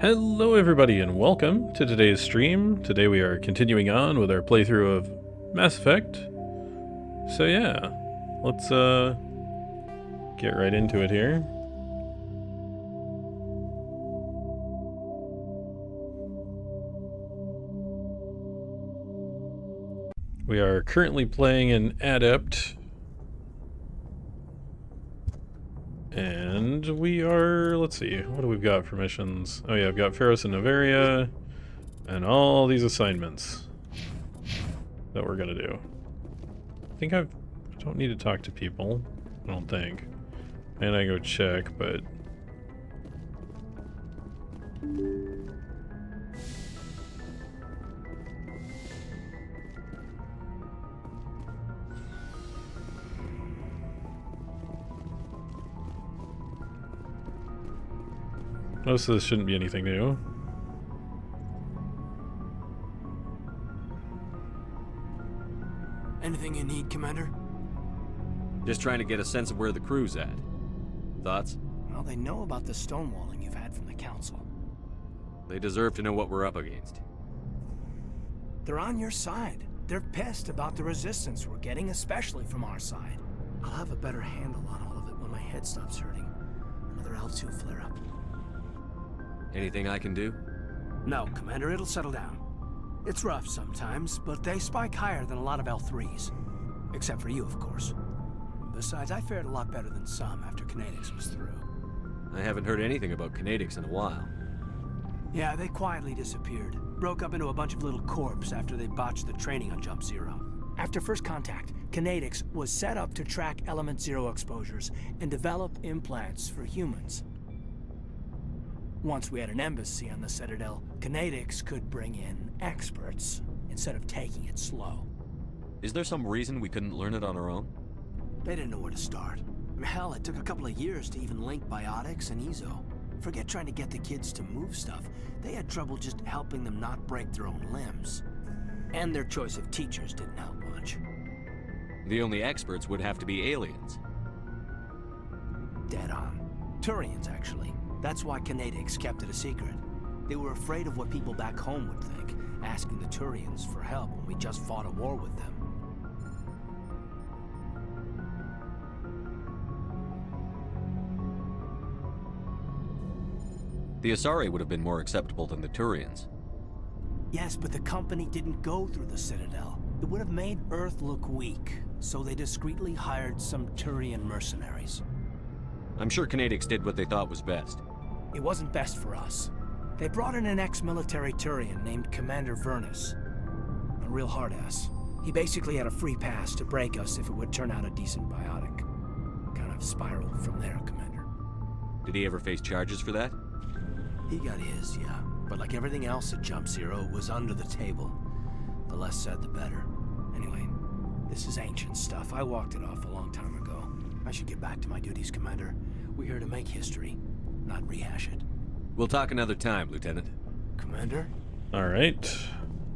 Hello everybody and welcome to today's stream. Today we are continuing on with our playthrough of Mass Effect. So yeah, let's get right into it here. We are currently playing an Adept. And we are, let's see, what do we got for missions? Oh yeah, I've got Pharos and Novaria, and all these assignments that we're gonna do. I think I don't need to talk to people, I don't think. And I go check, but... most of this shouldn't be anything new. Anything you need, Commander? Just trying to get a sense of where the crew's at. Thoughts? Well, they know about the stonewalling you've had from the Council. They deserve to know what we're up against. They're on your side. They're pissed about the resistance we're getting, especially from our side. I'll have a better handle on all of it when my head stops hurting. Another L2 flare-up. Anything I can do? No, Commander, it'll settle down. It's rough sometimes, but they spike higher than a lot of L3s. Except for you, of course. Besides, I fared a lot better than some after Kinetics was through. I haven't heard anything about Kinetics in a while. Yeah, they quietly disappeared. Broke up into a bunch of little corps after they botched the training on Jump Zero. After first contact, Kinetics was set up to track Element Zero exposures and develop implants for humans. Once we had an embassy on the Citadel, Kinetics could bring in experts instead of taking it slow. Is there some reason we couldn't learn it on our own? They didn't know where to start. Hell, it took a couple of years to even link biotics and Ezo. Forget trying to get the kids to move stuff. They had trouble just helping them not break their own limbs. And their choice of teachers didn't help much. The only experts would have to be aliens. Dead on. Turians, actually. That's why Kinetics kept it a secret. They were afraid of what people back home would think, asking the Turians for help when we just fought a war with them. The Asari would have been more acceptable than the Turians. Yes, but the company didn't go through the Citadel. It would have made Earth look weak, so they discreetly hired some Turian mercenaries. I'm sure Kinetics did what they thought was best. It wasn't best for us. They brought in an ex-military Turian named Commander Vernus. A real hard-ass. He basically had a free pass to break us if it would turn out a decent biotic. Kind of spiraled from there, Commander. Did he ever face charges for that? He got his, yeah. But like everything else at Jump Zero, it was under the table. The less said, the better. Anyway, this is ancient stuff. I walked it off a long time ago. I should get back to my duties, Commander. We're here to make history, not rehash it. We'll talk another time, Lieutenant. Commander? Alright.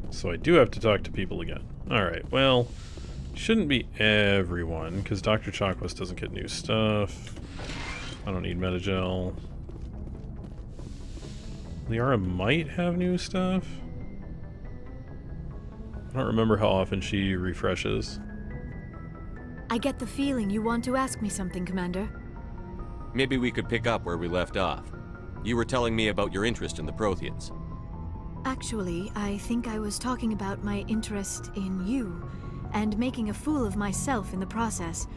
So I do have to talk to people again. Alright, well, shouldn't be everyone, because Dr. Chakwas doesn't get new stuff. I don't need Metagel. Liara might have new stuff. I don't remember how often she refreshes. I get the feeling you want to ask me something, Commander. Maybe we could pick up where we left off. You were telling me about your interest in the Protheans. Actually, I think I was talking about my interest in you, and making a fool of myself in the process.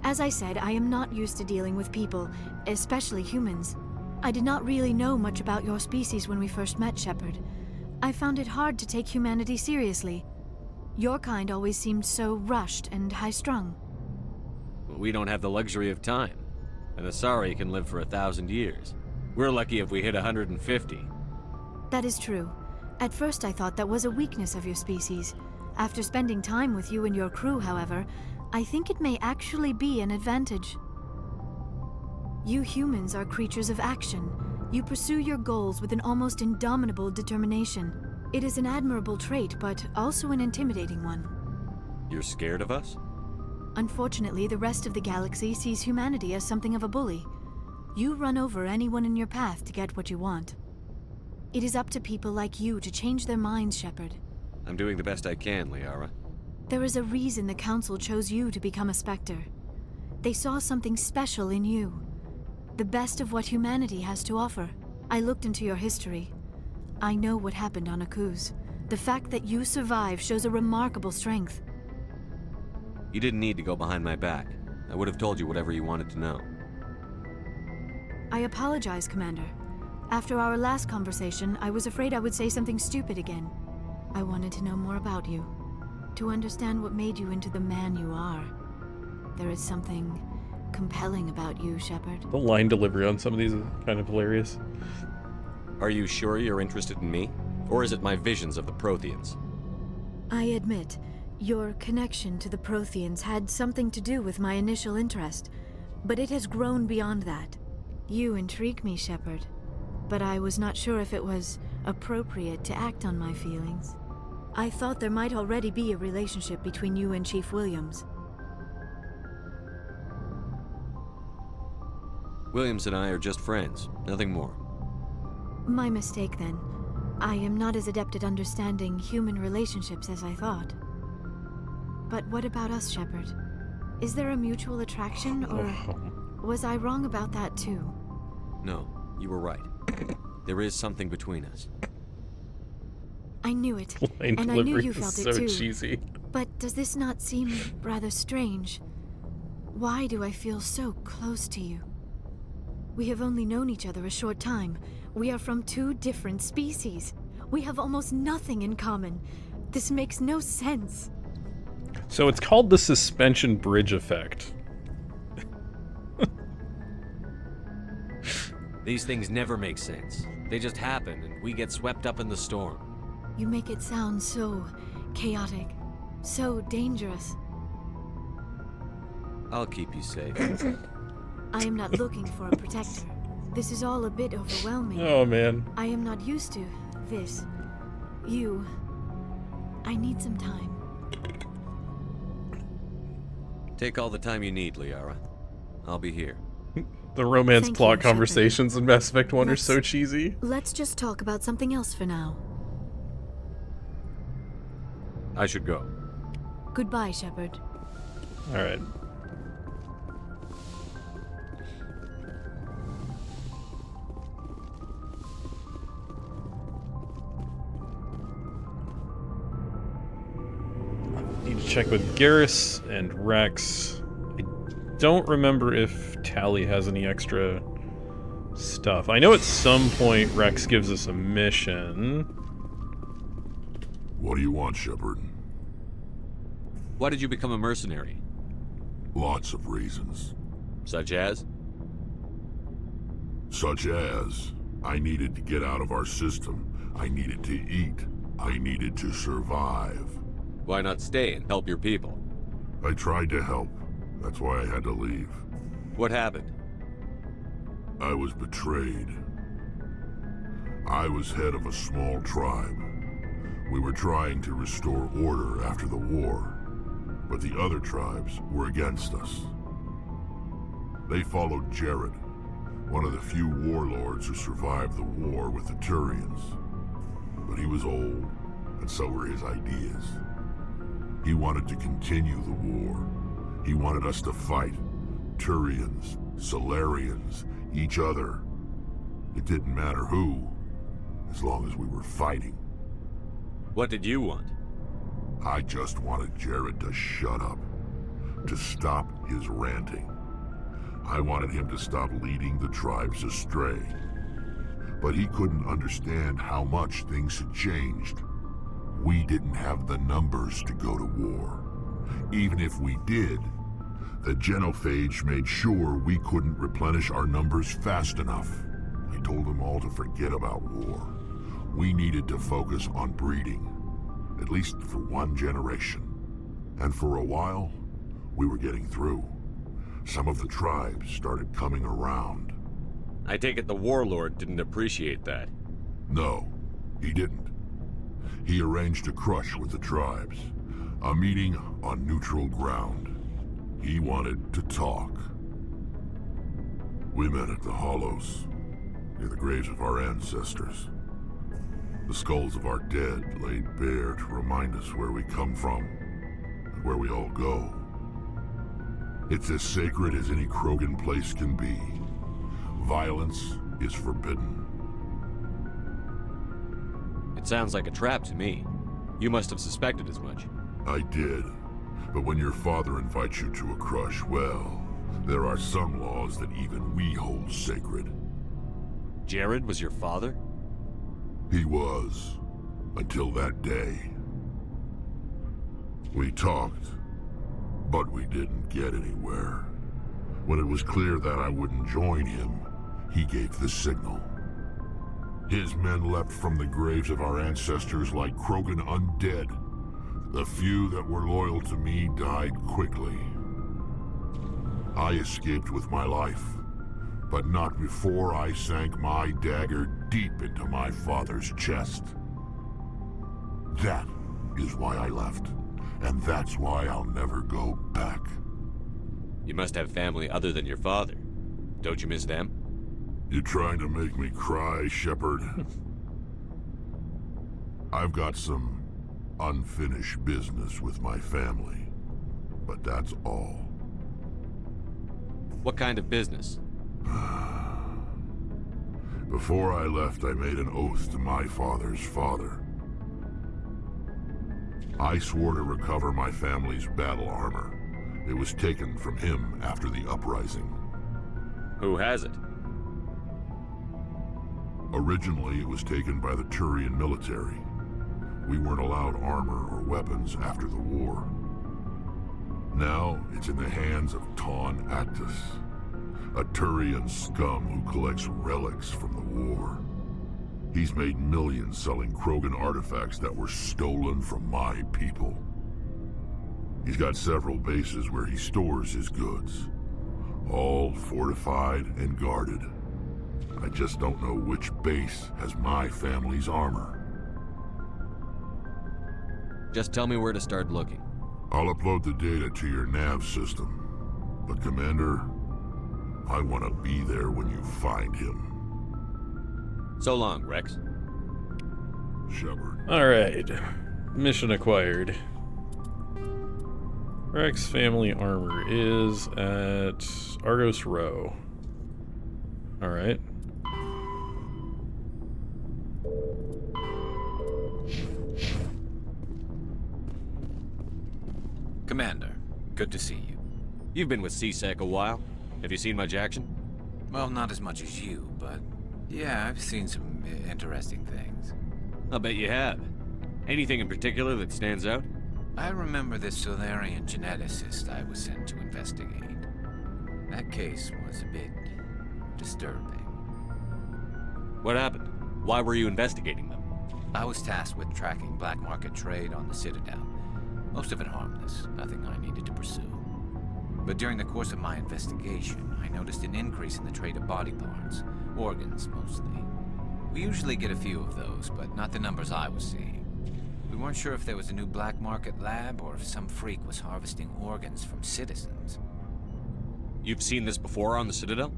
As I said, I am not used to dealing with people, especially humans. I did not really know much about your species when we first met, Shepard. I found it hard to take humanity seriously. Your kind always seemed so rushed and high-strung. We don't have the luxury of time. An Asari can live for 1,000 years. We're lucky if we hit 150. That is true. At first I thought that was a weakness of your species. After spending time with you and your crew, however, I think it may actually be an advantage. You humans are creatures of action. You pursue your goals with an almost indomitable determination. It is an admirable trait, but also an intimidating one. You're scared of us? Unfortunately, the rest of the galaxy sees humanity as something of a bully. You run over anyone in your path to get what you want. It is up to people like you to change their minds, Shepard. I'm doing the best I can, Liara. There is a reason the Council chose you to become a Spectre. They saw something special in you. The best of what humanity has to offer. I looked into your history. I know what happened on Akuz. The fact that you survived shows a remarkable strength. You didn't need to go behind my back. I would have told you whatever you wanted to know. I apologize, Commander. After our last conversation, I was afraid I would say something stupid again. I wanted to know more about you. To understand what made you into the man you are. There is something compelling about you, Shepard. The line delivery on some of these is kind of hilarious. Are you sure you're interested in me? Or is it my visions of the Protheans? I admit, your connection to the Protheans had something to do with my initial interest, but it has grown beyond that. You intrigue me, Shepard, but I was not sure if it was appropriate to act on my feelings. I thought there might already be a relationship between you and Chief Williams. Williams and I are just friends, nothing more. My mistake, then. I am not as adept at understanding human relationships as I thought. But what about us, Shepard? Is there a mutual attraction, or was I wrong about that too? No, you were right. There is something between us. I knew it, Line and I knew delivery you is felt so it too. cheesy. But does this not seem rather strange? Why do I feel so close to you? We have only known each other a short time. We are from two different species. We have almost nothing in common. This makes no sense. So it's called the suspension bridge effect. These things never make sense. They just happen, and we get swept up in the storm. You make it sound so chaotic, so dangerous. I'll keep you safe. I am not looking for a protector. This is all a bit overwhelming. Oh man. I am not used to this. You. I need some time. Take all the time you need, Liara. I'll be here. The romance Thank plot you, Shepard. conversations in Mass Effect 1 are Let's- so cheesy. Let's just talk about something else for now. I should go. Goodbye, Shepard. Alright. Need to check with Garrus and Rex. I don't remember if Tally has any extra stuff. I know at some point Rex gives us a mission. What do you want, Shepard? Why did you become a mercenary? Lots of reasons. Such as? Such as, I needed to get out of our system. I needed to eat. I needed to survive. Why not stay and help your people? I tried to help. That's why I had to leave. What happened? I was betrayed. I was head of a small tribe. We were trying to restore order after the war, but the other tribes were against us. They followed Jared, one of the few warlords who survived the war with the Turians. But he was old, and so were his ideas. He wanted to continue the war. He wanted us to fight. Turians, Solarians, each other. It didn't matter who, as long as we were fighting. What did you want? I just wanted Jared to shut up, to stop his ranting. I wanted him to stop leading the tribes astray. But he couldn't understand how much things had changed. We didn't have the numbers to go to war. Even if we did, the genophage made sure we couldn't replenish our numbers fast enough. I told them all to forget about war. We needed to focus on breeding, at least for one generation. And for a while, we were getting through. Some of the tribes started coming around. I take it the warlord didn't appreciate that. No, he didn't. He arranged a crush with the tribes, a meeting on neutral ground. He wanted to talk. We met at the Hollows, near the graves of our ancestors. The skulls of our dead laid bare to remind us where we come from and where we all go. It's as sacred as any Krogan place can be. Violence is forbidden. It sounds like a trap to me. You must have suspected as much. I did. But when your father invites you to a crush, well, there are some laws that even we hold sacred. Jared was your father? He was, until that day. We talked, but we didn't get anywhere. When it was clear that I wouldn't join him, he gave the signal. His men leapt from the graves of our ancestors like Krogan undead. The few that were loyal to me died quickly. I escaped with my life, but not before I sank my dagger deep into my father's chest. That is why I left, and that's why I'll never go back. You must have family other than your father. Don't you miss them? You trying to make me cry, Shepard? I've got some unfinished business with my family, but that's all. What kind of business? Before I left, I made an oath to my father's father. I swore to recover my family's battle armor. It was taken from him after the uprising. Who has it? Originally, it was taken by the Turian military. We weren't allowed armor or weapons after the war. Now, it's in the hands of Ton Actus, a Turian scum who collects relics from the war. He's made millions selling Krogan artifacts that were stolen from my people. He's got several bases where he stores his goods, all fortified and guarded. I just don't know which base has my family's armor. Just tell me where to start looking. I'll upload the data to your nav system. But Commander, I want to be there when you find him. So long, Rex. Shepard. Alright. Mission acquired. Rex family armor is at Argos Row. Alright. Commander, good to see you. You've been with CSEC a while. Have you seen much action? Well, not as much as you, but yeah, I've seen some interesting things. I'll bet you have. Anything in particular that stands out? I remember this Solarian geneticist I was sent to investigate. That case was a bit disturbing. What happened? Why were you investigating them? I was tasked with tracking black market trade on the Citadel. Most of it harmless, nothing I needed to pursue. But during the course of my investigation, I noticed an increase in the trade of body parts, organs mostly. We usually get a few of those, but not the numbers I was seeing. We weren't sure if there was a new black market lab or if some freak was harvesting organs from citizens. You've seen this before on the Citadel?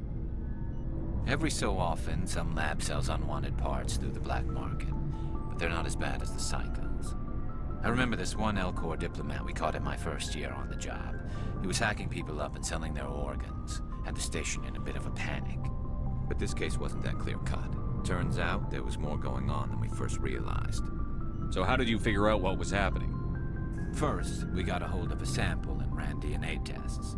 Every so often, some lab sells unwanted parts through the black market, but they're not as bad as the cycles. I remember this one Elcor diplomat we caught in my first year on the job. He was hacking people up and selling their organs, had the station in a bit of a panic. But this case wasn't that clear-cut. Turns out there was more going on than we first realized. So how did you figure out what was happening? First, we got a hold of a sample and ran DNA tests.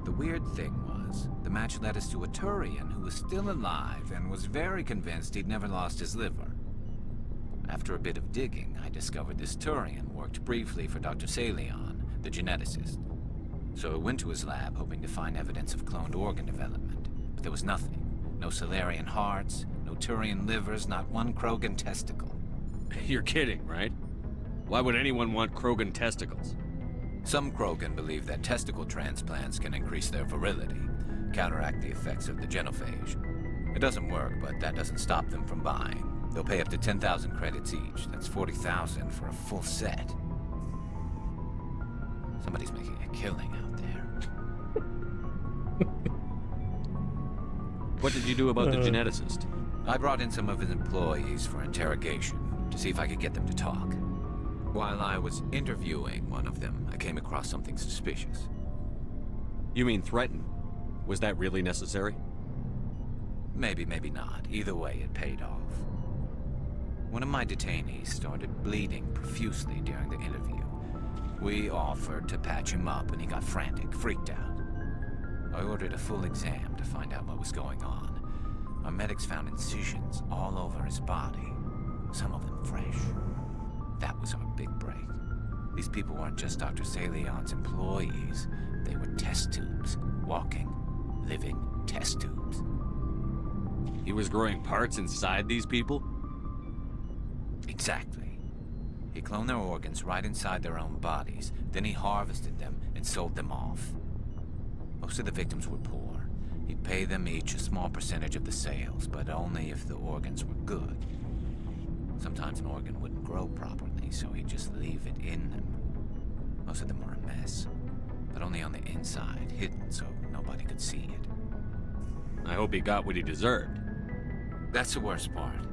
The weird thing was, the match led us to a Turian who was still alive and was very convinced he'd never lost his liver. After a bit of digging, I discovered this Turian worked briefly for Dr. Salion, the geneticist. So I went to his lab hoping to find evidence of cloned organ development, but there was nothing. No Solarian hearts, no Turian livers, not one Krogan testicle. You're kidding, right? Why would anyone want Krogan testicles? Some Krogan believe that testicle transplants can increase their virility, counteract the effects of the genophage. It doesn't work, but that doesn't stop them from buying. They'll pay up to 10,000 credits each. That's 40,000 for a full set. Somebody's making a killing out there. What did you do about the geneticist? I brought in some of his employees for interrogation. to see if I could get them to talk. While I was interviewing one of them, I came across something suspicious. You mean threaten? Was that really necessary? Maybe, maybe not. Either way, it paid off. One of my detainees started bleeding profusely during the interview. We offered to patch him up, and he got frantic, freaked out. I ordered a full exam to find out what was going on. Our medics found incisions all over his body, some of them fresh. That was our big break. These people weren't just Dr. Salion's employees. They were test tubes. Walking, living test tubes. He was growing parts inside these people? Exactly. He cloned their organs right inside their own bodies. Then he harvested them and sold them off. Most of the victims were poor. He'd pay them each a small percentage of the sales, but only if the organs were good. Sometimes an organ wouldn't grow properly, so he'd just leave it in them. Most of them were a mess, but only on the inside, hidden so nobody could see it. I hope he got what he deserved. That's the worst part.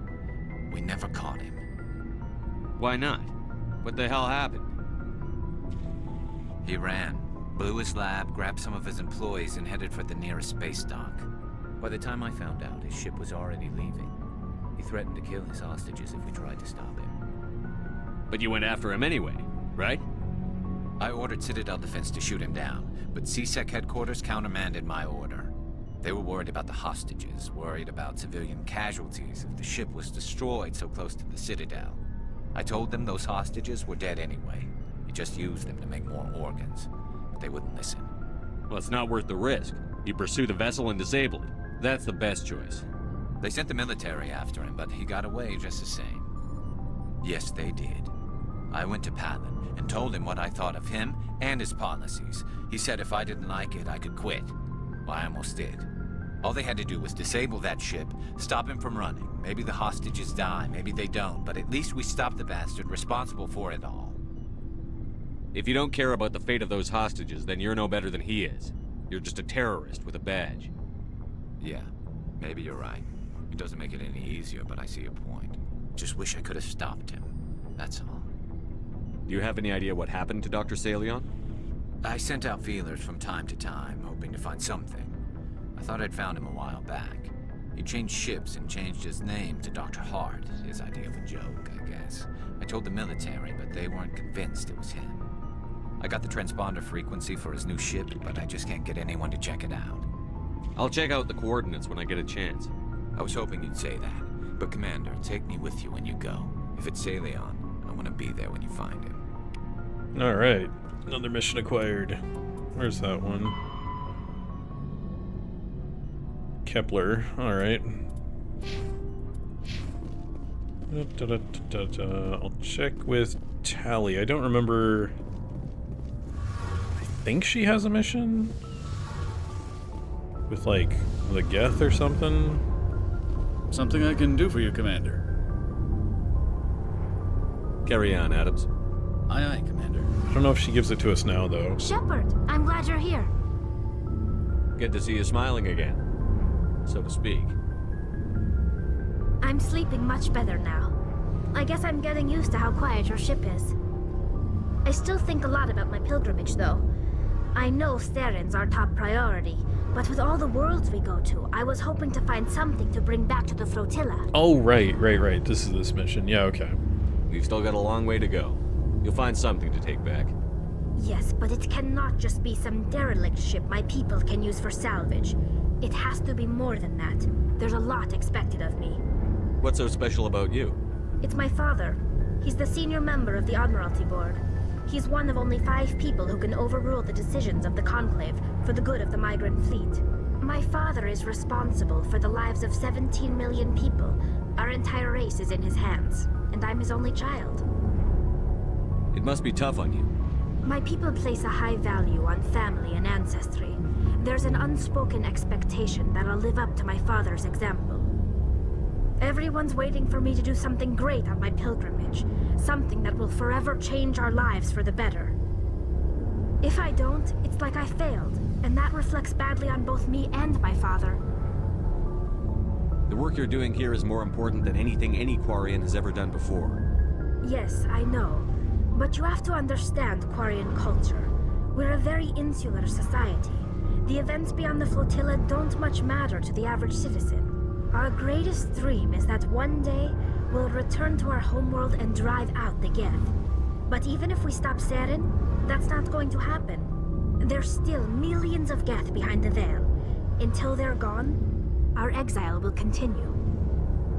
We never caught him. Why not? What the hell happened? He ran, blew his lab, grabbed some of his employees, and headed for the nearest space dock. By the time I found out, his ship was already leaving. He threatened to kill his hostages if we tried to stop him. But you went after him anyway, right? I ordered Citadel Defense to shoot him down, but CSEC headquarters countermanded my order. They were worried about the hostages, worried about civilian casualties if the ship was destroyed so close to the Citadel. I told them those hostages were dead anyway. He just used them to make more organs, but they wouldn't listen. Well, it's not worth the risk. You pursue the vessel and disable it. That's the best choice. They sent the military after him, but he got away just the same. Yes, they did. I went to Palin and told him what I thought of him and his policies. He said if I didn't like it, I could quit. Well, I almost did. All they had to do was disable that ship, stop him from running. Maybe the hostages die, maybe they don't, but at least we stopped the bastard responsible for it all. If you don't care about the fate of those hostages, then you're no better than he is. You're just a terrorist with a badge. Yeah, maybe you're right. It doesn't make it any easier, but I see your point. Just wish I could have stopped him. That's all. Do you have any idea what happened to Dr. Salion? I sent out feelers from time to time, hoping to find something. I thought I'd found him a while back. He changed ships and changed his name to Dr. Hart, his idea of a joke, I guess. I told the military, but they weren't convinced it was him. I got the transponder frequency for his new ship, but I just can't get anyone to check it out. I'll check out the coordinates when I get a chance. I was hoping you'd say that. But Commander, take me with you when you go. If it's Salion, I want to be there when you find him. Alright. Another mission acquired. Where's that one? Kepler. Alright. I'll check with Tally. I don't remember... I think she has a mission? With, like, the Geth or something? Something I can do for you, Commander. Carry on, Adams. Aye, aye, Commander. I don't know if she gives it to us now, though. Shepard, I'm glad you're here. Good to see you smiling again, so to speak. I'm sleeping much better now. I guess I'm getting used to how quiet your ship is. I still think a lot about my pilgrimage, though. I know Starin's our top priority, but with all the worlds we go to, I was hoping to find something to bring back to the flotilla. Oh, right. This is this mission. Yeah, okay. We've still got a long way to go. You'll find something to take back. Yes, but it cannot just be some derelict ship my people can use for salvage. It has to be more than that. There's a lot expected of me. What's so special about you? It's my father. He's the senior member of the Admiralty Board. He's one of only 5 people who can overrule the decisions of the Conclave for the good of the migrant fleet. My father is responsible for the lives of 17 million people. Our entire race is in his hands, and I'm his only child. It must be tough on you. My people place a high value on family and ancestry. There's an unspoken expectation that I'll live up to my father's example. Everyone's waiting for me to do something great on my pilgrimage. Something that will forever change our lives for the better. If I don't, it's like I failed, and that reflects badly on both me and my father. The work you're doing here is more important than anything any Quarian has ever done before. Yes, I know. But you have to understand Quarian culture. We're a very insular society. The events beyond the flotilla don't much matter to the average citizen. Our greatest dream is that one day we'll return to our homeworld and drive out the Geth. But even if we stop Saren, that's not going to happen. There's still millions of Geth behind the veil. Until they're gone, our exile will continue.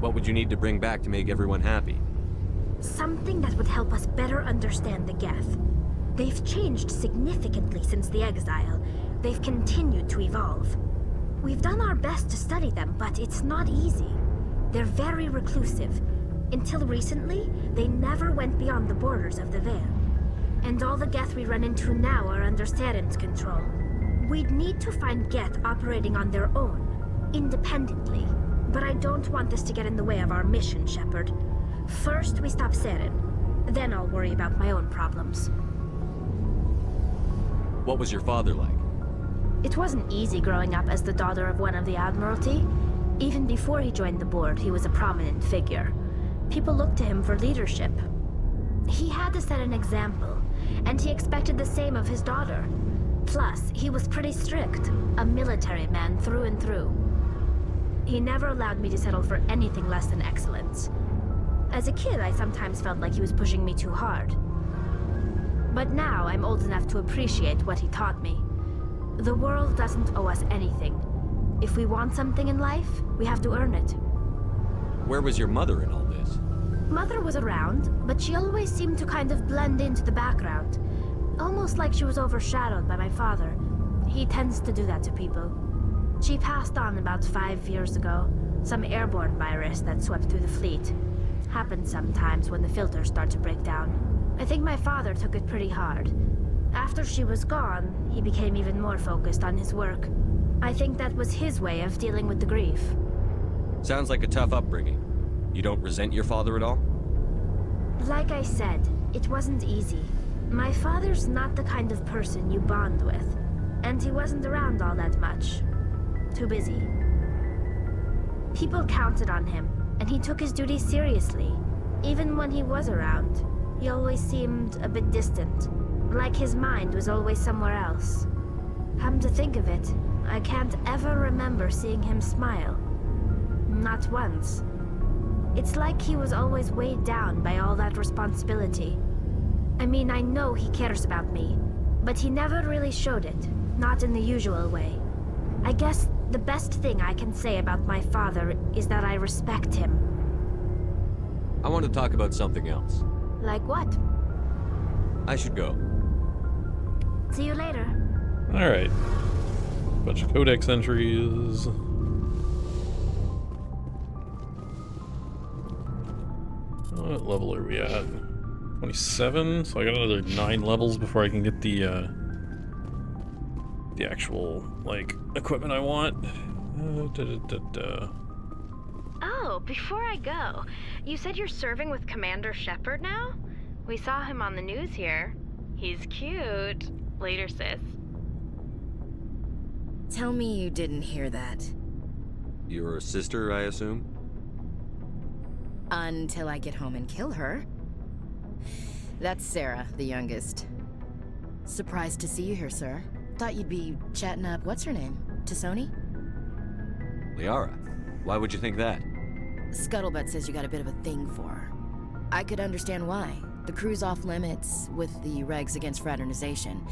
What would you need to bring back to make everyone happy? Something that would help us better understand the Geth. They've changed significantly since the exile. They've continued to evolve. We've done our best to study them, but it's not easy. They're very reclusive. Until recently, they never went beyond the borders of the Veil. And all the Geth we run into now are under Saren's control. We'd need to find Geth operating on their own, independently. But I don't want this to get in the way of our mission, Shepard. First, we stop Saren. Then I'll worry about my own problems. What was your father like? It wasn't easy growing up as the daughter of one of the Admiralty. Even before he joined the board, he was a prominent figure. People looked to him for leadership. He had to set an example, and he expected the same of his daughter. Plus, he was pretty strict, a military man through and through. He never allowed me to settle for anything less than excellence. As a kid, I sometimes felt like he was pushing me too hard. But now, I'm old enough to appreciate what he taught me. The world doesn't owe us anything. If we want something in life, we have to earn it. Where was your mother in all this? Mother was around, but she always seemed to kind of blend into the background. Almost like she was overshadowed by my father. He tends to do that to people. She passed on about 5 years ago. Some airborne virus that swept through the fleet. Happens sometimes when the filters start to break down. I think my father took it pretty hard. After she was gone, he became even more focused on his work. I think that was his way of dealing with the grief. Sounds like a tough upbringing. You don't resent your father at all? Like I said, it wasn't easy. My father's not the kind of person you bond with. And he wasn't around all that much. Too busy. People counted on him, and he took his duties seriously. Even when he was around, he always seemed a bit distant. Like his mind was always somewhere else. Come to think of it, I can't ever remember seeing him smile. Not once. It's like he was always weighed down by all that responsibility. I mean, I know he cares about me, but he never really showed it. Not in the usual way. I guess the best thing I can say about my father is that I respect him. I want to talk about something else. Like what? I should go. See you later. Alright. Bunch of codex entries. What level are we at? 27? So I got another 9 levels before I can get the actual, like, equipment I want. Oh, before I go, you said you're serving with Commander Shepard now? We saw him on the news here. He's cute. Later, sis. Tell me you didn't hear that. Your sister, I assume? Until I get home and kill her. That's Sarah, the youngest. Surprised to see you here, sir. Thought you'd be chatting up, what's her name? Tassoni? Liara. Why would you think that? Scuttlebutt says you got a bit of a thing for her. I could understand why. The crew's off limits with the regs against fraternization.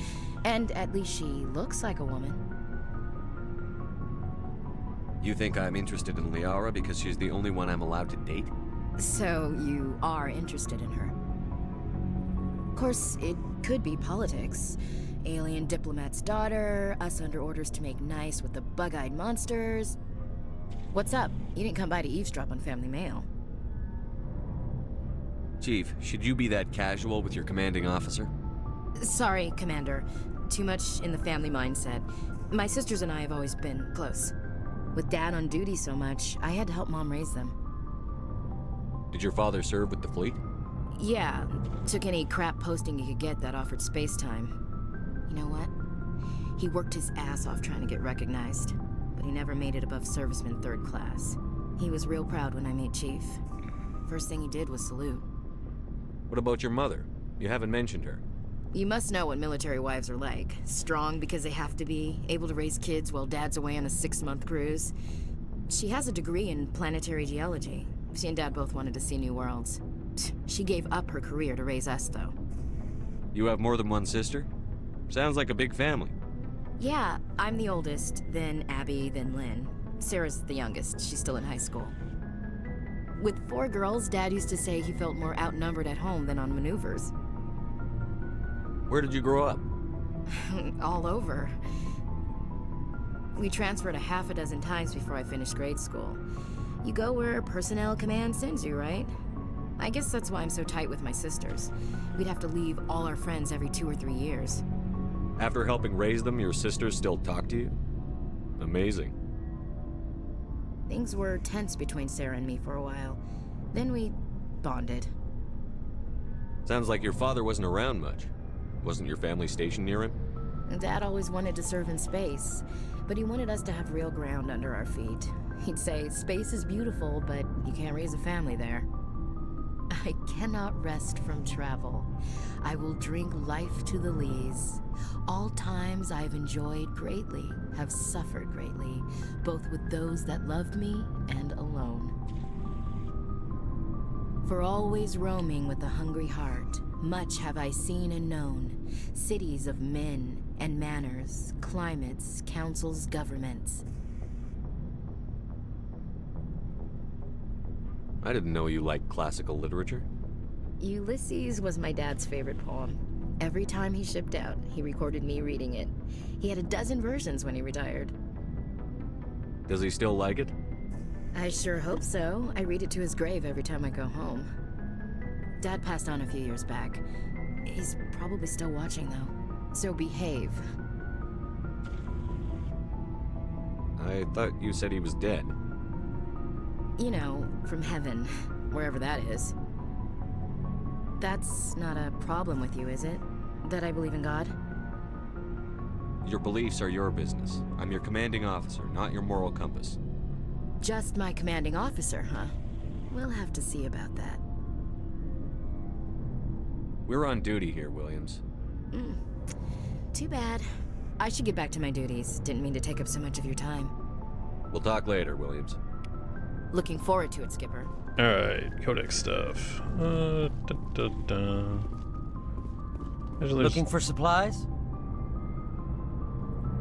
And at least she looks like a woman. You think I'm interested in Liara because she's the only one I'm allowed to date? So you are interested in her. Of course, it could be politics. Alien diplomat's daughter, us under orders to make nice with the bug-eyed monsters. What's up? You didn't come by to eavesdrop on Family Mail. Chief, should you be that casual with your commanding officer? Sorry, Commander. Too much in the family mindset. My sisters and I have always been close. With Dad on duty so much, I had to help Mom raise them. Did your father serve with the fleet? Yeah, took any crap posting he could get that offered space time. You know what? He worked his ass off trying to get recognized, but he never made it above serviceman 3rd class. He was real proud when I made Chief. First thing he did was salute. What about your mother? You haven't mentioned her. You must know what military wives are like. Strong because they have to be, able to raise kids while dad's away on a 6-month cruise. She has a degree in planetary geology. She and dad both wanted to see new worlds. She gave up her career to raise us, though. You have more than one sister? Sounds like a big family. Yeah, I'm the oldest, then Abby, then Lynn. Sarah's the youngest. She's still in high school. With 4 girls, Dad used to say he felt more outnumbered at home than on maneuvers. Where did you grow up? All over. We transferred a half a dozen times before I finished grade school. You go where personnel command sends you, right? I guess that's why I'm so tight with my sisters. We'd have to leave all our friends every 2 or 3 years. After helping raise them, your sisters still talk to you? Amazing. Things were tense between Sarah and me for a while. Then we bonded. Sounds like your father wasn't around much. Wasn't your family stationed near him? Dad always wanted to serve in space, but he wanted us to have real ground under our feet. He'd say, space is beautiful, but you can't raise a family there. I cannot rest from travel. I will drink life to the lees. All times I have enjoyed greatly, have suffered greatly, both with those that loved me and alone. For always roaming with a hungry heart, much have I seen and known, cities of men and manners, climates, councils, governments. I didn't know you liked classical literature. Ulysses was my dad's favorite poem. Every time he shipped out, he recorded me reading it. He had a dozen versions when he retired. Does he still like it? I sure hope so. I read it to his grave every time I go home. Dad passed on a few years back. He's probably still watching, though. So behave. I thought you said he was dead. You know, from heaven, wherever that is. That's not a problem with you, is it? That I believe in God? Your beliefs are your business. I'm your commanding officer, not your moral compass. Just my commanding officer, huh? We'll have to see about that. We're on duty here, Williams. Too bad. I should get back to my duties. Didn't mean to take up so much of your time. We'll talk later, Williams. Looking forward to it, Skipper. Alright, codex stuff. Looking for supplies?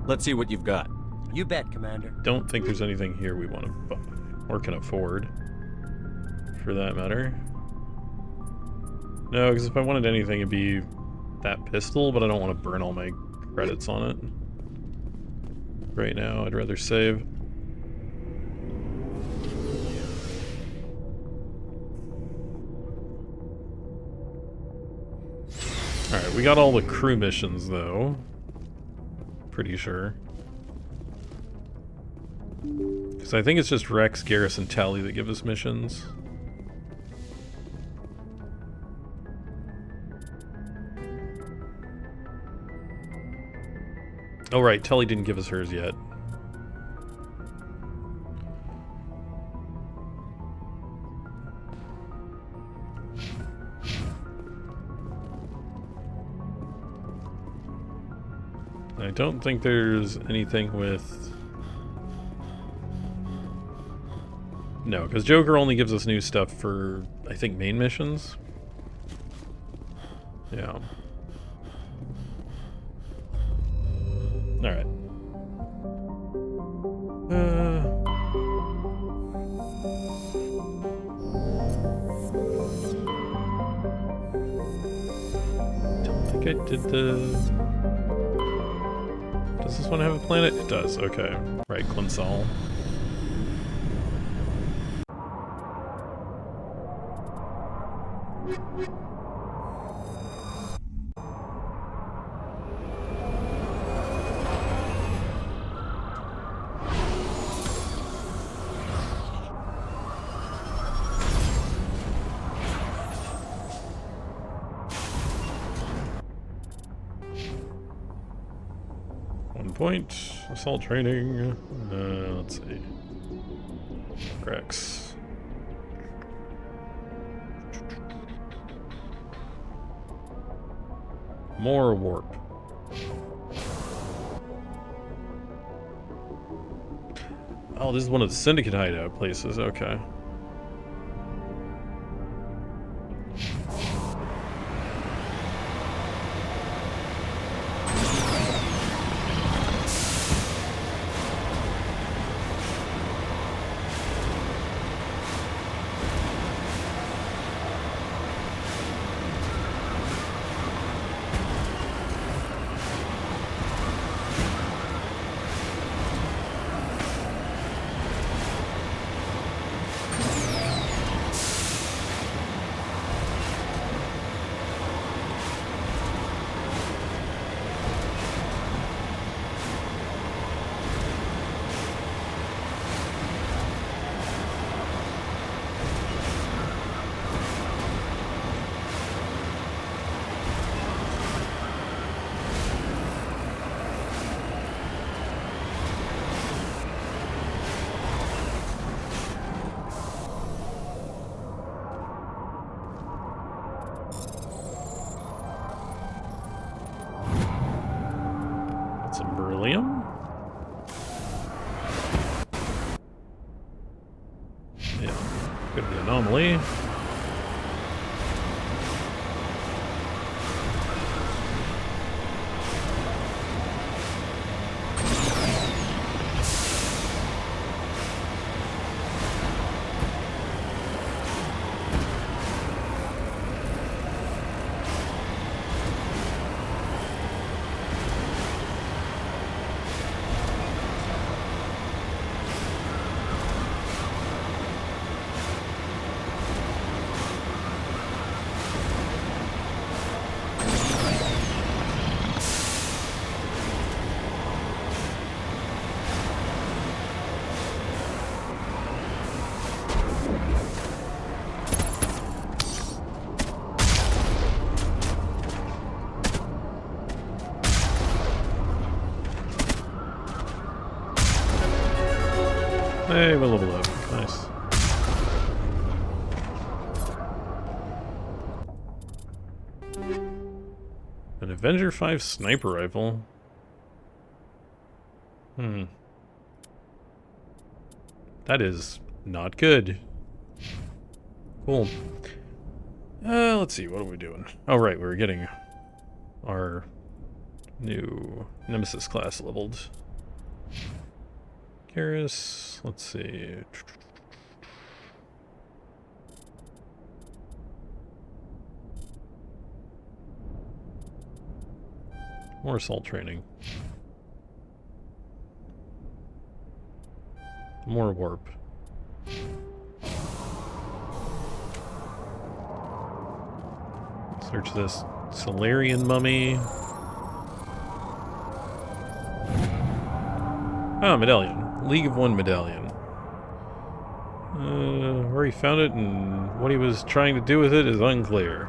Let's see what you've got. You bet, Commander. Don't think there's anything here we want to buy or can afford, for that matter. No, because if I wanted anything, it'd be that pistol, but I don't want to burn all my credits on it. Right now, I'd rather save. Alright, we got all the crew missions, though. Pretty sure. Because I think it's just Rex, Garrus, and Tally that give us missions. Oh right, Tally didn't give us hers yet. I don't think there's anything with... No, because Joker only gives us new stuff for, I think, main missions. Yeah. Alright. Don't think I did the... Does this one have a planet? It does, okay. Right, Clinsol. Point, assault training, let's see, Rex. More warp. Oh, this is one of the Syndicate hideout places. Okay. Some beryllium? Yeah, could be an anomaly. Hey, we're level up. Nice. An Avenger 5 sniper rifle. That is not good. Cool. Let's see, what are we doing? Oh, right, we're getting our new Nemesis class leveled. Garrus, let's see. More assault training. More warp. Search this Solarian mummy. Oh, medallion. League of One medallion. Where he found it and what he was trying to do with it is unclear.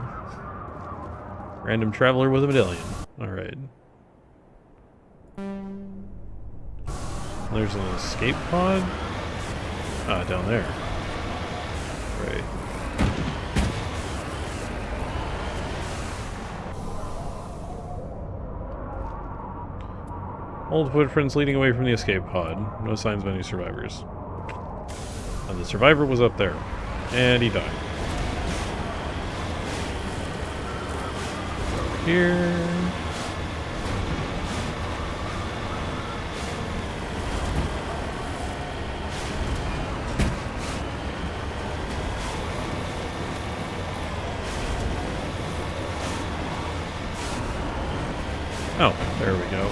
Random traveler with a medallion. Alright. There's an escape pod? Ah, down there. Right. Old footprints leading away from the escape pod. No signs of any survivors. And the survivor was up there. And he died. Here. Oh, there we go.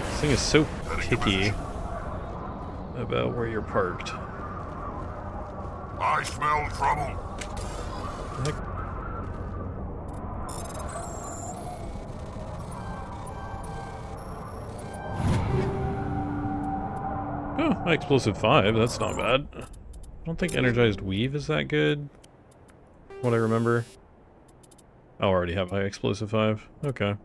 This thing is so picky about where you're parked. I smell trouble. Heck? Oh, high explosive 5, that's not bad. I don't think energized weave is that good. What I remember. Oh, I already have high explosive 5. Okay.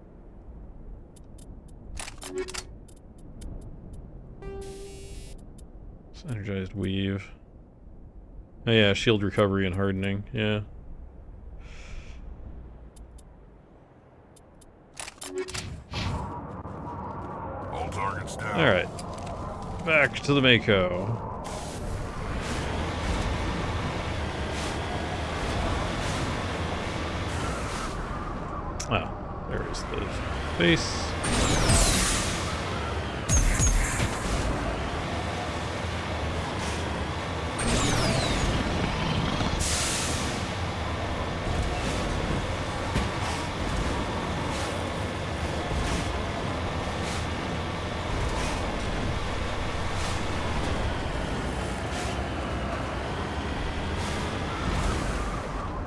It's energized weave. Oh yeah, shield recovery and hardening, yeah. All targets down. Alright. Back to the Mako. Ah, there is the base.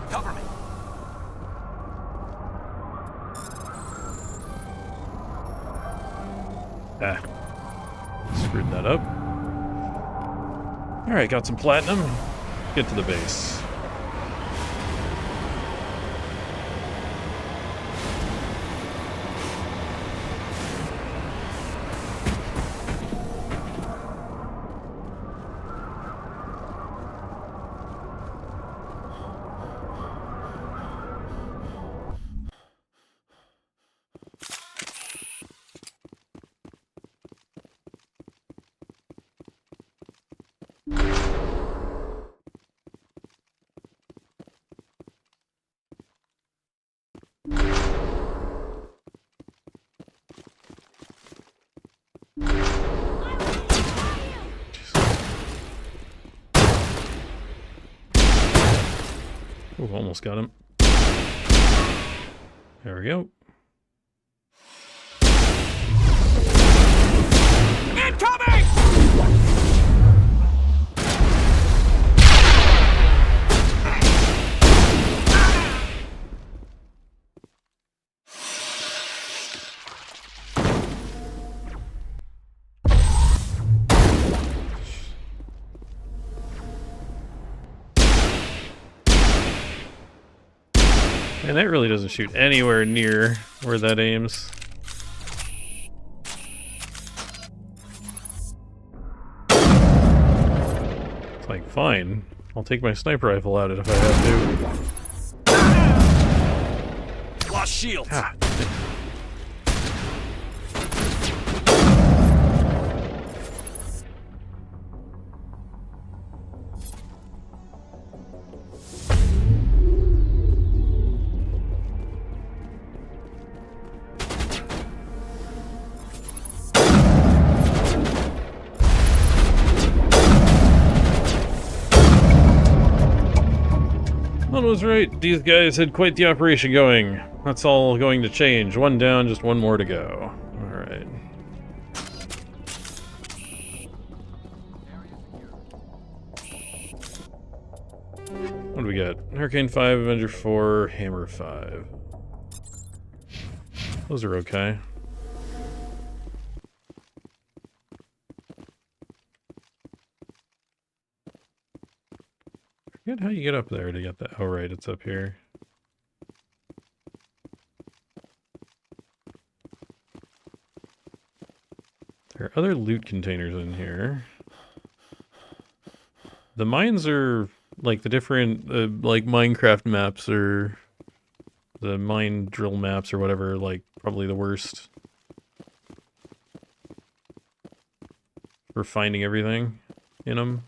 Cover me. Ah. Screwed that up. Alright, got some platinum. Get to the base. Ooh, almost got him. There we go. Incoming! And that really doesn't shoot anywhere near where that aims. It's like, fine. I'll take my sniper rifle out if I have to. Lost shields. Ah. One was right. These guys had quite the operation going. That's all going to change. One down, just one more to go. Alright. What do we got? Hurricane 5, Avenger 4, Hammer 5. Those are okay. Forget how you get up there to get that. Oh, right, it's up here. There are other loot containers in here. The mines are like the different, like Minecraft maps or the mine drill maps or whatever, like probably the worst for finding everything in them.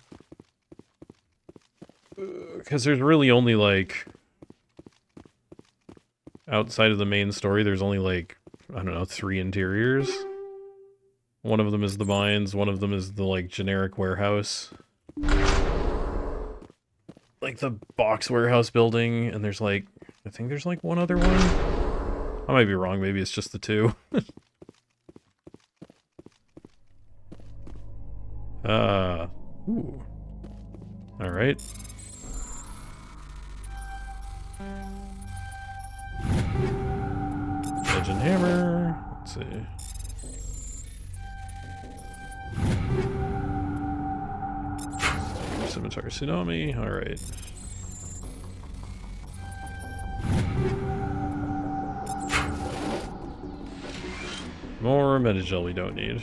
Because there's really only, like, outside of the main story, there's only, like, I don't know, 3 interiors. One of them is the mines, one of them is the, like, generic warehouse. Like, the box warehouse building, and there's, like, I think there's, like, one other one? I might be wrong, maybe it's just the 2. Ooh. Alright. Legend Hammer. Let's see. Scimitar Tsunami. Alright. More Metagel we don't need.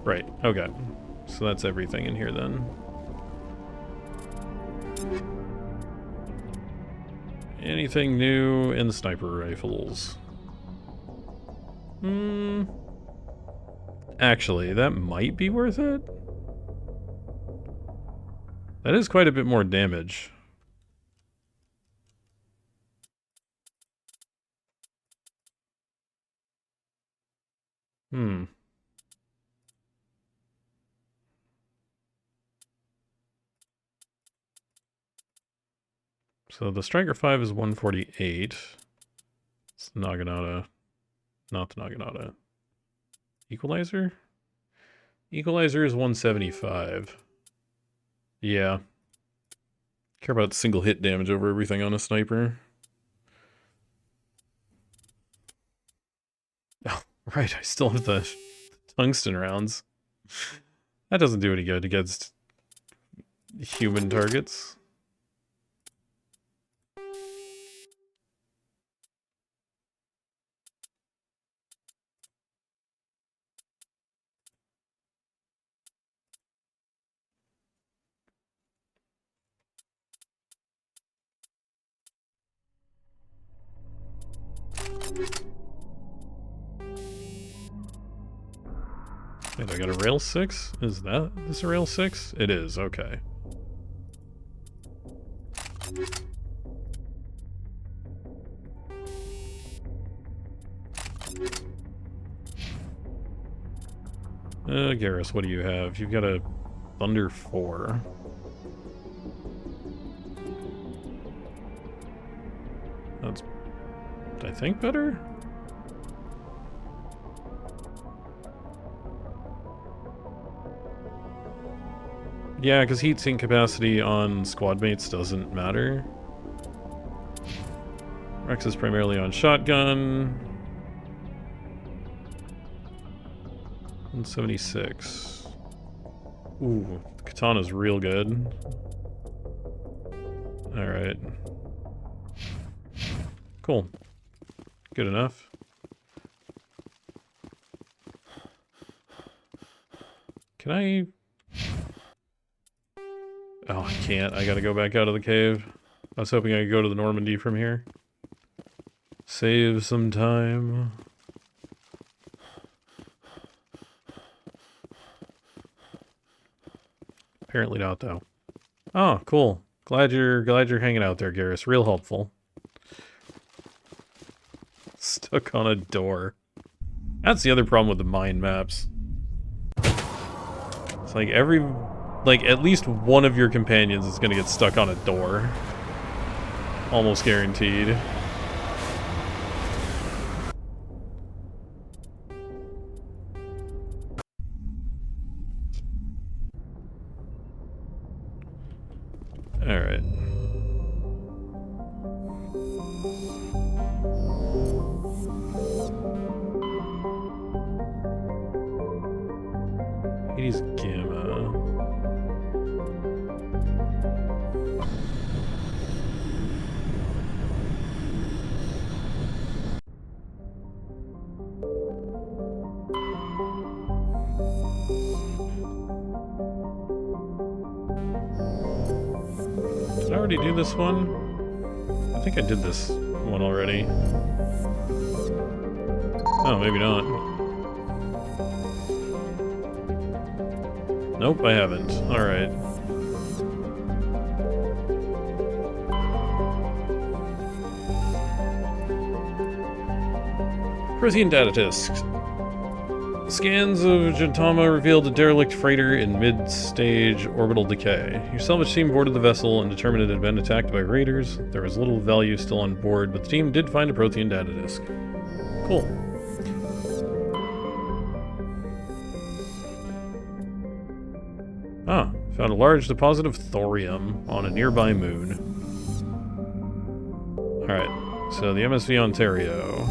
Right, okay. So that's everything in here then. Anything new in sniper rifles? Actually, that might be worth it. That is quite a bit more damage. So the Striker 5 is 148. It's the Naginata. Not the Naginata. Equalizer? Equalizer is 175. Yeah. Care about single hit damage over everything on a sniper. Oh, right, I still have the tungsten rounds. That doesn't do any good against human targets. Wait, I got a rail 6? Is this a rail 6? It is, okay. Garrus, what do you have? You've got a Thunder 4. That's, I think, better? Yeah, because heat sink capacity on squad mates doesn't matter. Rex is primarily on shotgun. 176. Ooh, katana's real good. Alright. Cool. Good enough. Can I... Oh, I can't. I gotta go back out of the cave. I was hoping I could go to the Normandy from here. Save some time. Apparently not, though. Oh, cool. Glad you're hanging out there, Garrus. Real helpful. Stuck on a door. That's the other problem with the mind maps. It's like at least one of your companions is gonna get stuck on a door. Almost guaranteed. Alright. Hades Gamma. Did I already do this one? I think I did this one already. Oh, maybe not. Nope, I haven't. Alright. Prothean data disk. Scans of Gintama revealed a derelict freighter in mid-stage orbital decay. Your salvage team boarded the vessel and determined it had been attacked by raiders. There was little value still on board, but the team did find a Prothean data disk. Cool. Ah, found a large deposit of thorium on a nearby moon. Alright, so the MSV Ontario.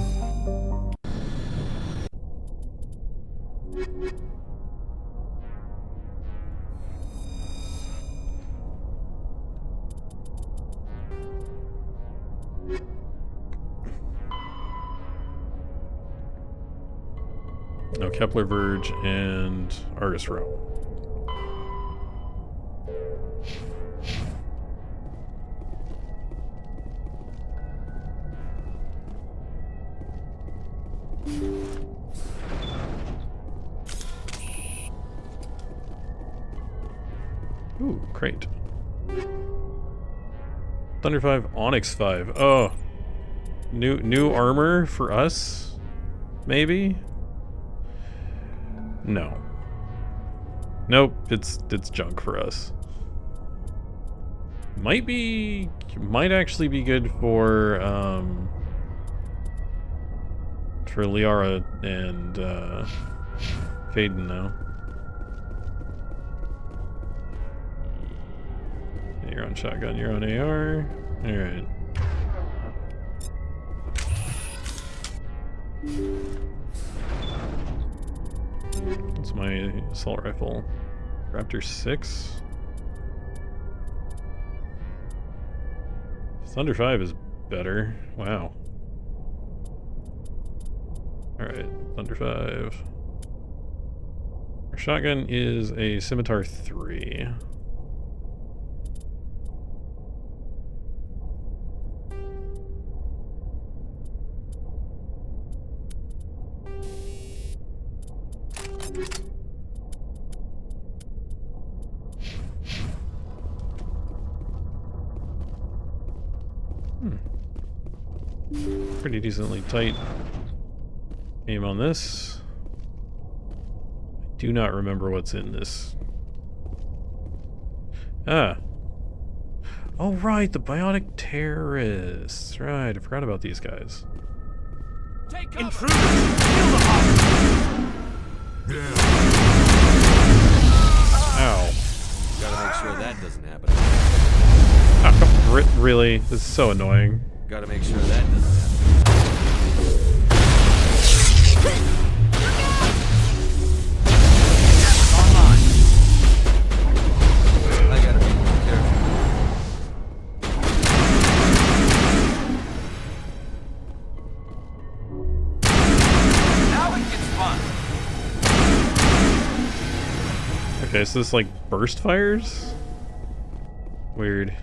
No, Kepler Verge and Argus Row. crate. Thunder 5, Onyx 5. Oh. New armor for us? Maybe? No. Nope, it's junk for us. Might actually be good for Liara and Faden now. You're on shotgun, you're on AR. Alright. What's my assault rifle? Raptor 6? Thunder 5 is better. Wow. Alright, Thunder 5. Our shotgun is a Scimitar 3. Pretty decently tight aim on this. I do not remember what's in this. Ah. Oh right, the biotic terrorists. Right, I forgot about these guys. Intruders! Kill the hostage! Ow. Gotta make sure that doesn't happen. Oh, really? This is so annoying. Gotta make sure that doesn't happen. Online. I gotta be more careful. Now it gets fun. Okay, so this like burst fires? Weird.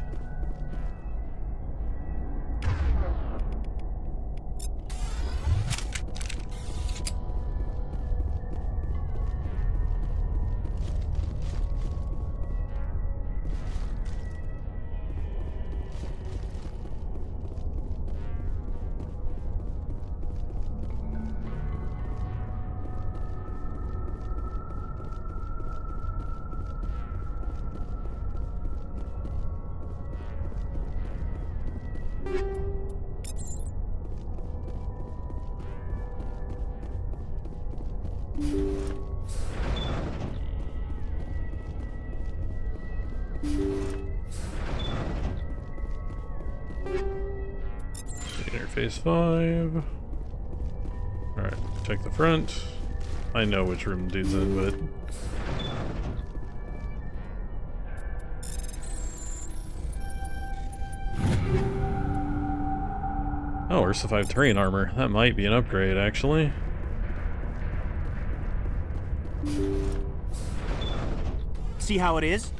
Interface 5. Alright, check the front. I know which room dude's in, but... Oh, Ursa 5 terrain armor. That might be an upgrade, actually. See how it is?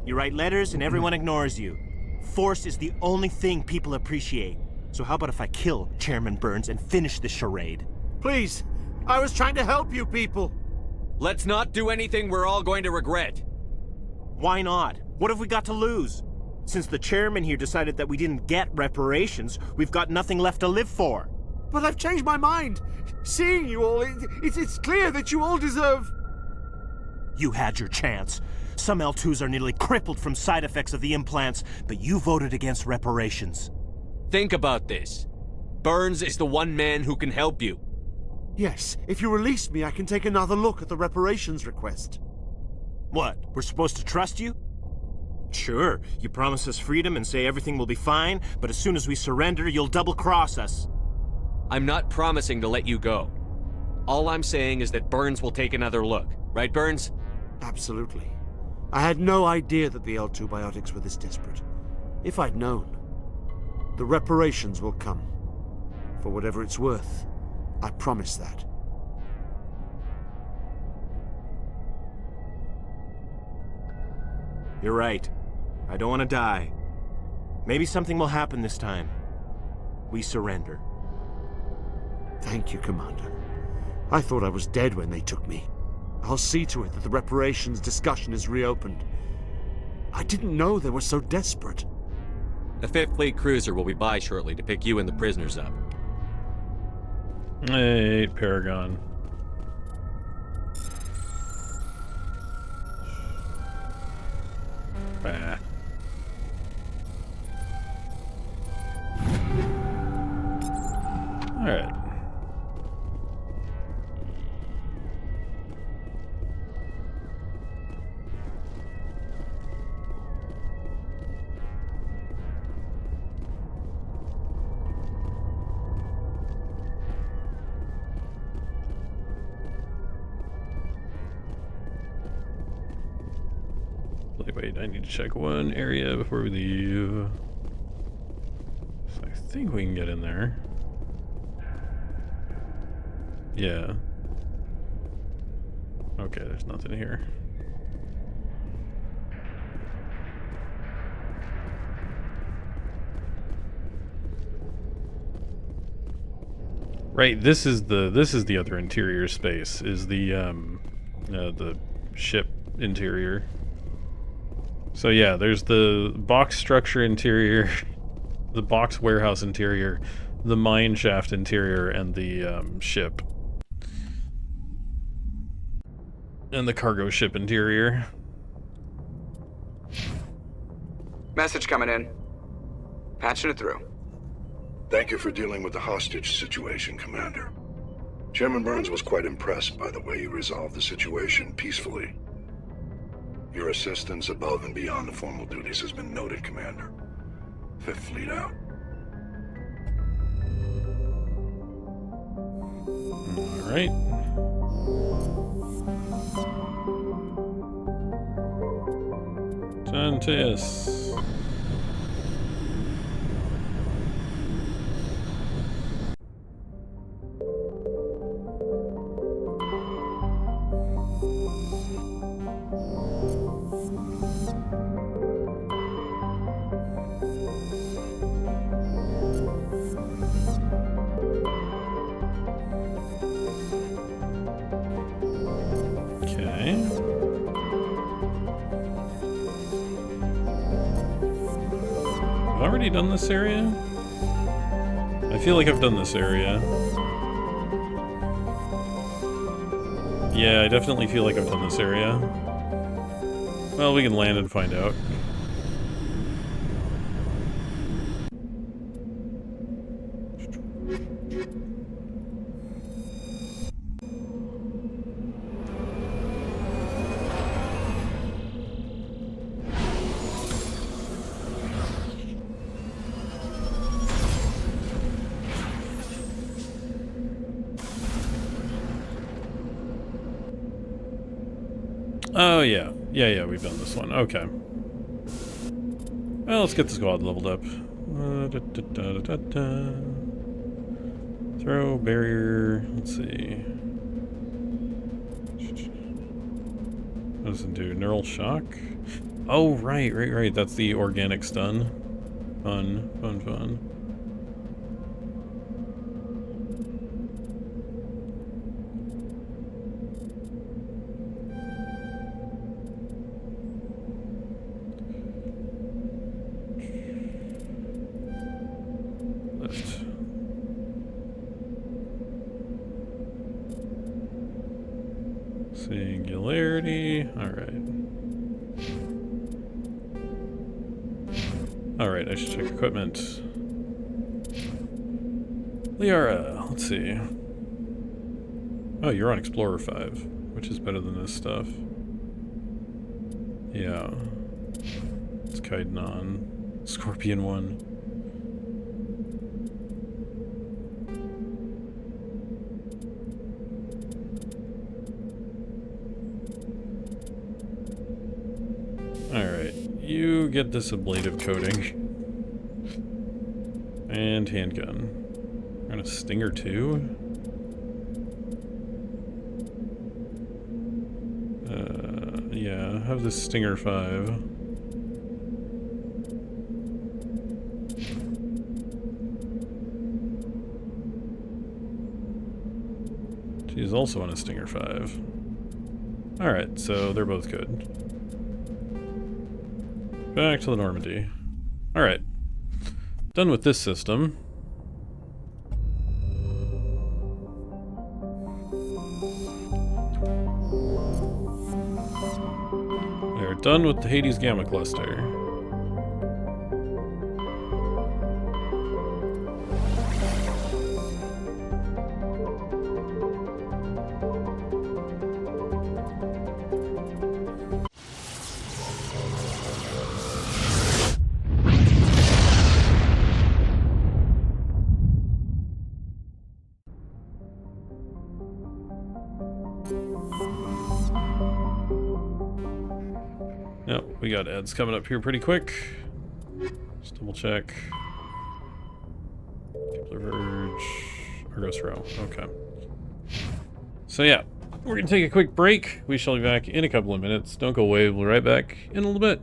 You write letters and everyone ignores you. Force is the only thing people appreciate. So how about if I kill Chairman Burns and finish this charade? Please, I was trying to help you people. Let's not do anything we're all going to regret. Why not? What have we got to lose? Since the chairman here decided that we didn't get reparations, we've got nothing left to live for. But I've changed my mind. Seeing you all, it's clear that you all deserve... You had your chance. Some L2s are nearly crippled from side effects of the implants, but you voted against reparations. Think about this. Burns is the one man who can help you. Yes, if you release me, I can take another look at the reparations request. What, we're supposed to trust you? Sure, you promise us freedom and say everything will be fine, but as soon as we surrender, you'll double-cross us. I'm not promising to let you go. All I'm saying is that Burns will take another look. Right, Burns? Absolutely. I had no idea that the L2 biotics were this desperate. If I'd known, the reparations will come. For whatever it's worth, I promise that. You're right. I don't want to die. Maybe something will happen this time. We surrender. Thank you, Commander. I thought I was dead when they took me. I'll see to it that the reparations discussion is reopened. I didn't know they were so desperate. The 5th Fleet cruiser will be by shortly to pick you and the prisoners up. Hey, Paragon. Bah. Alright. Wait, I need to check one area before we leave. So I think we can get in there. Yeah. Okay, there's nothing here. Right, this is the other interior space, is the ship interior. So yeah, there's the box structure interior, the box warehouse interior, the mine shaft interior, and the ship. And the cargo ship interior. Message coming in. Patching it through. Thank you for dealing with the hostage situation, Commander. Chairman Burns was quite impressed by the way you resolved the situation peacefully. Your assistance above and beyond the formal duties has been noted, Commander. 5th Fleet out. All right. Tantis. Done this area? I feel like I've done this area. Yeah, I definitely feel like I've done this area. Well, we can land and find out. Oh, yeah. Yeah, we've done this one. Okay. Well, let's get the squad leveled up. Throw, barrier, let's see. What does it do? Neural shock? Oh, right. That's the organic stun. Fun. Singularity. Alright, I should check equipment. Liara, let's see. Oh, you're on Explorer 5, which is better than this stuff. Yeah. It's Kaidan. Scorpion 1. Alright, you get this ablative coating. And handgun. And a Stinger 2? Yeah, have this Stinger 5. She's also on a Stinger 5. Alright, so they're both good. Back to the Normandy. Alright. Done with this system. We're done with the Hades Gamma Cluster. Yep, we got Ed's coming up here pretty quick. Just double check. Kepler Verge, Argos Row. Okay. So yeah, we're gonna take a quick break. We shall be back in a couple of minutes. Don't go away. We'll be right back in a little bit.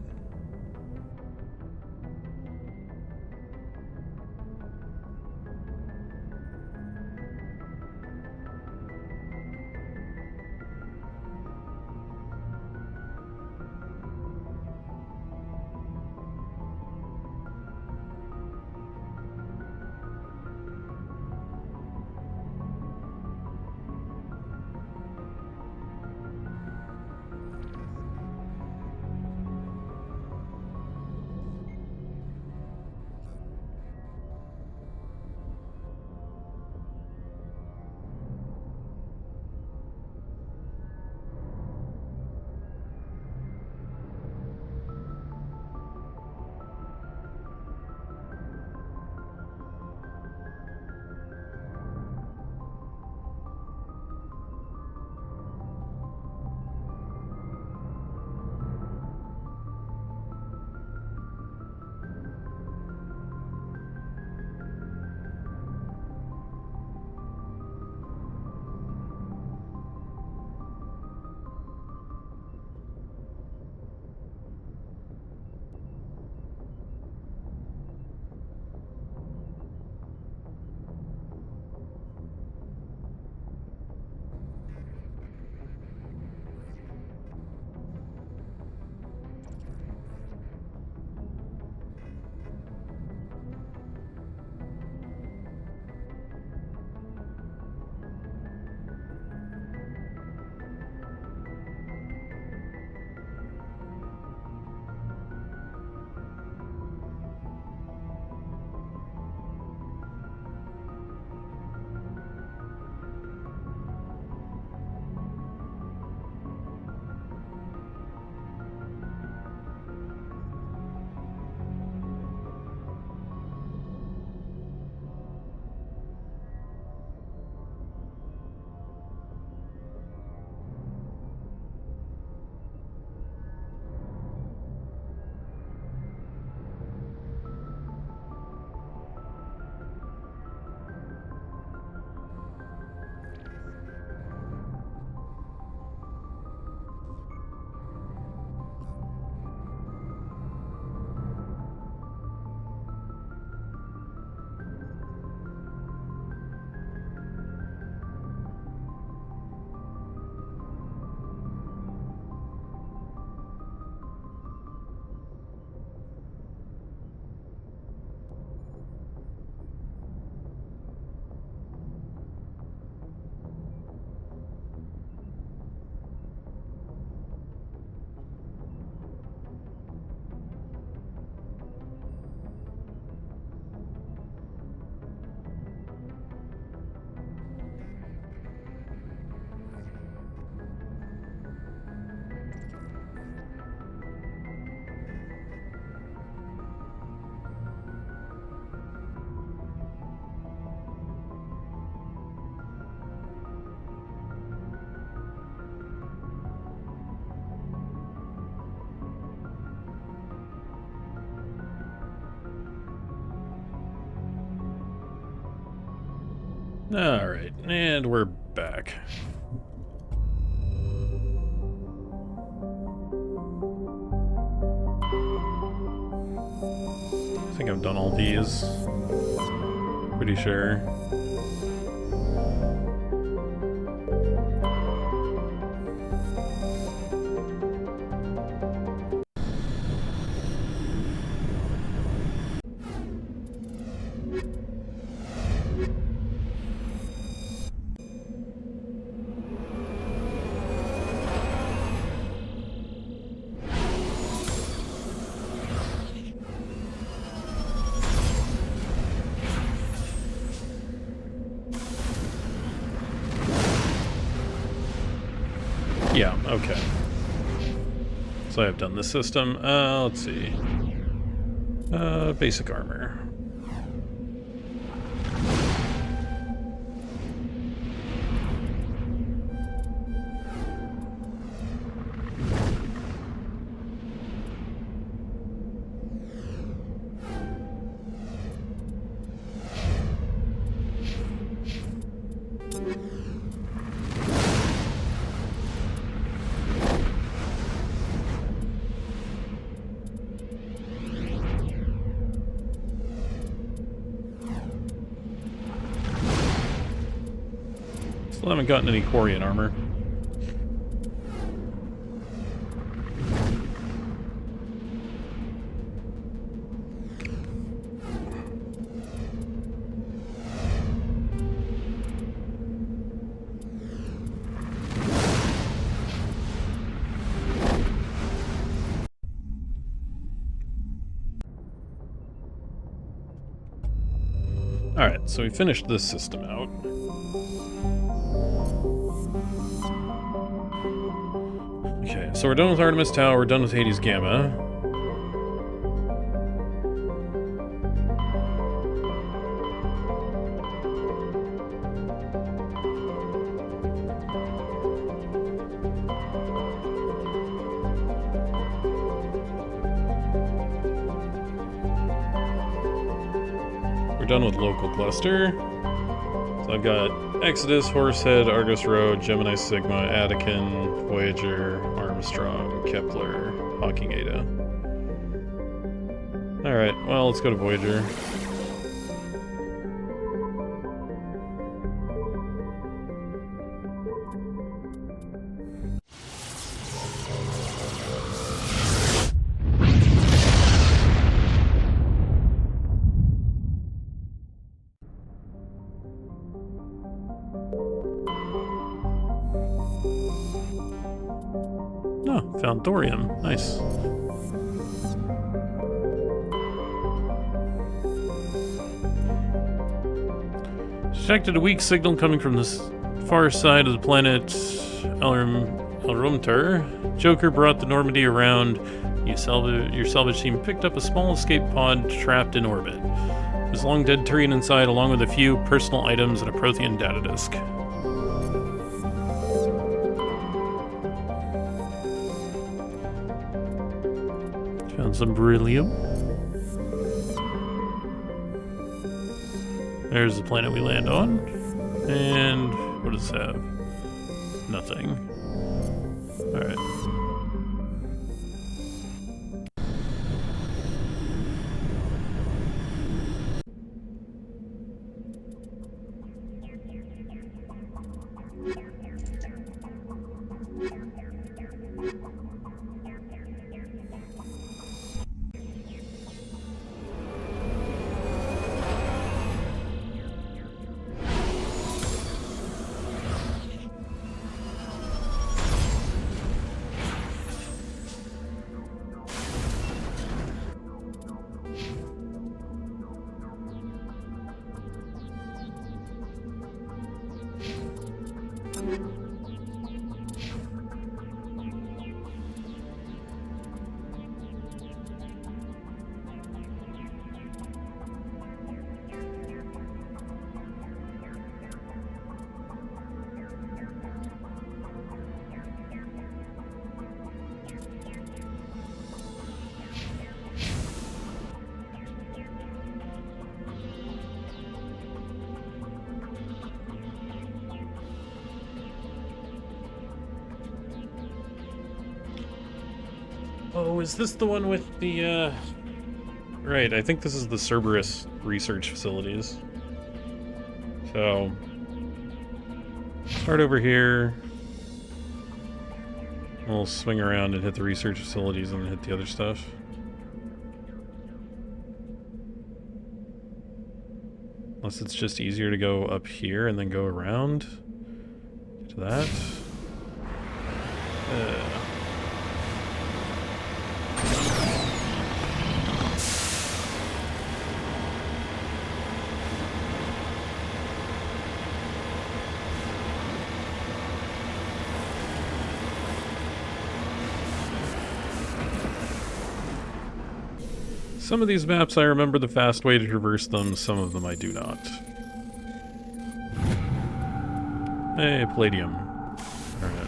Alright, and we're back. I think I've done all these. Pretty sure. Yeah, okay. So I have done this system. Let's see. Basic armor. Still haven't gotten any Quarian armor. Alright, so we finished this system out. Okay, so we're done with Artemis Tau, we're done with Hades Gamma. We're done with Local Cluster. So I've got Exodus, Horsehead, Argus Road, Gemini Sigma, Attican, Voyager, Armstrong, Kepler, Hawking Ada. Alright, well, let's go to Voyager. Oh, found thorium. Nice. Detected a weak signal coming from the far side of the planet Elrumter. Joker brought the Normandy around. Your salvage team picked up a small escape pod trapped in orbit. There's a long dead Turian inside, along with a few personal items and a Prothean data disk. Found some beryllium. There's the planet we land on. And what does it have? Nothing. Alright. Oh, is this the one with the, Right, I think this is the Cerberus research facilities. So, start over here. We'll swing around and hit the research facilities and hit the other stuff. Unless it's just easier to go up here and then go around. Get to that. Some of these maps I remember the fast way to traverse them, some of them I do not. Hey, Palladium. Alright.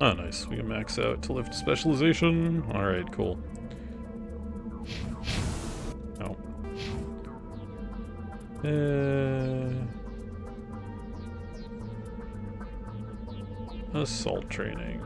Oh, nice. We can max out to lift specialization. Alright, cool. Oh. Assault training.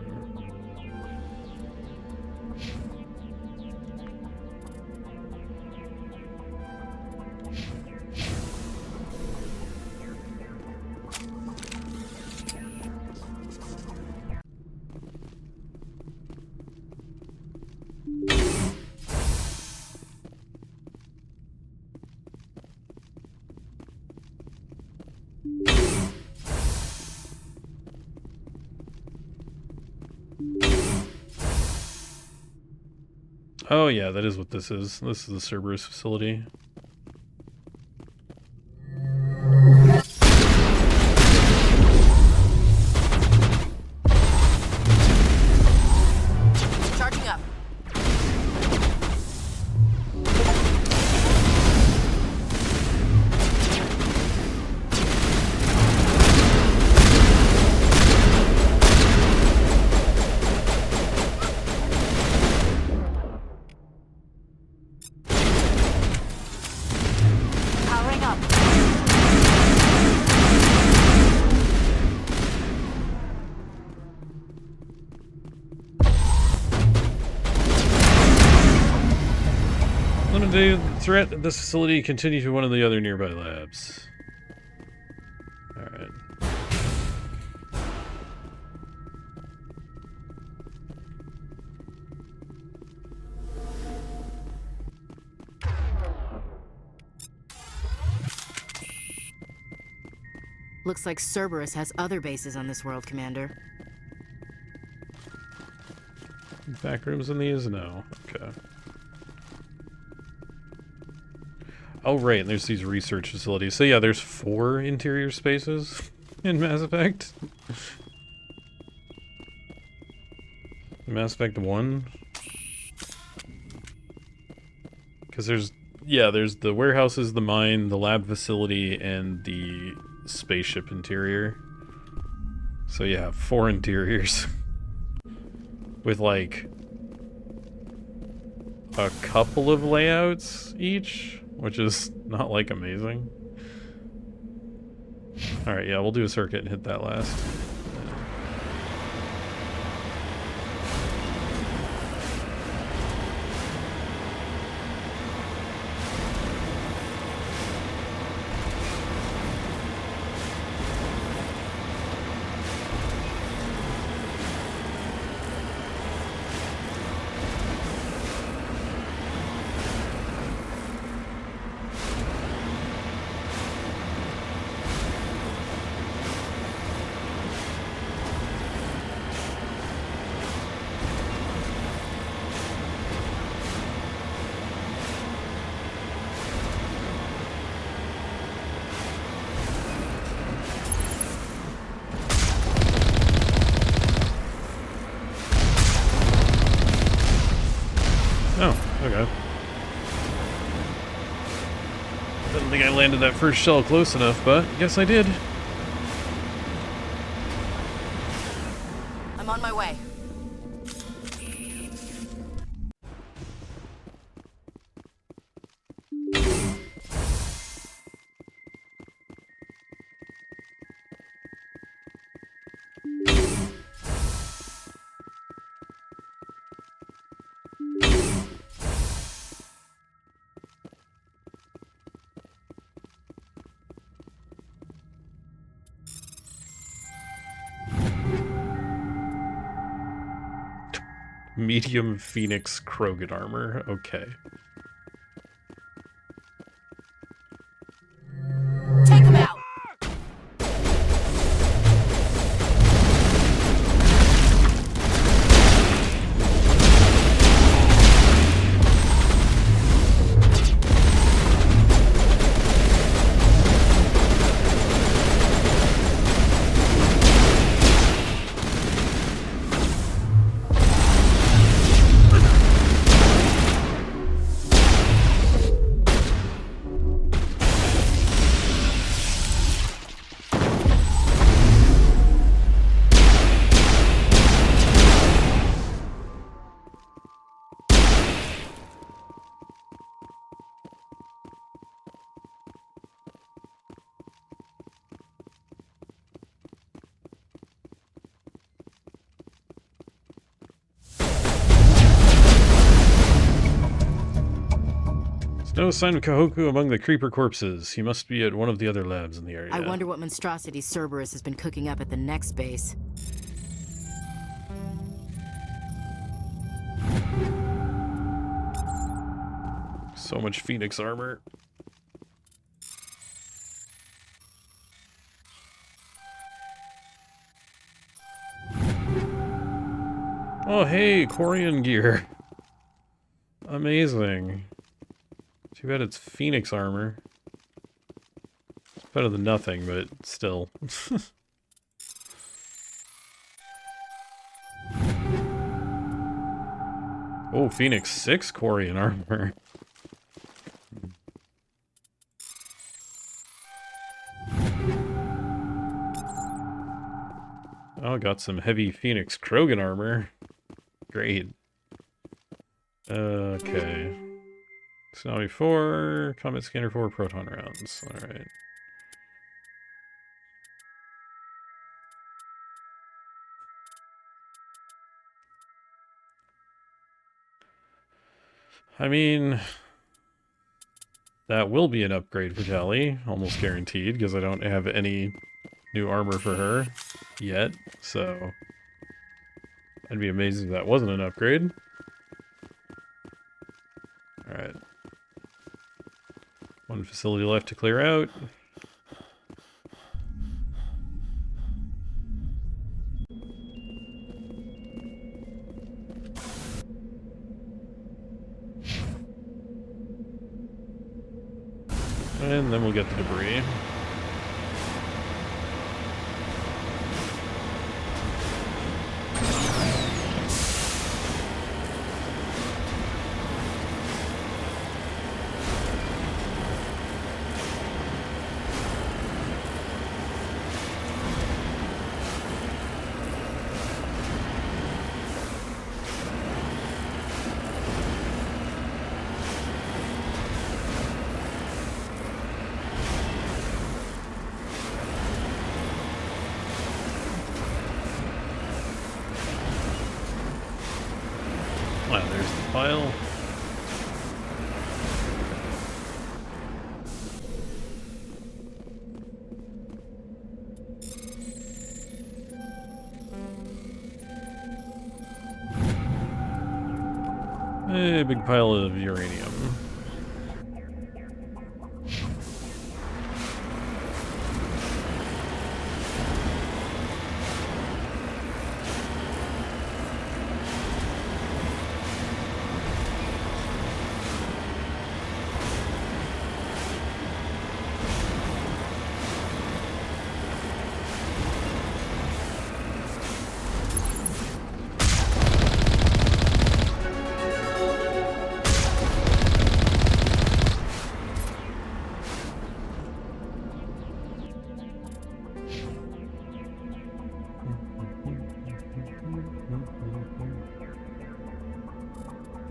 Oh yeah, that is what this is. This is the Cerberus facility. Charging up. Powering up. Limited threat at this facility. Continue to one of the other nearby labs. Alright. Looks like Cerberus has other bases on this world, Commander. Back rooms in these? No. Okay. Oh, right, and there's these research facilities. So yeah, there's 4 interior spaces in Mass Effect. Mass Effect 1. Because there's the warehouses, the mine, the lab facility, and the spaceship interior. So yeah, 4 interiors. With like a couple of layouts each, which is not like amazing. Alright, yeah, we'll do a circuit and hit that last. Oh, okay. Didn't think I landed that first shell close enough, but guess I did. I'm on my way. Medium Phoenix Krogan armor. Okay. Take him out! No sign of Kahoku among the creeper corpses. He must be at one of the other labs in the area. I wonder what monstrosity Cerberus has been cooking up at the next base. So much Phoenix armor. Oh hey, Quarian gear. Amazing. Too bad it's Phoenix armor. It's better than nothing, but still. Oh, Phoenix 6 Quarian armor. Oh, got some heavy Phoenix Krogan armor. Great. Okay. Tsunami 4, Comet Scanner 4, Proton rounds. Alright. I mean, that will be an upgrade for Tally, almost guaranteed, because I don't have any new armor for her yet, so I'd be amazed if that wasn't an upgrade. Alright. One facility left to clear out. And then we'll get the debris. Wow, there's the file. A big pile of uranium.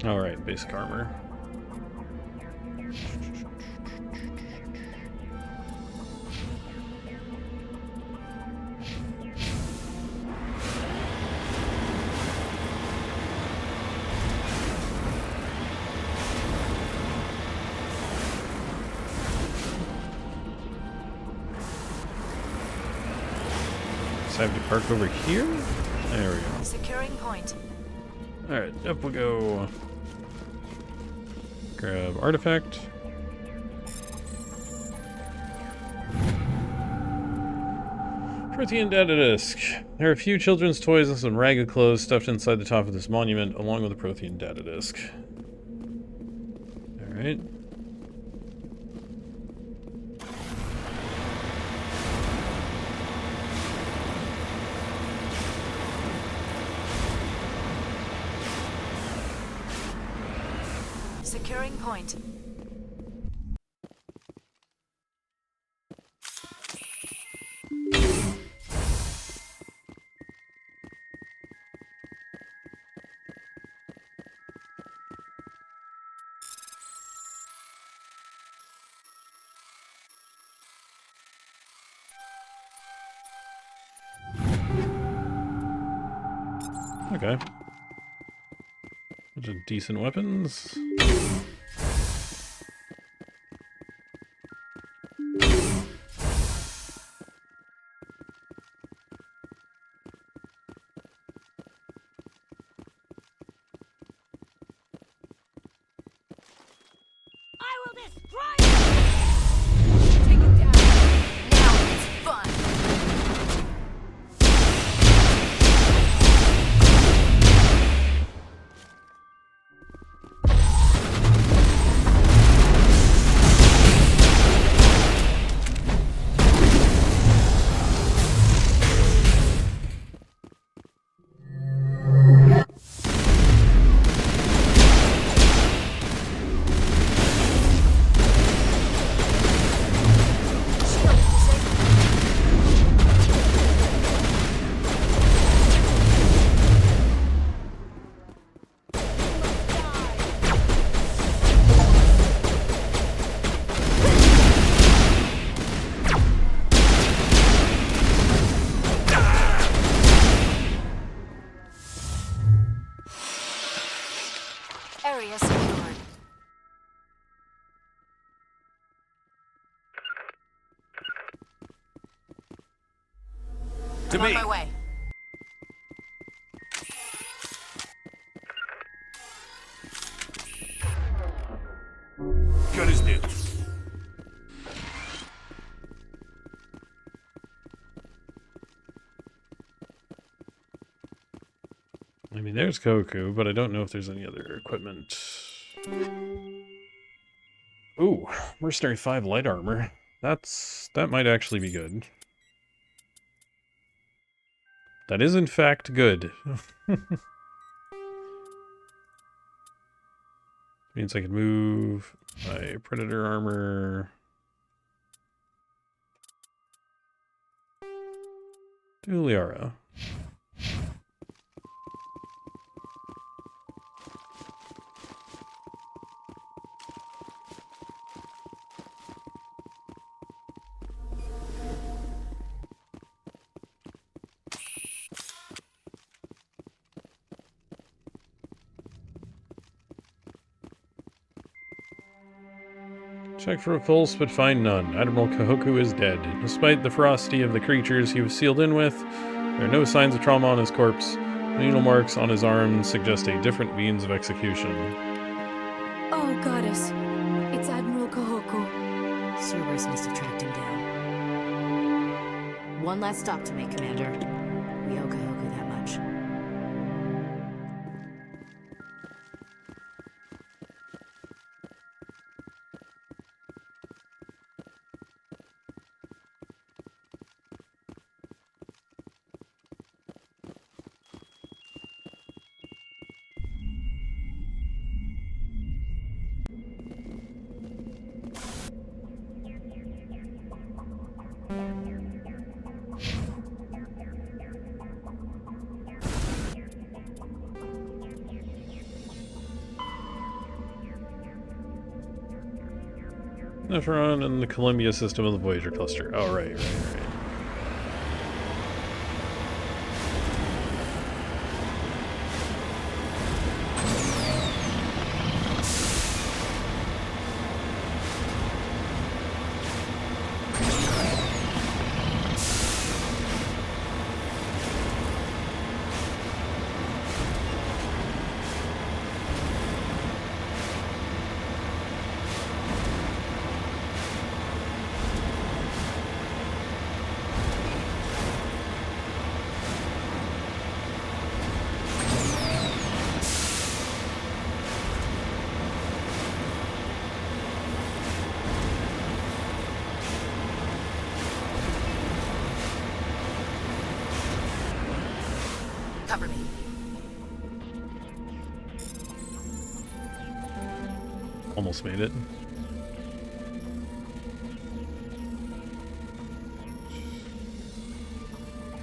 Alright, basic armor. So I have to park over here? There we go. Securing point. Alright, up we go. Grab artifact. Protein data disk. There are a few children's toys and some ragged clothes stuffed inside the top of this monument, along with a protein data disk. Alright. Securing point. Okay. Bunch of decent weapons. I will destroy you! Take it down. Now it's fun. Area secured. I'm on my way. Gun is new. I mean, there's Koku, but I don't know if there's any other equipment. Ooh, Mercenary 5 light armor. That might actually be good. That is in fact good. Means I can move my Predator armor to Liara. Check for a pulse, but find none. Admiral Kahoku is dead. Despite the ferocity of the creatures he was sealed in with, there are no signs of trauma on his corpse. The needle marks on his arms suggest a different means of execution. Oh, goddess. It's Admiral Kahoku. Cerberus must have tracked him down. One last stop to make, Commander. We owe Kahoku that much. Nephron and the Columbia system of the Voyager cluster. Oh, right. almost made it.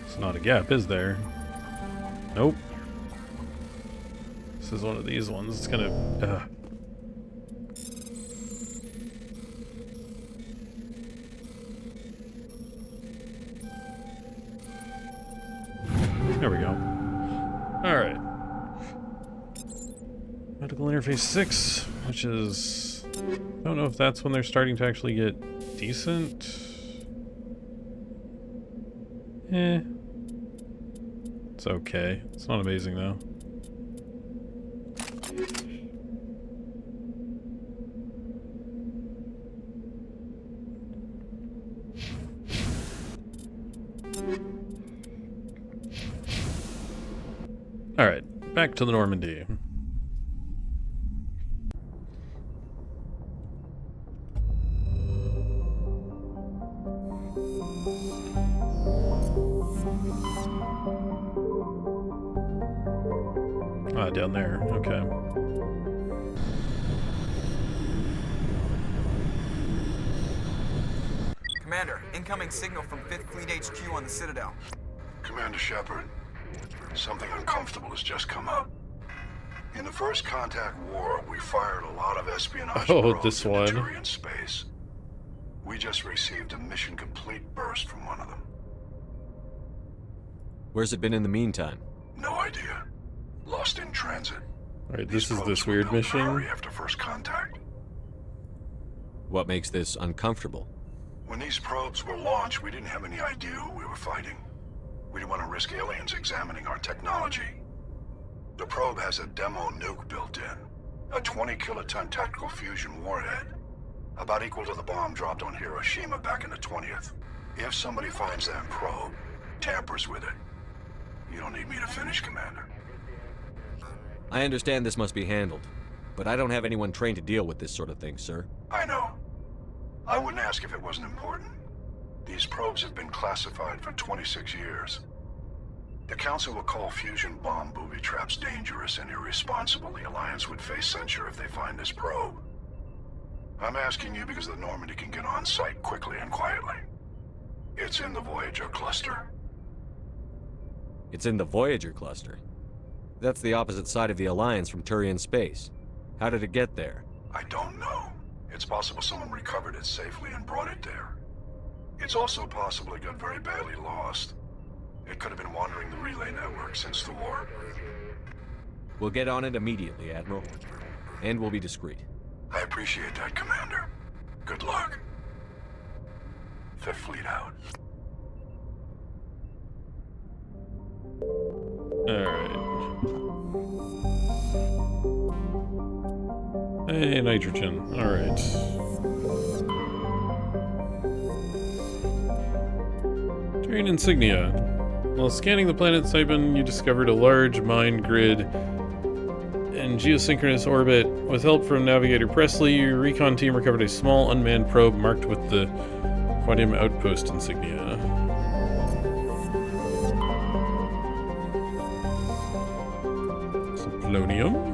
It's not a gap, is there? Nope. This is one of these ones. It's gonna... There we go. Alright. Medical interface 6, which is... I don't know if that's when they're starting to actually get decent. It's okay. It's not amazing though. Alright, back to the Normandy. Ah, down there, okay. Commander, incoming signal from 5th Fleet HQ on the Citadel. Commander Shepard, something uncomfortable has just come up. In the First Contact War, we fired a lot of espionage probes this into one. Turian space. We just received a mission complete burst from one of them. Where's it been in the meantime? No idea. Lost in transit. Alright, this is this weird mission. After first contact. What makes this uncomfortable? When these probes were launched, we didn't have any idea who we were fighting. We didn't want to risk aliens examining our technology. The probe has a demo nuke built in. A 20-kiloton tactical fusion warhead. About equal to the bomb dropped on Hiroshima back in the 20th. If somebody finds that probe, tampers with it, you don't need me to finish, Commander. I understand this must be handled, but I don't have anyone trained to deal with this sort of thing, sir. I know. I wouldn't ask if it wasn't important. These probes have been classified for 26 years. The Council will call fusion bomb booby traps dangerous and irresponsible. The Alliance would face censure if they find this probe. I'm asking you because the Normandy can get on site quickly and quietly. It's in the Voyager cluster. It's in the Voyager cluster. That's the opposite side of the Alliance from Turian space. How did it get there? I don't know. It's possible someone recovered it safely and brought it there. It's also possible it got very badly lost. It could have been wandering the relay network since the war. We'll get on it immediately, Admiral. And we'll be discreet. I appreciate that, Commander. Good luck. Fifth Fleet out. Alright. Hey, nitrogen. Alright. Terrain insignia. While scanning the planet Saipan, you discovered a large mine grid in geosynchronous orbit. With help from Navigator Presley, your recon team recovered a small unmanned probe marked with the Quantum Outpost insignia. Some polonium.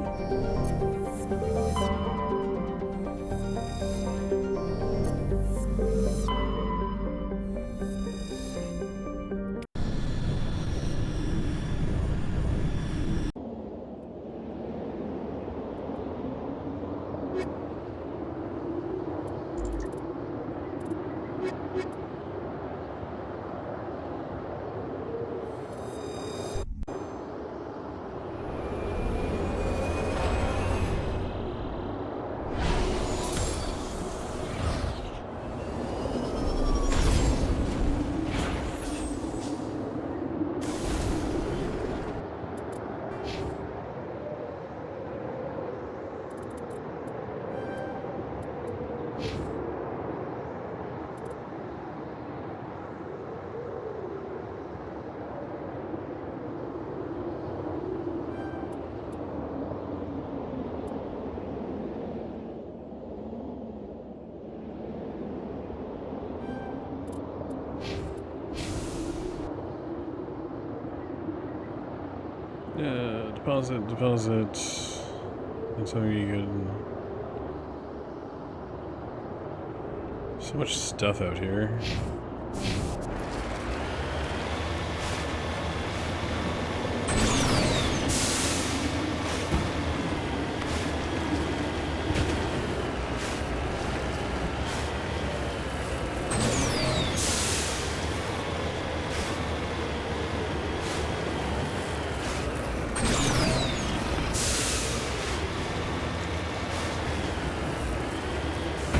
Yeah, deposit. That's how you get. So much stuff out here.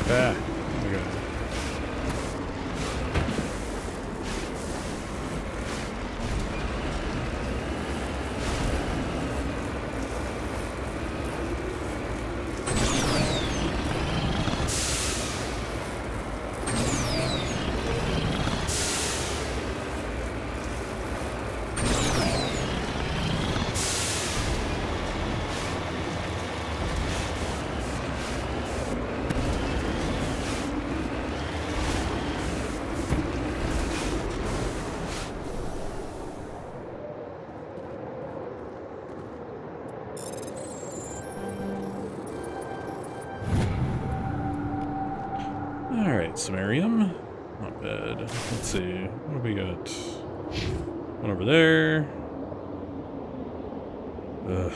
Ah, okay. Alright, Sumerium. Not bad. Let's see. What do we got? One over there. Ugh.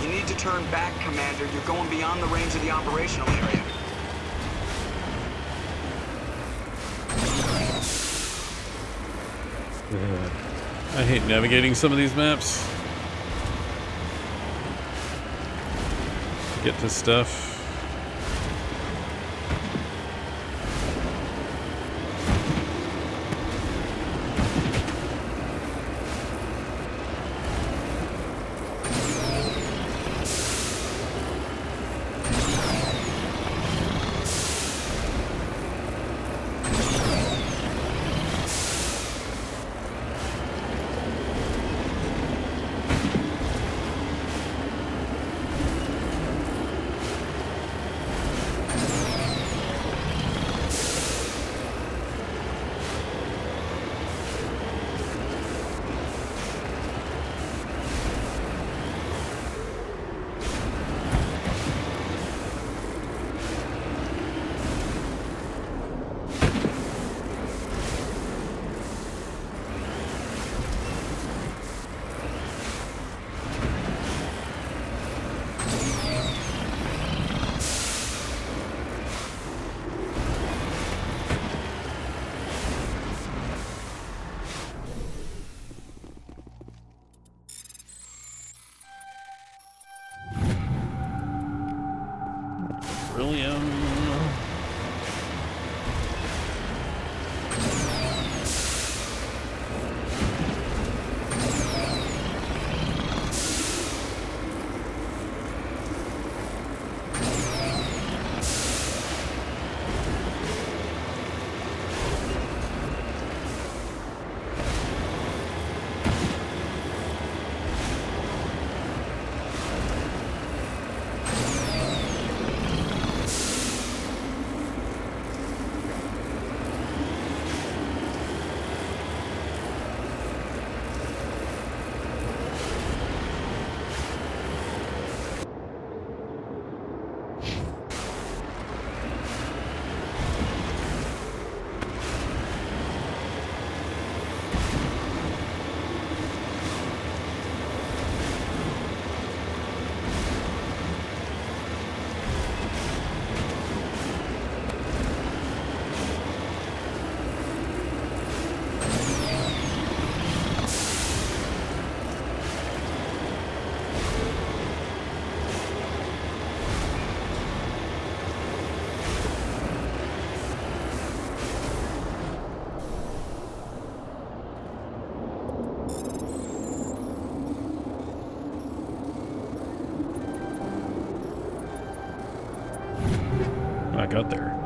You need to turn back, Commander. You're going beyond the range of the operational area. I hate navigating some of these maps. Get to stuff.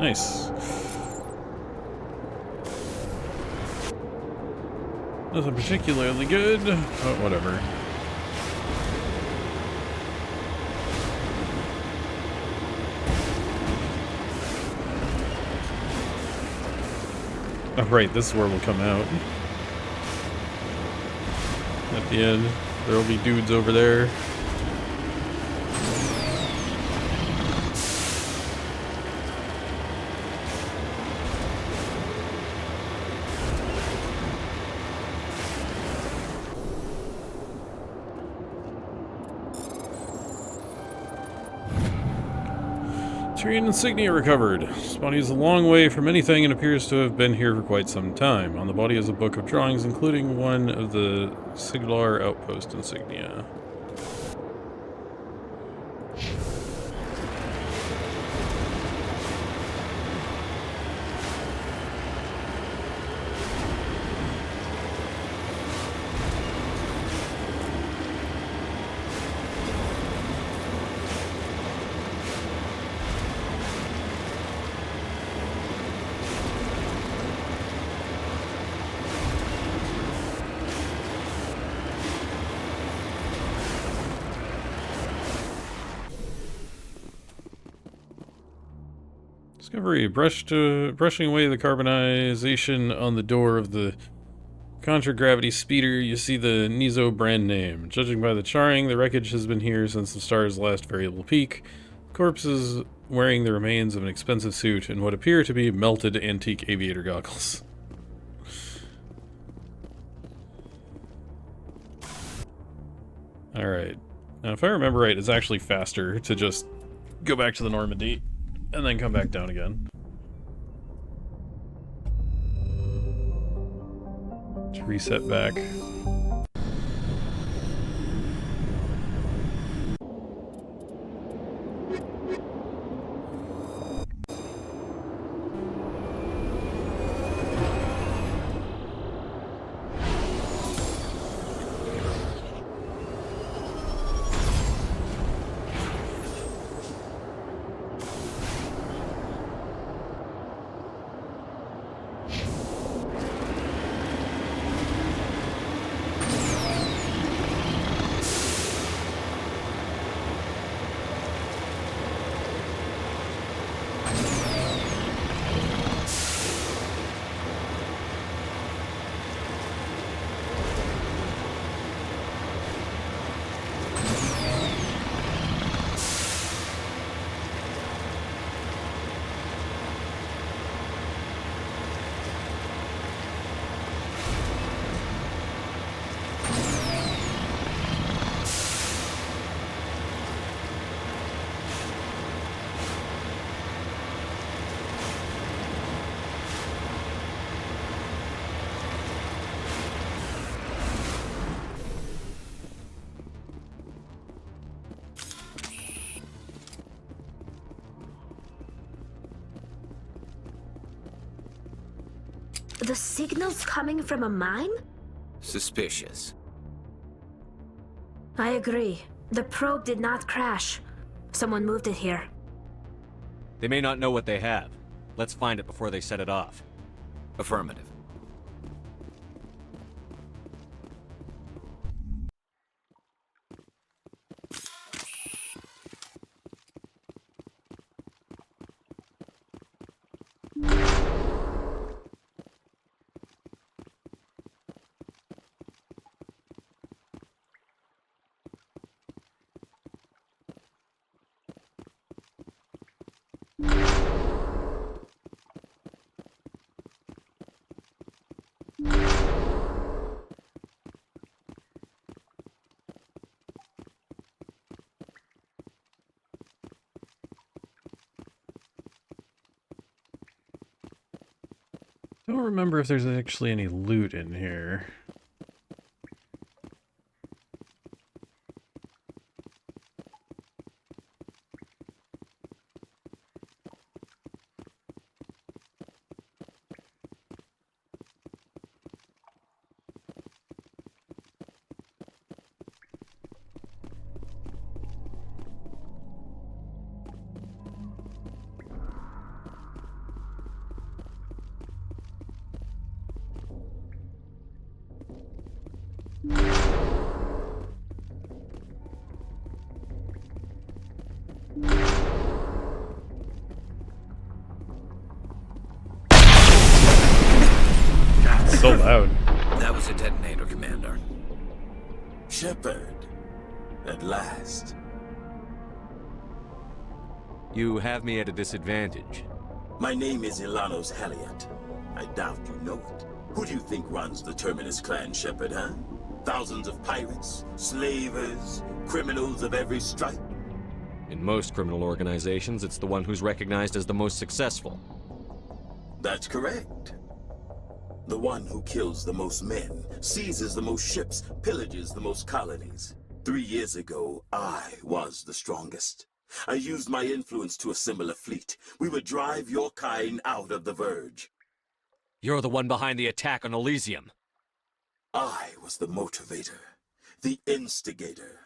Nice. Nothing particularly good, but whatever. Oh, right, this is where we'll come out. At the end, there'll be dudes over there. Tyrian insignia recovered. This body is a long way from anything and appears to have been here for quite some time. On the body is a book of drawings, including one of the Siglar outpost insignia. Discovery. Brushing away the carbonization on the door of the contragravity speeder, you see the Nizo brand name. Judging by the charring, the wreckage has been here since the star's last variable peak. Corpses wearing the remains of an expensive suit and what appear to be melted antique aviator goggles. Alright. Now, if I remember right, it's actually faster to just go back to the Normandy and then come back down again. To reset back. The signal's coming from a mine? Suspicious. I agree. The probe did not crash. Someone moved it here. They may not know what they have. Let's find it before they set it off. Affirmative. I don't remember if there's actually any loot in here. so loud. That was a detonator, Commander. Shepard, at last. You have me at a disadvantage. My name is Ilanos Halliot. I doubt you know it. Who do you think runs the Terminus clan, Shepard, huh? Thousands of pirates, slavers, criminals of every stripe? In most criminal organizations, it's the one who's recognized as the most successful. That's correct. The one who kills the most men, seizes the most ships, pillages the most colonies. 3 years ago, I was the strongest. I used my influence to assemble a fleet. We would drive your kind out of the Verge. You're the one behind the attack on Elysium. I was the motivator, the instigator,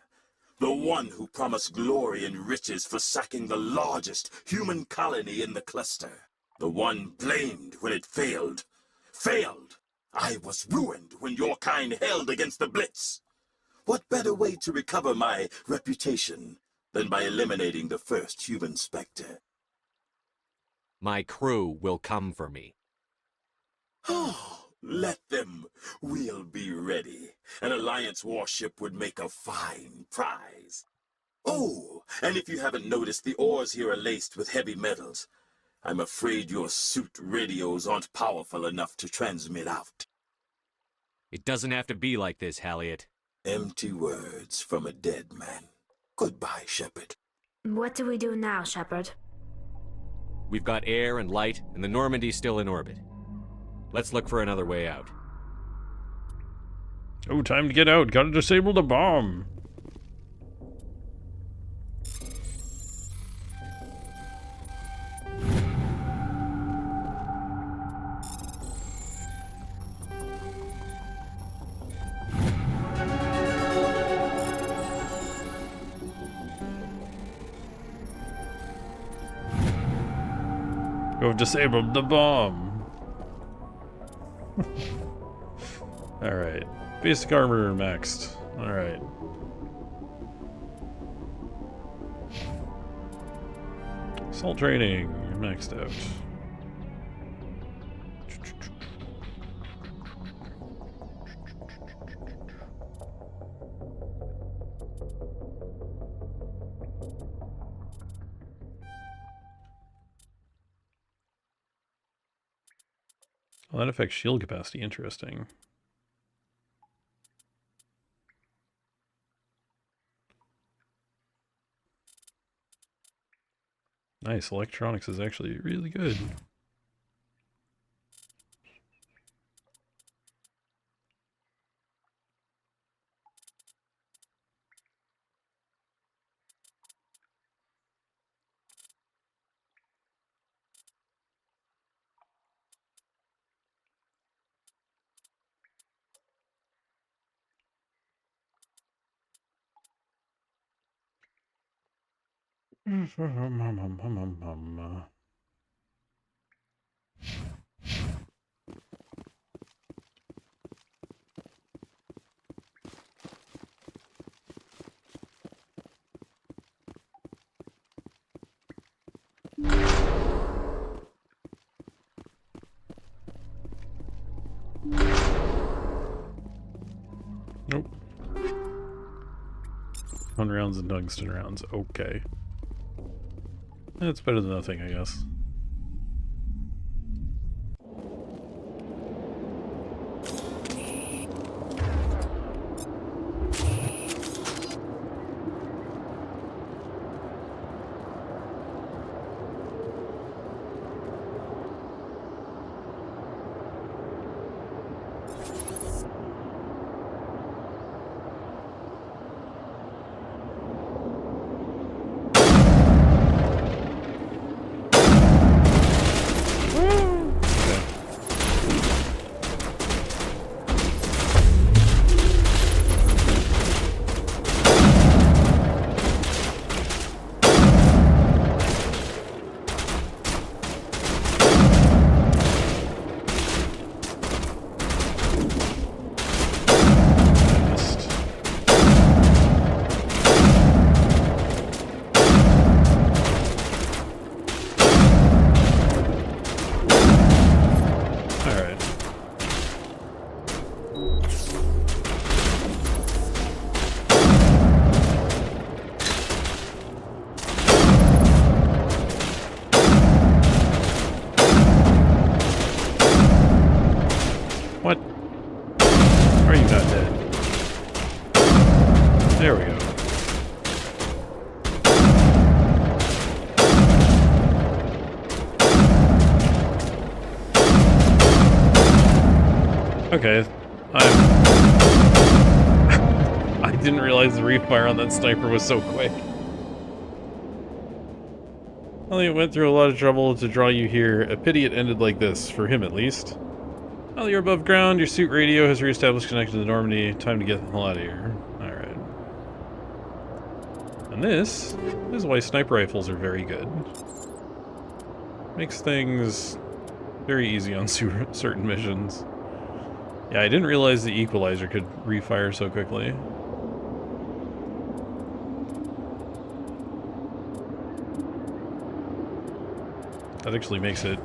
the one who promised glory and riches for sacking the largest human colony in the cluster. The one blamed when it failed. Failed! I was ruined when your kind held against the Blitz. What better way to recover my reputation than by eliminating the first human Spectre? My crew will come for me. Oh, let them. We'll be ready. An Alliance warship would make a fine prize. Oh, and if you haven't noticed, the ores here are laced with heavy metals. I'm afraid your suit radios aren't powerful enough to transmit out. It doesn't have to be like this, Halliot. Empty words from a dead man. Goodbye, Shepard. What do we do now, Shepard? We've got air and light, and the Normandy's still in orbit. Let's look for another way out. Oh, time to get out. Gotta disable the bomb. We've disabled the bomb. Alright. Basic armor maxed. Alright. Assault training maxed out. Well, that affects shield capacity. Interesting. Nice. Electronics is actually really good. Nope. 1 rounds and tungsten rounds. Okay. That's better than nothing, I guess. What? Are you not dead? There we go. Okay, I didn't realize the refire on that sniper was so quick. Elliot went through a lot of trouble to draw you here. A pity it ended like this, for him at least. While you're above ground, your suit radio has reestablished connection to Normandy. Time to get the hell out of here. Alright. And this is why sniper rifles are very good. Makes things very easy on certain missions. Yeah, I didn't realize the equalizer could refire so quickly. That actually makes it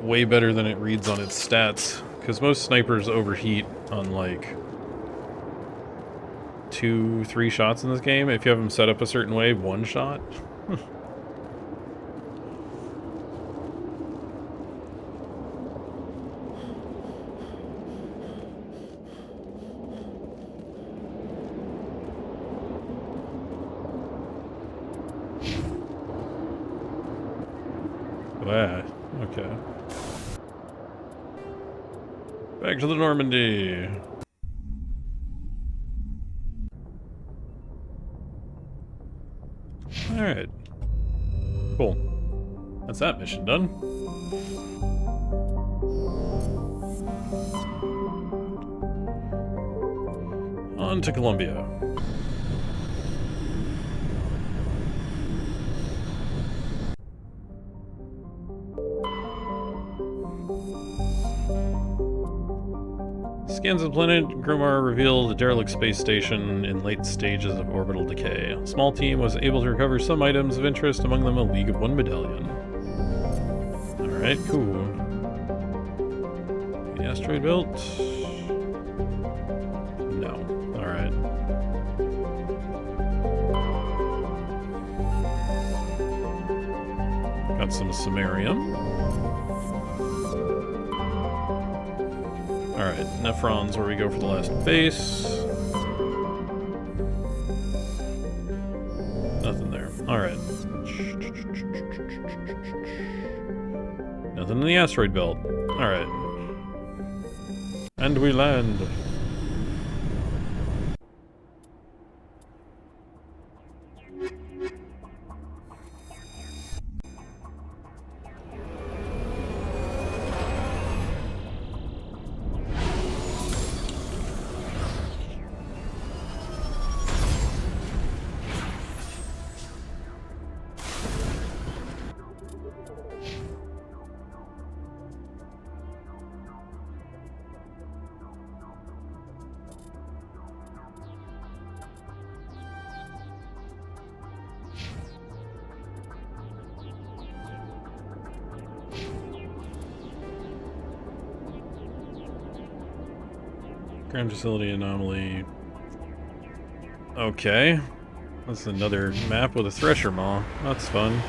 way better than it reads on its stats, because most snipers overheat on like 2-3 shots in this game. If you have them set up a certain way, 1 shot. Ah, okay. Back to the Normandy. Alright. Cool. That's that mission done. On to Columbia. Scans of the planet, Gromar revealed the derelict space station in late stages of orbital decay. A small team was able to recover some items of interest, among them a League of One medallion. Alright, cool. The asteroid belt? No. Alright. Got some samarium. Alright, Nephron's where we go for the last base. Nothing there. Alright. Nothing in the asteroid belt. Alright. And we land. Ground facility anomaly. Okay. That's another map with a thresher maw. That's fun.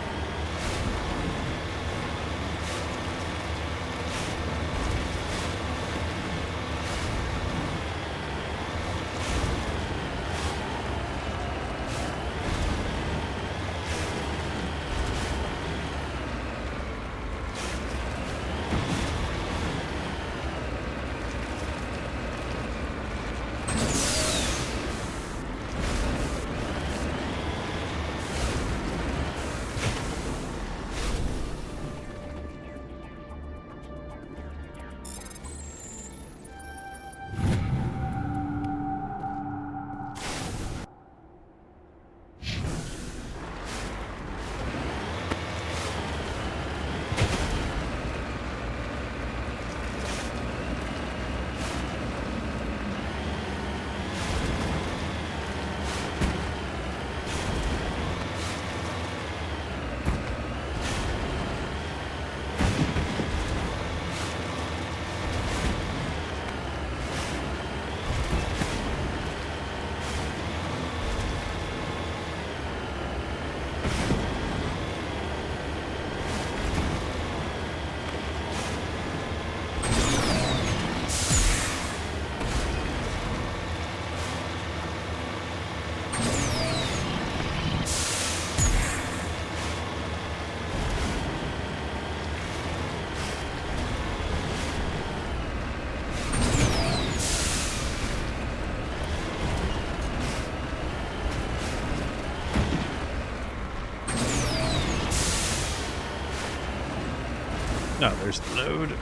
No, there's the node.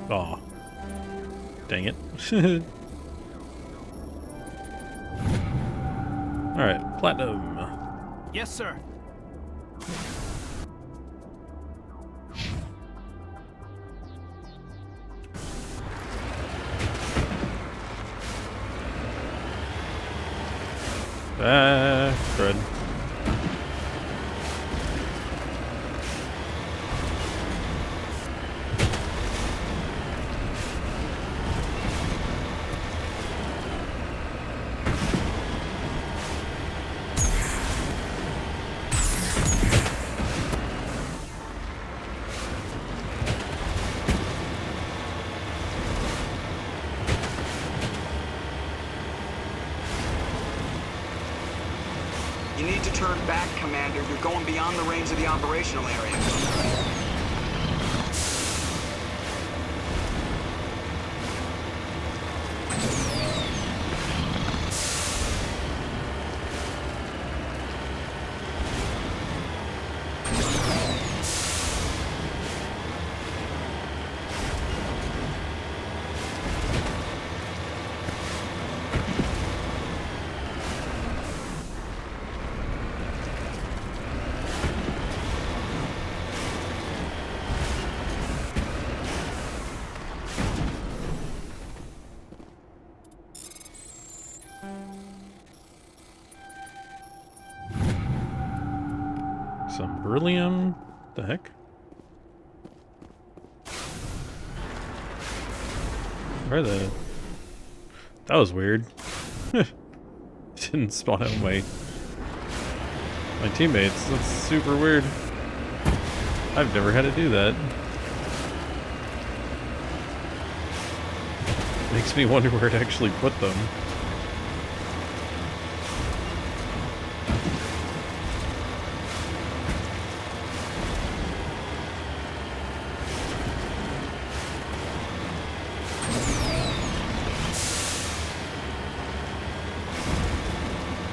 Aw. Dang it. Alright, platinum. Yes, sir. Ah, crud. You need to turn back, Commander. You're going beyond the range of the operational area. Some beryllium. The heck? Where the... That was weird. Didn't spawn out my teammates. That's super weird. I've never had to do that. Makes me wonder where it actually put them.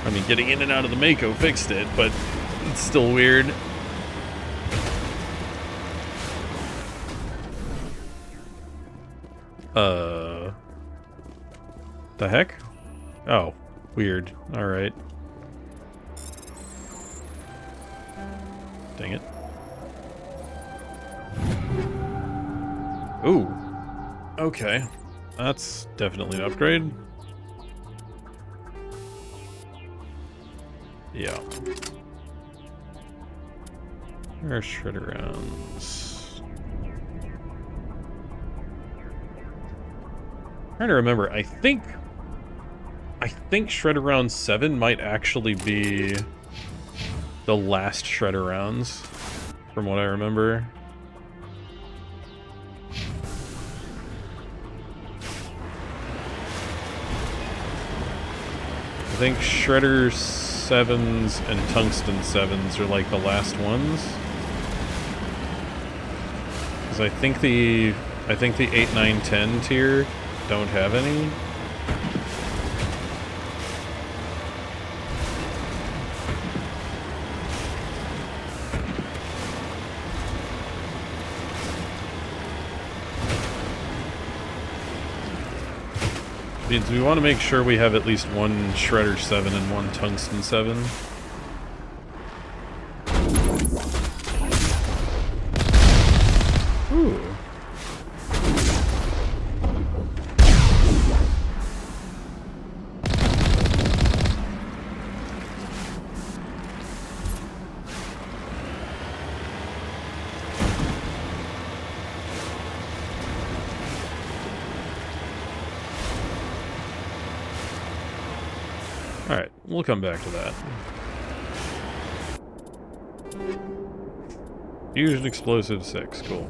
I mean, getting in and out of the Mako fixed it, but it's still weird. The heck? Oh, weird. Alright. Dang it. Ooh. Okay. That's definitely an upgrade. Yeah. There are shredder rounds. Trying to remember, I think Shredder Round 7 might actually be the last Shredder Rounds, from what I remember. I think Shredder 7s and Tungsten 7s are like the last ones. Because I think the 8, 9, 10 tier don't have any. Means we want to make sure we have at least one Shredder 7 and one Tungsten 7. Ooh. Alright, we'll come back to that. Fusion Explosive 6, cool.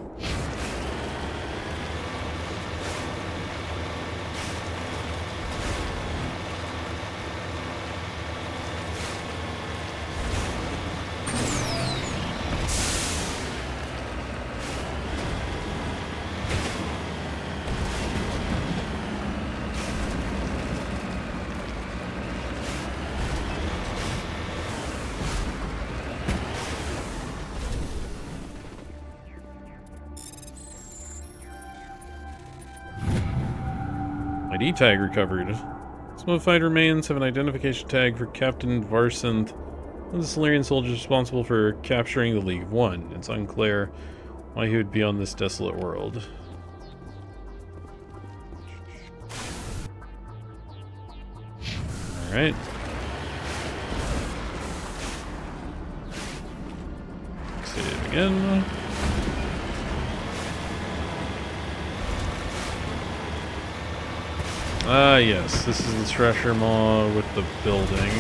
ID tag recovered. Modified remains have an identification tag for Captain Varsanth, one of the Solarian soldiers responsible for capturing the League of One. It's unclear why he would be on this desolate world. Alright. Save again. Ah, yes, this is the Treasure Maw with the building.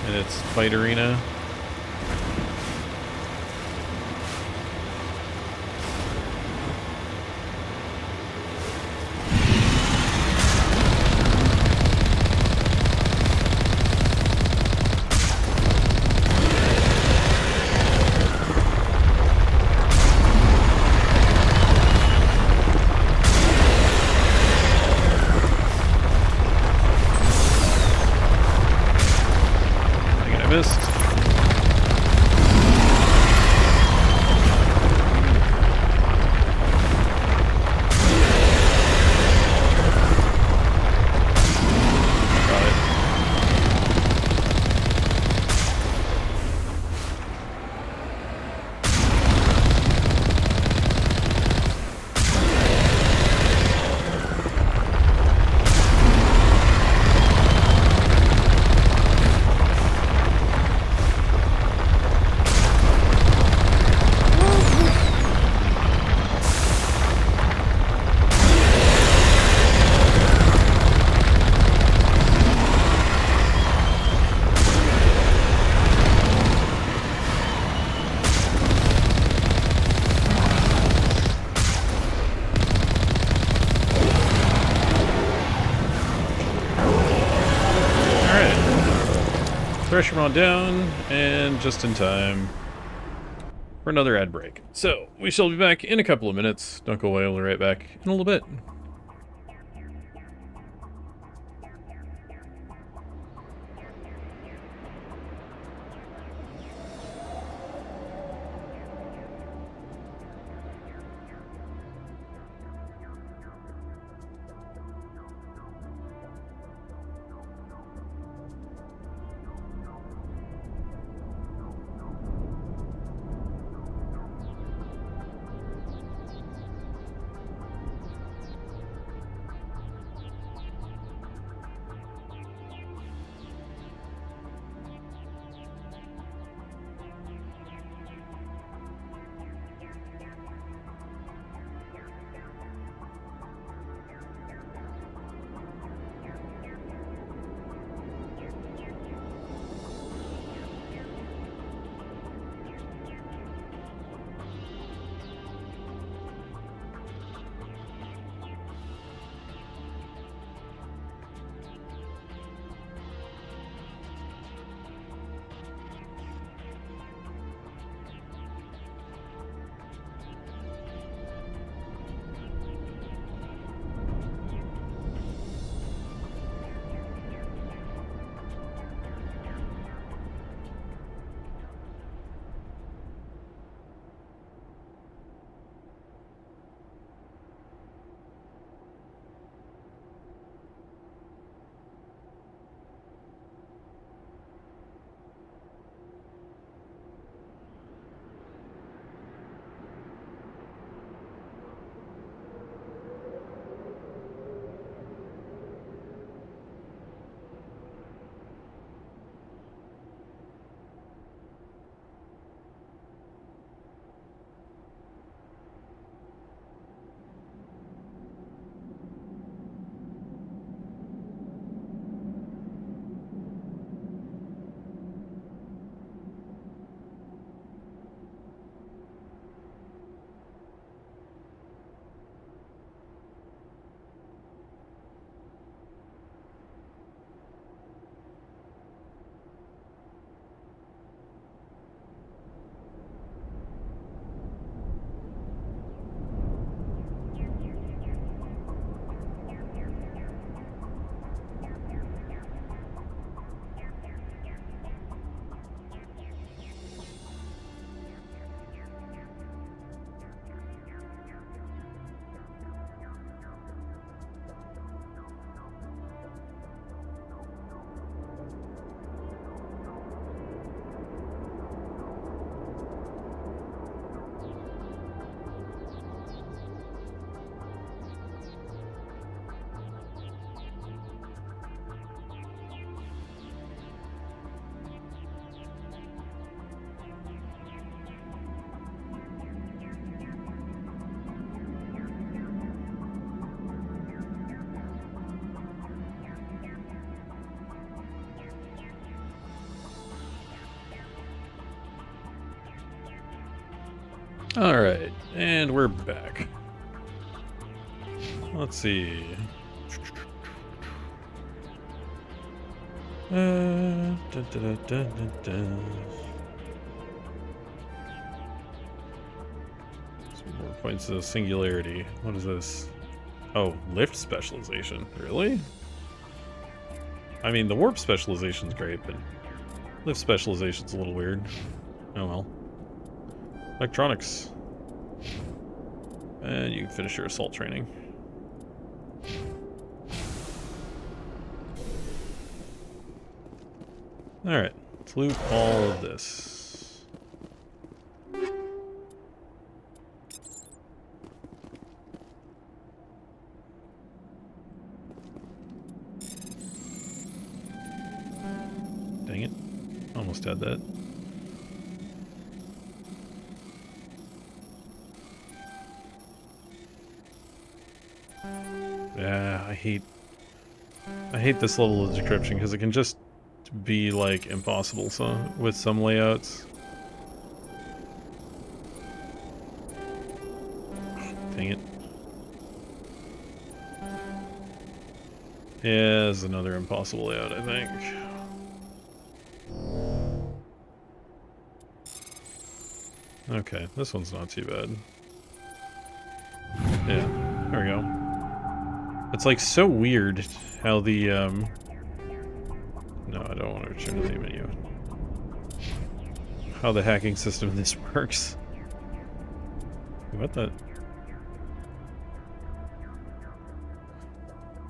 And its fight arena. Thresher on down, and just in time for another ad break. So, we shall be back in a couple of minutes. Don't go away, we'll be right back in a little bit. Alright, and we're back. Let's see. Some more points of singularity. What is this? Oh, lift specialization. Really? I mean, the warp specialization's great, but lift specialization's a little weird. Oh well. Electronics. And you can finish your assault training. Alright, let's loot all of this. Dang it. Almost had that. Yeah, I hate this level of decryption because it can just be like impossible with some layouts. Dang it. Yeah, there's another impossible layout, I think. Okay, this one's not too bad. Yeah, there we go. It's like so weird how the no, I don't want to return to the menu. How the hacking system of this works. What the?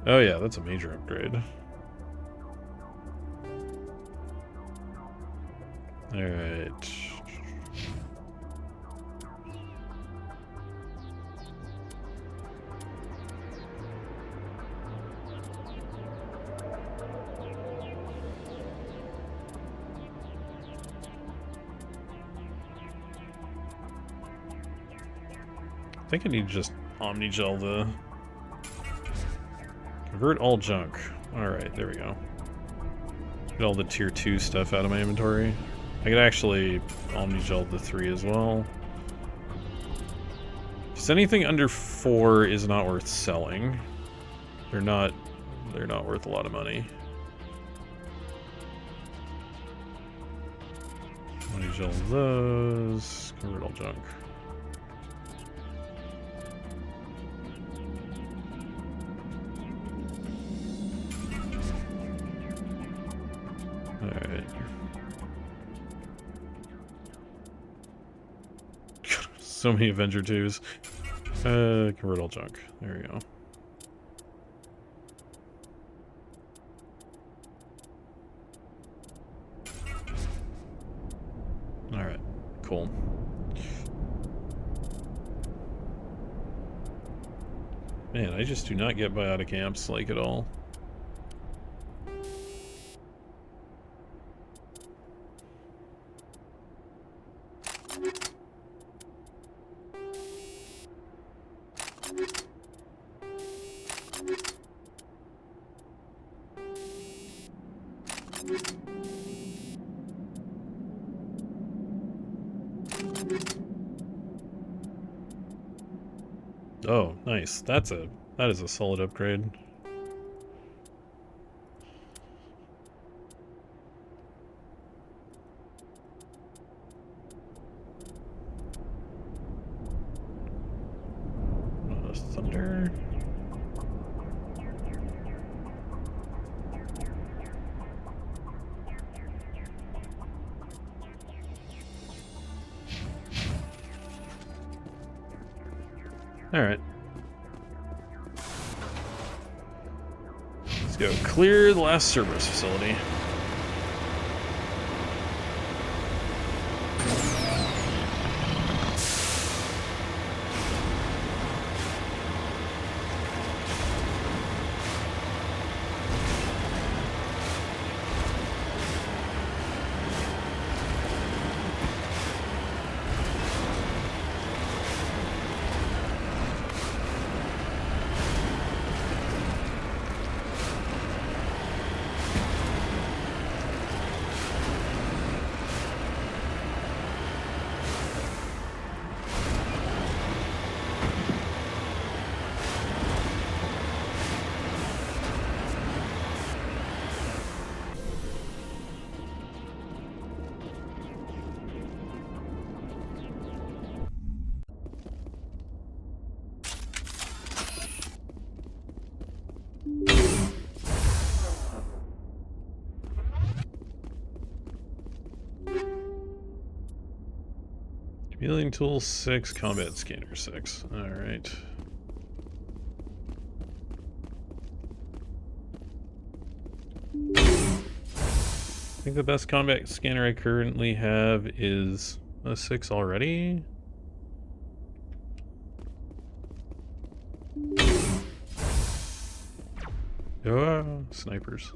Oh yeah, that's a major upgrade. Alright. I think I need to just Omnigel the... Convert all junk. Alright, there we go. Get all the tier 2 stuff out of my inventory. I could actually Omnigel the 3 as well. Because anything under 4 is not worth selling. They're not worth a lot of money. Omnigel those. Convert all junk. Alright. So many Avenger 2s. Convert all junk. There we go. Alright. Cool. Man, I just do not get biotic amps like at all. Oh, nice. That is a solid upgrade. Thunder. Alright. Let's go clear the last Cerberus facility. Chameleon tool 6, combat scanner 6. Alright. I think the best combat scanner I currently have is a 6 already. Oh, snipers.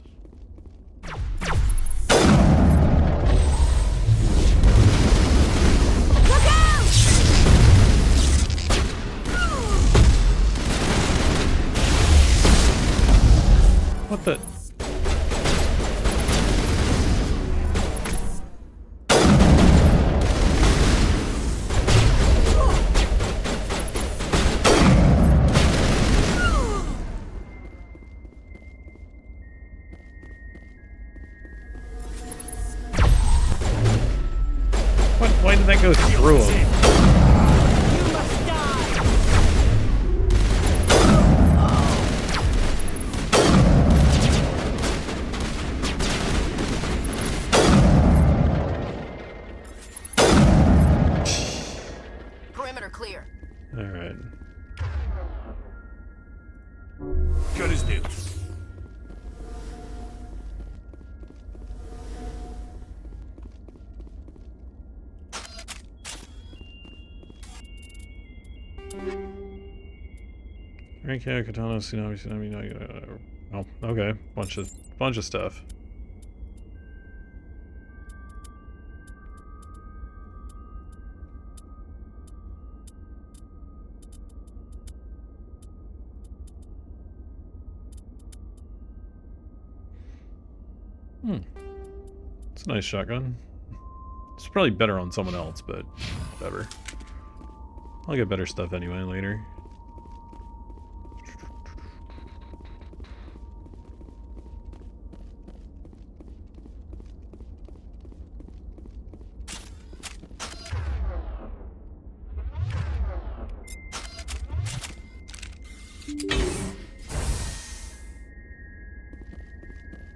What the? What? Why did that go through him? Perimeter clear. All right. Gun is new. Okay, katana, tsunami, oh, okay. Bunch of stuff. It's a nice shotgun. It's probably better on someone else, but whatever. I'll get better stuff anyway later.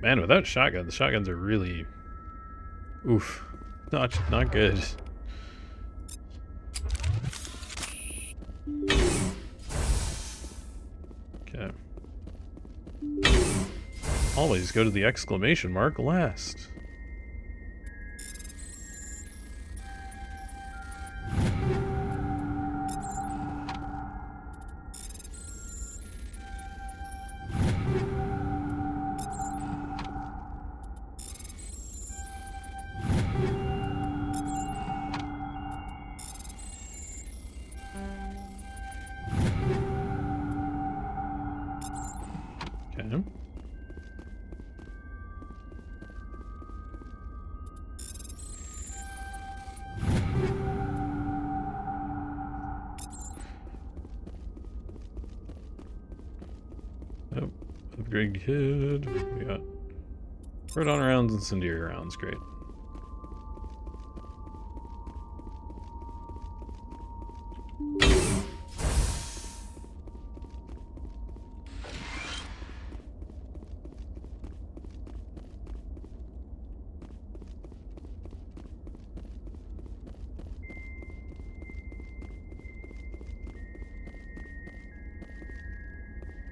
Man, without shotgun, the shotguns are really, oof, not good. Okay. Always go to the exclamation mark last. Okay. Oh, upgrade kid. We got proton rounds and incendiary rounds. Great.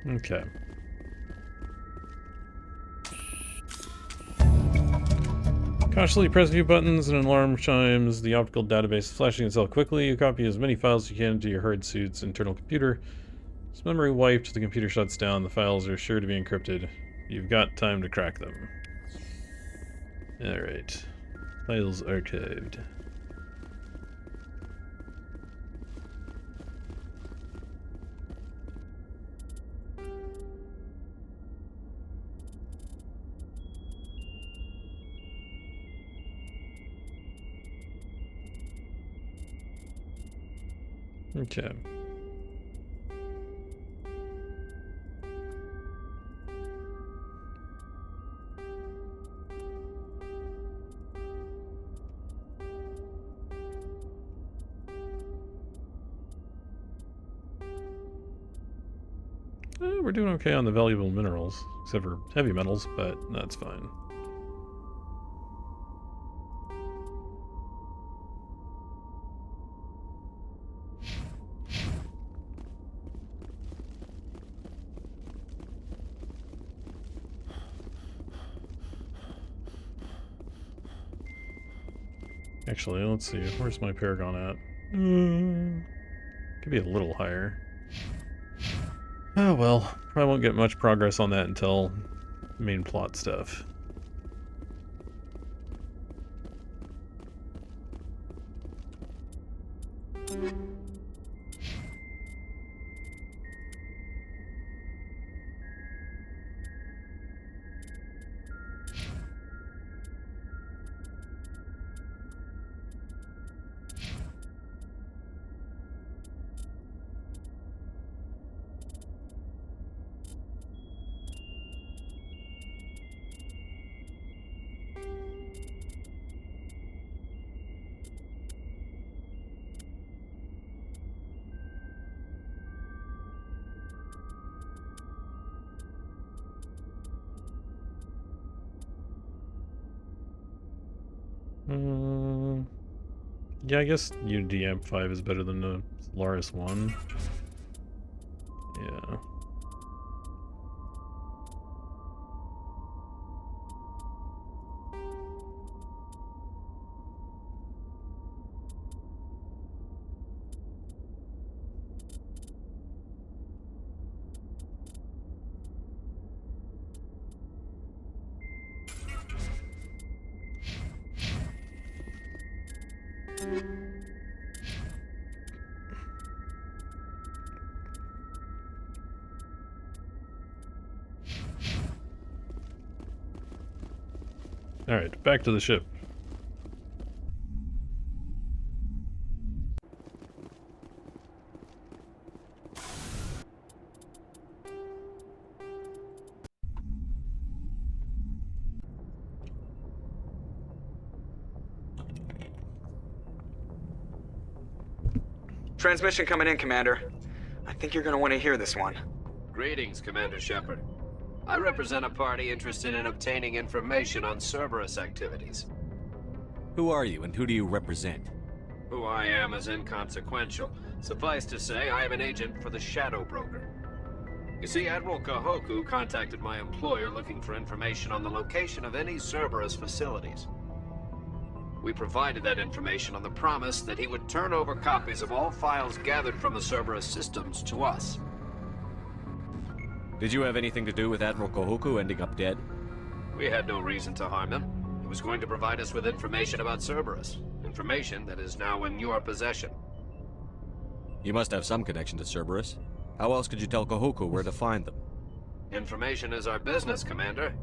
Okay. Cautiously press a few buttons and an alarm chimes. The optical database is flashing itself quickly. You copy as many files as you can into your hard suit's internal computer. As memory wiped, the computer shuts down. The files are sure to be encrypted. You've got time to crack them. Alright. Files archived. Okay. We're doing okay on the valuable minerals, except for heavy metals, but that's fine. Actually, let's see. Where's my Paragon at? Could be a little higher. Oh well, probably won't get much progress on that until main plot stuff. Yeah, I guess Unity Amp 5 is better than the Solaris 1. Yeah. Alright, back to the ship. Transmission coming in, Commander. I think you're gonna want to hear this one. Greetings, Commander Shepard. I represent a party interested in obtaining information on Cerberus activities. Who are you, and who do you represent? Who I am is inconsequential. Suffice to say, I am an agent for the Shadow Broker. You see, Admiral Kahoku contacted my employer looking for information on the location of any Cerberus facilities. We provided that information on the promise that he would turn over copies of all files gathered from the Cerberus systems to us. Did you have anything to do with Admiral Kahoku ending up dead? We had no reason to harm him. He was going to provide us with information about Cerberus. Information that is now in your possession. You must have some connection to Cerberus. How else could you tell Kahoku where to find them? Information is our business, Commander.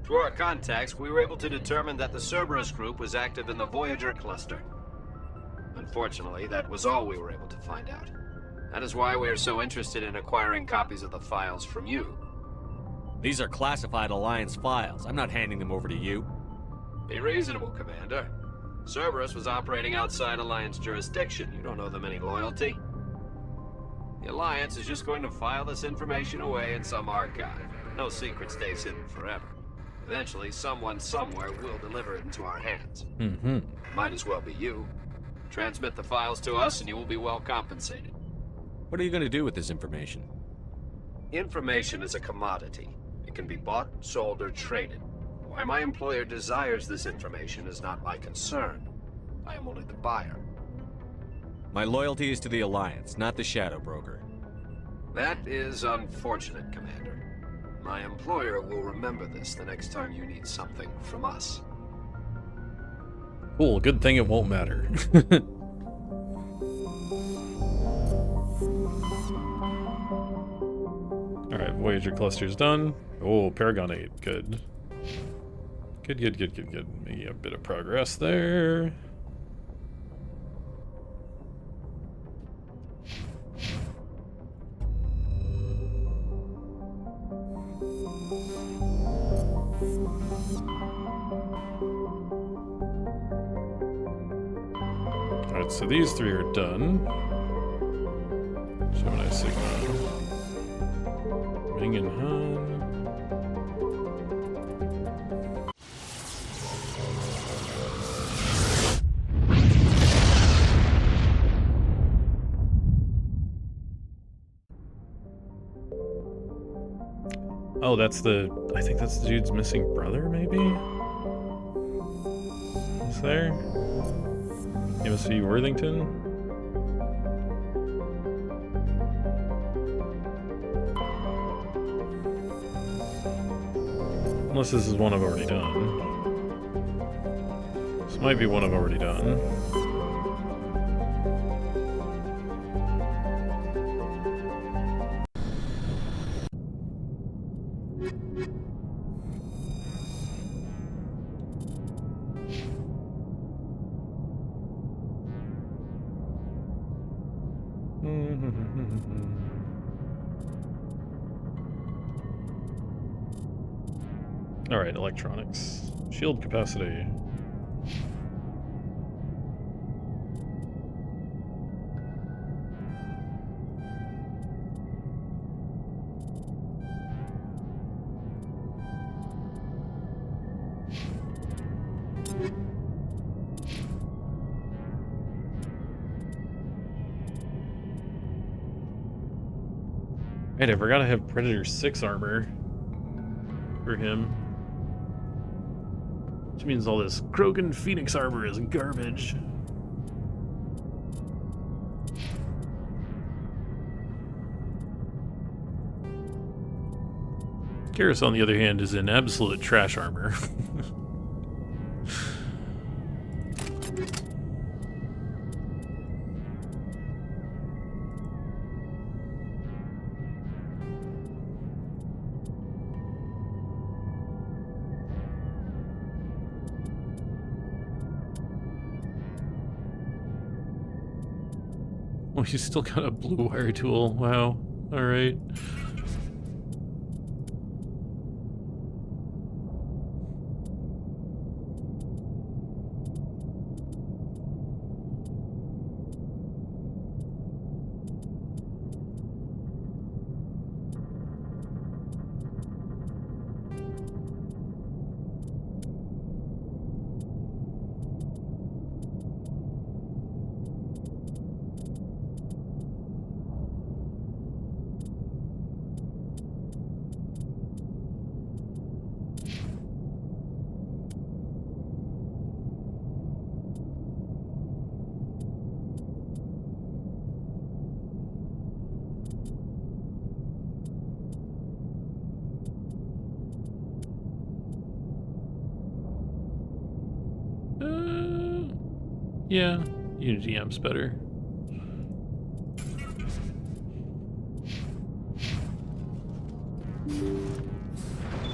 Through our contacts, we were able to determine that the Cerberus group was active in the Voyager cluster. Unfortunately, that was all we were able to find out. That is why we are so interested in acquiring copies of the files from you. These are classified Alliance files. I'm not handing them over to you. Be reasonable, Commander. Cerberus was operating outside Alliance jurisdiction. You don't owe them any loyalty. The Alliance is just going to file this information away in some archive. No secret stays hidden forever. Eventually, someone somewhere will deliver it into our hands. Might as well be you. Transmit the files to us and you will be well compensated. What are you going to do with this information? Information is a commodity. It can be bought, sold, or traded. Why my employer desires this information is not my concern. I am only the buyer. My loyalty is to the Alliance, not the Shadow Broker. That is unfortunate, Commander. My employer will remember this the next time you need something from us. Cool, good thing it won't matter. Alright, Voyager cluster's done. Oh, Paragon 8, good. Good. Maybe a bit of progress there. Alright, so these three are done. Gemini Sigma. Ming and Han. Oh, that's the... I think that's the dude's missing brother, maybe? Is there? You must be Worthington? Unless this is one I've already done. This might be one I've already done. Alright, electronics. Shield capacity. Wait, I forgot to have Predator 6 armor for him. Which means all this Krogan Phoenix armor is garbage. Garrus, on the other hand, is in absolute trash armor. Oh, he's still got a blue wire tool. Wow. Alright. Yeah, Unity Amp's better.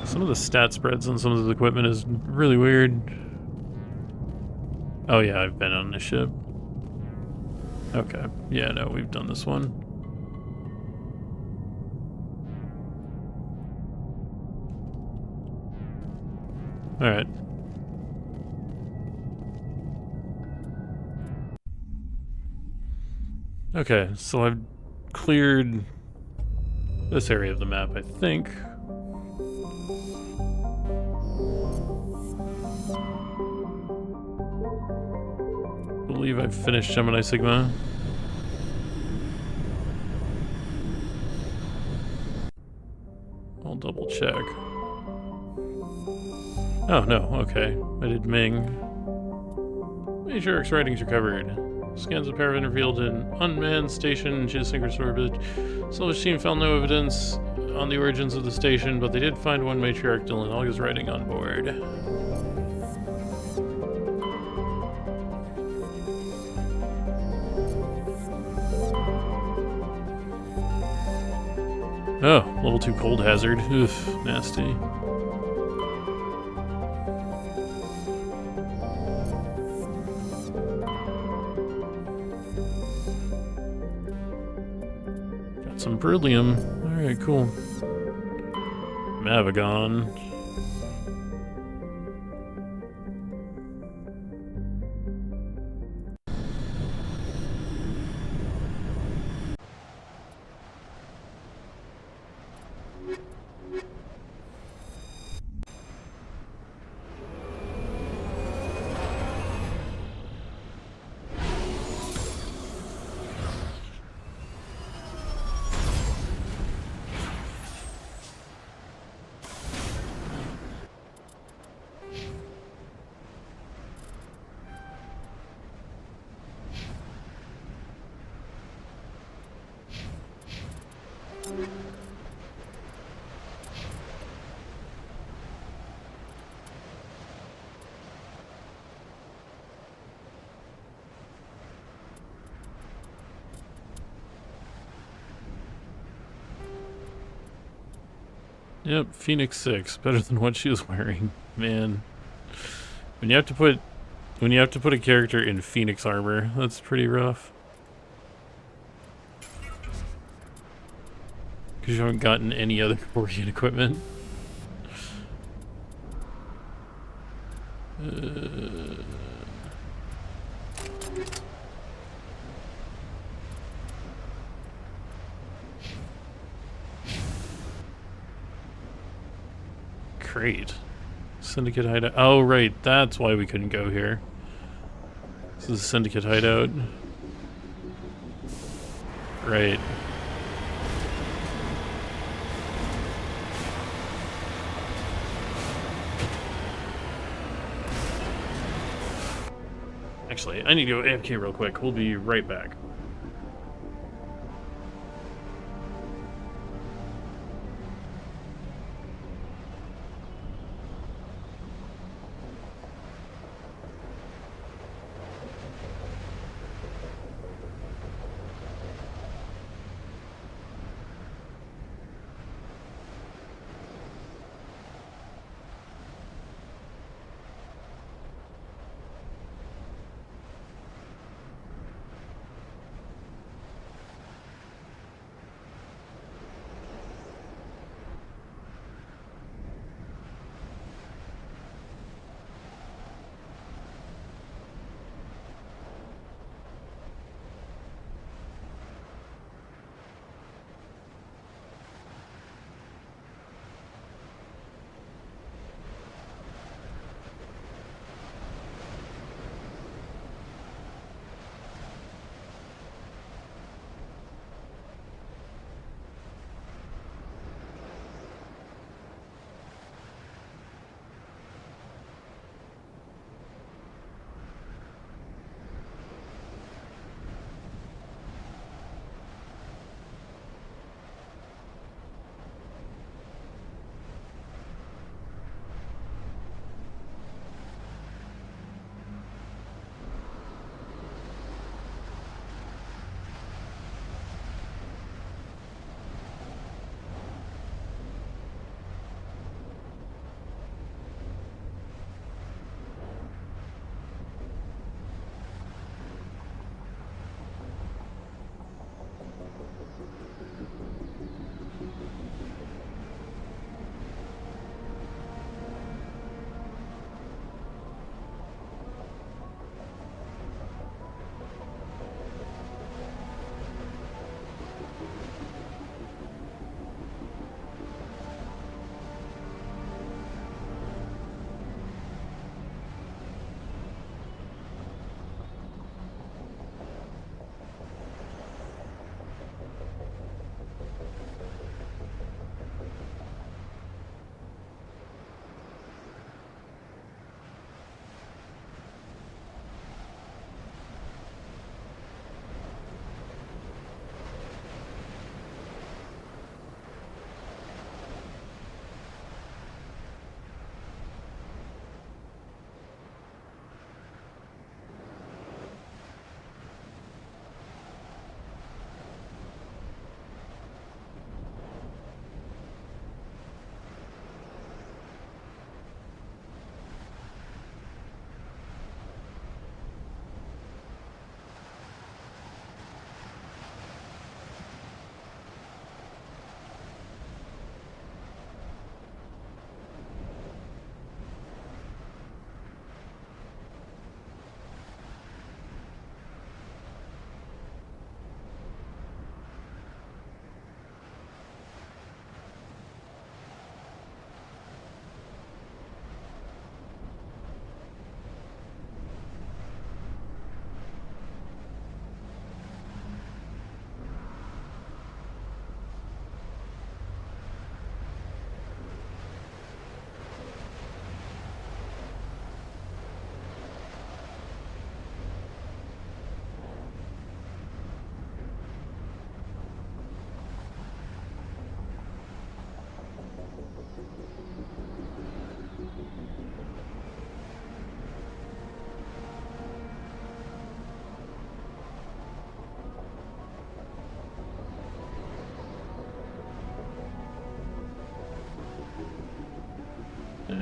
Some of the stat spreads on some of the equipment is really weird. Oh yeah, I've been on this ship. Okay, yeah, no, we've done this one. Alright. Okay, so I've cleared this area of the map, I think. I believe I've finished Gemini Sigma. I'll double check. Oh, no, okay. I did Ming. Matriarch's writings recovered. Scans of paraffin revealed an unmanned station in geosynchronous orbit. Salvage team found no evidence on the origins of the station, but they did find one matriarch Dylan Olga's writing on board. Oh, level 2 cold hazard. Oof, nasty. Some beryllium. Alright, cool. Mavagon. Yep, Phoenix 6, better than what she was wearing. Man. When you have to put a character in Phoenix armor, that's pretty rough. Because you haven't gotten any other Borgian equipment. Great. Syndicate hideout. Oh, right. That's why we couldn't go here. This is a Syndicate hideout. Right. Actually, I need to go AFK real quick. We'll be right back.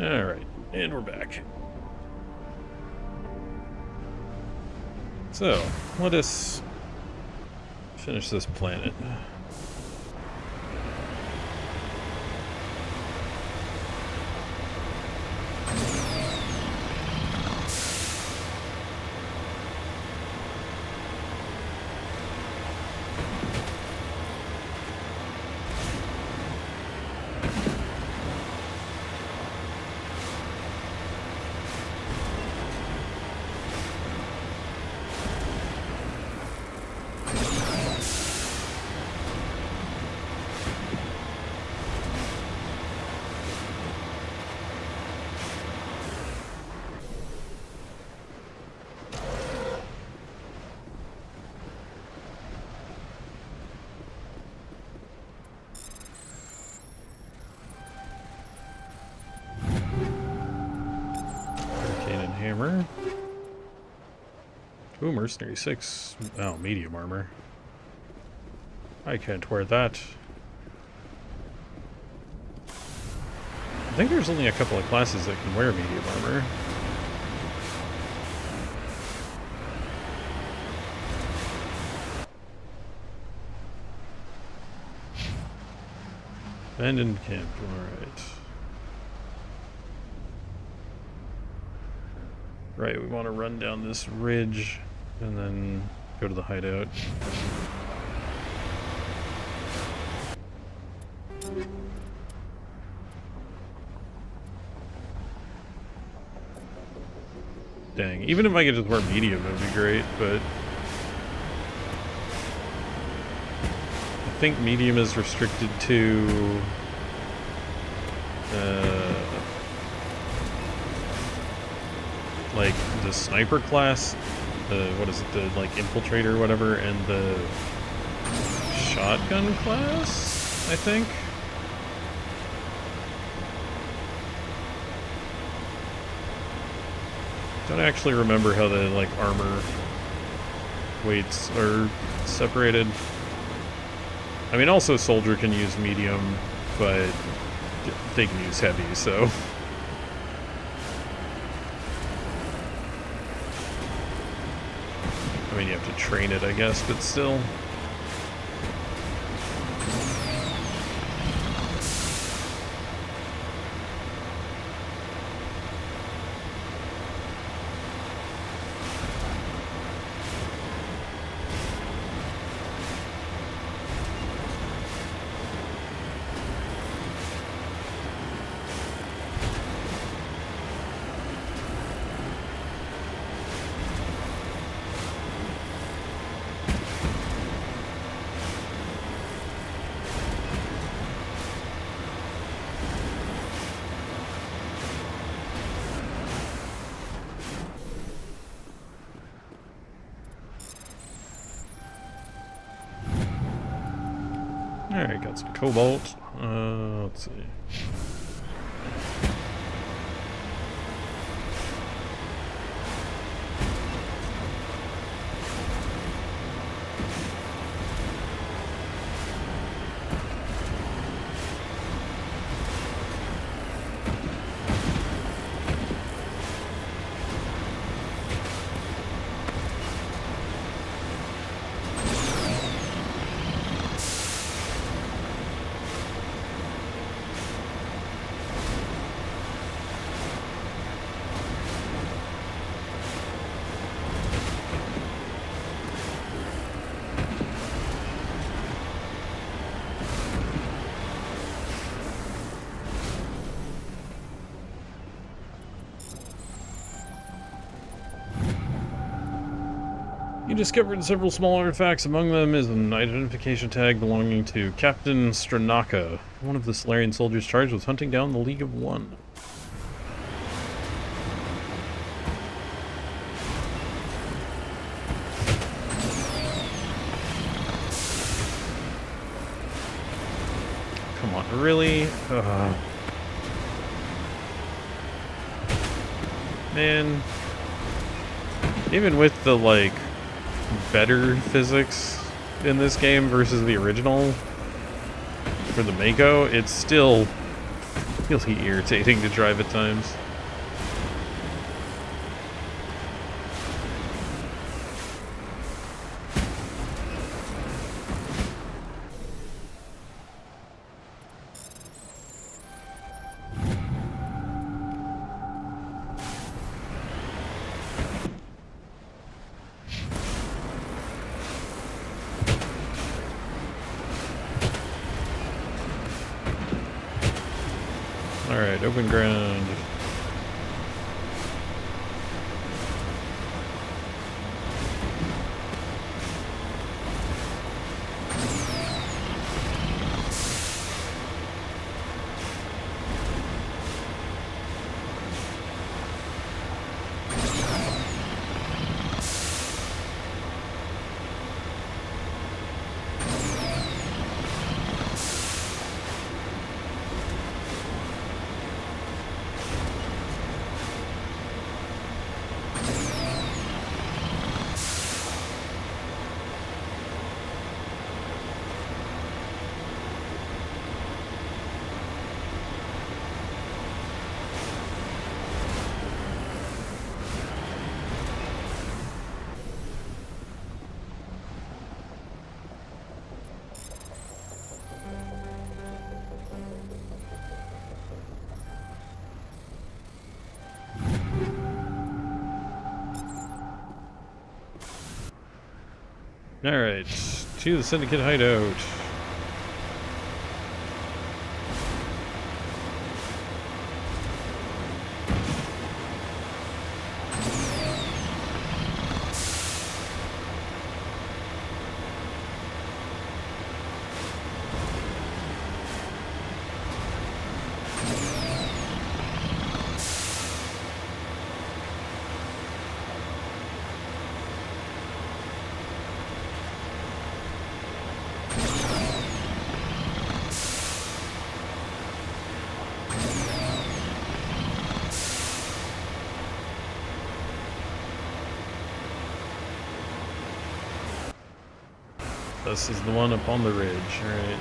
Alright, and we're back. So, let us finish this planet. Hammer. Ooh, Mercenary 6. Oh, medium armor. I can't wear that. I think there's only a couple of classes that can wear medium armor. Abandoned camp, alright. Right, we want to run down this ridge and then go to the hideout. Dang, even if I could just wear medium, it would be great, but I think medium is restricted to like the sniper class, the what is it, the like infiltrator or whatever, and the shotgun class, I think. Don't actually remember how the like armor weights are separated. I mean, also soldier can use medium, but they can use heavy, so. I mean, you have to train it, I guess, but still. Alright, got some cobalt. Let's see. You discovered several small artifacts. Among them is an identification tag belonging to Captain Stranaka, one of the Solarian soldiers charged with hunting down the League of One. Come on, really? Man. Even with the, like, better physics in this game versus the original for the Mako, it's still Feels irritating to drive at times. Alright, open ground. Alright, to the Syndicate hideout. This is the one up on the ridge, alright.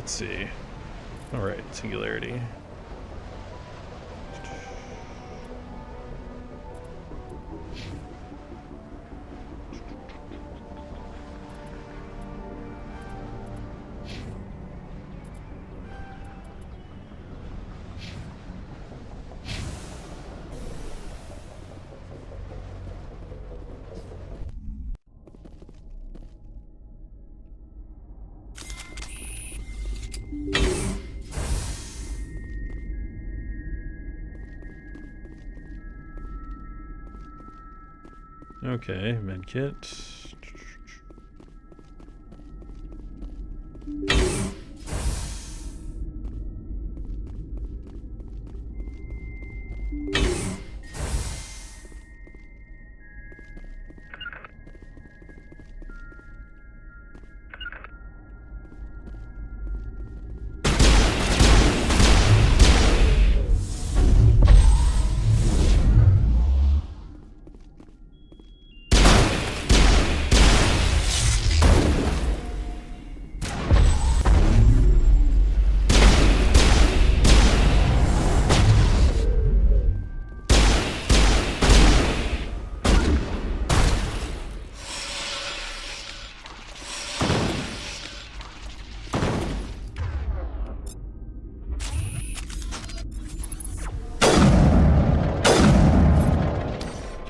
Let's see. Alright, singularity. Okay, medkit.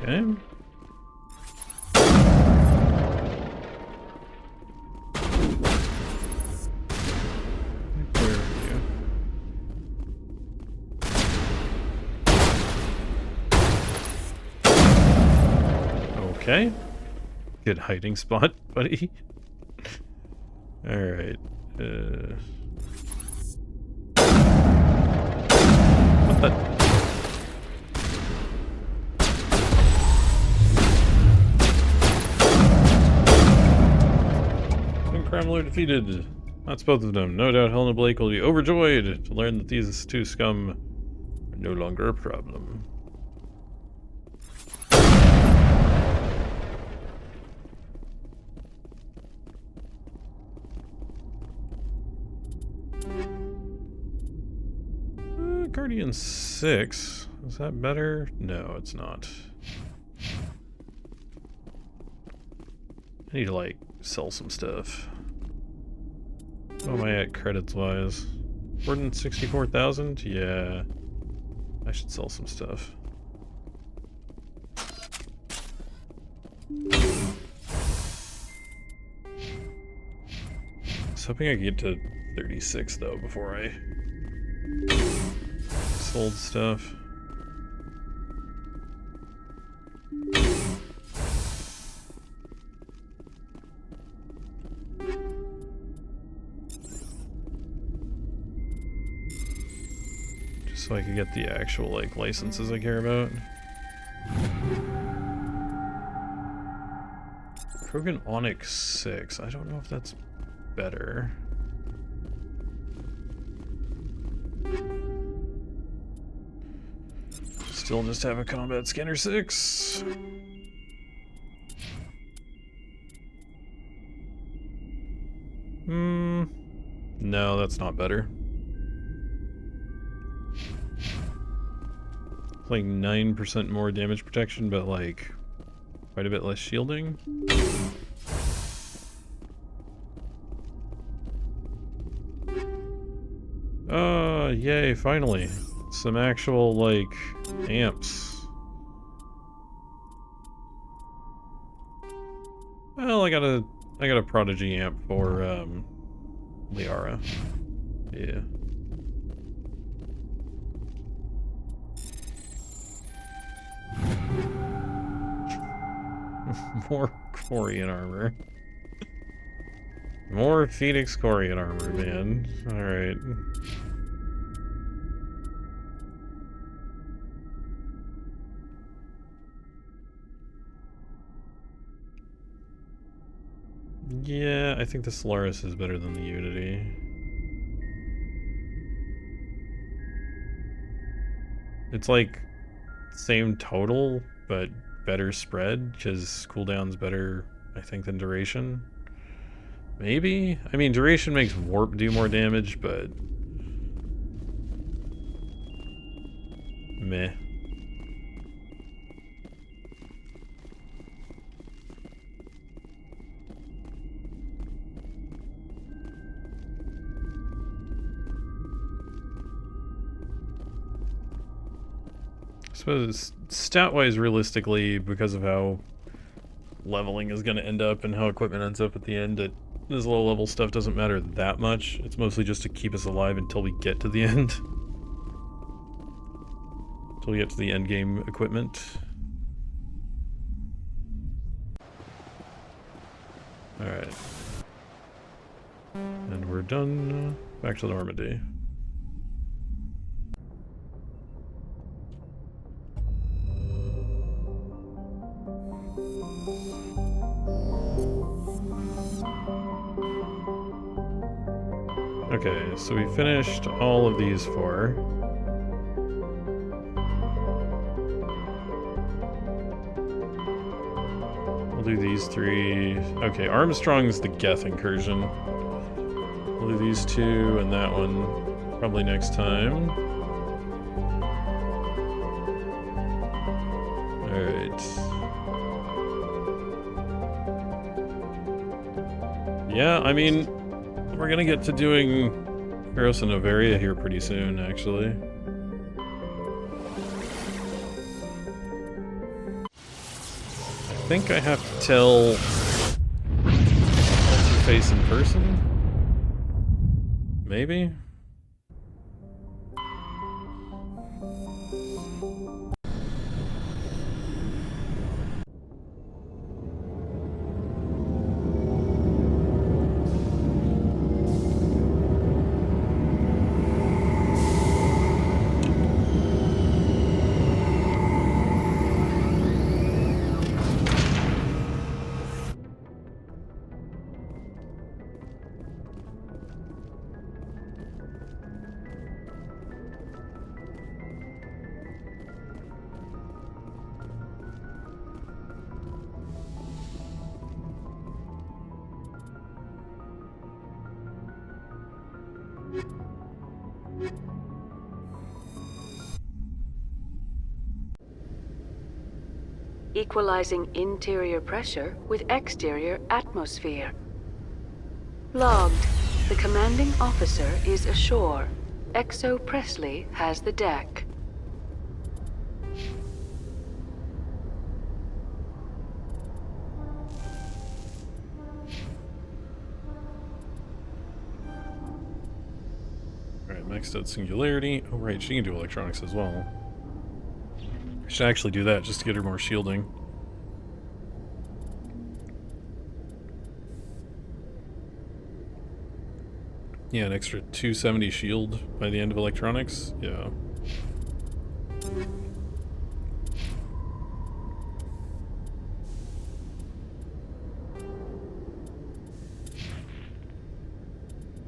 Okay. Where are you? Okay. Good hiding spot, buddy. Alright. What the? Crime lord defeated. That's both of them. No doubt Helena Blake will be overjoyed to learn that these two scum are no longer a problem. Guardian 6. Is that better? No, it's not. I need to, like, sell some stuff. What am I at credits-wise? More than 64,000? Yeah. I should sell some stuff. I was hoping I could get to 36, though, before I sold stuff. Just so I could get the actual, like, licenses I care about. Krogan Onyx 6. I don't know if that's better. Still just have a combat scanner 6. No, that's not better. It's like 9% more damage protection, but like quite a bit less shielding. Yay, finally. Some actual, like, amps. Well, I got a Prodigy amp for, Liara. Yeah. More Corian armor. More Phoenix Corian armor, man. Alright. Yeah, I think the Solaris is better than the Unity. It's like same total, but better spread, because cooldown's better, I think, than duration. Maybe? I mean, duration makes warp do more damage, but meh. I suppose stat-wise, realistically, because of how leveling is going to end up and how equipment ends up at the end, this low-level stuff doesn't matter that much. It's mostly just to keep us alive until we get to the end. Until we get to the endgame equipment. Alright. And we're done. Back to Normandy. Okay, so we finished all of these four. We'll do these three. Okay, Armstrong's the Geth incursion. We'll do these two and that one probably next time. Alright. Yeah, I mean, we're gonna get to doing Pharos and Noveria here pretty soon, actually. I think I have to tell face in person? Maybe? Equalizing interior pressure with exterior atmosphere. Logged. The commanding officer is ashore. Exo Presley has the deck. Alright, maxed out Singularity. Oh right, she can do electronics as well. I should actually do that just to get her more shielding. Yeah, an extra 270 shield by the end of electronics. Yeah.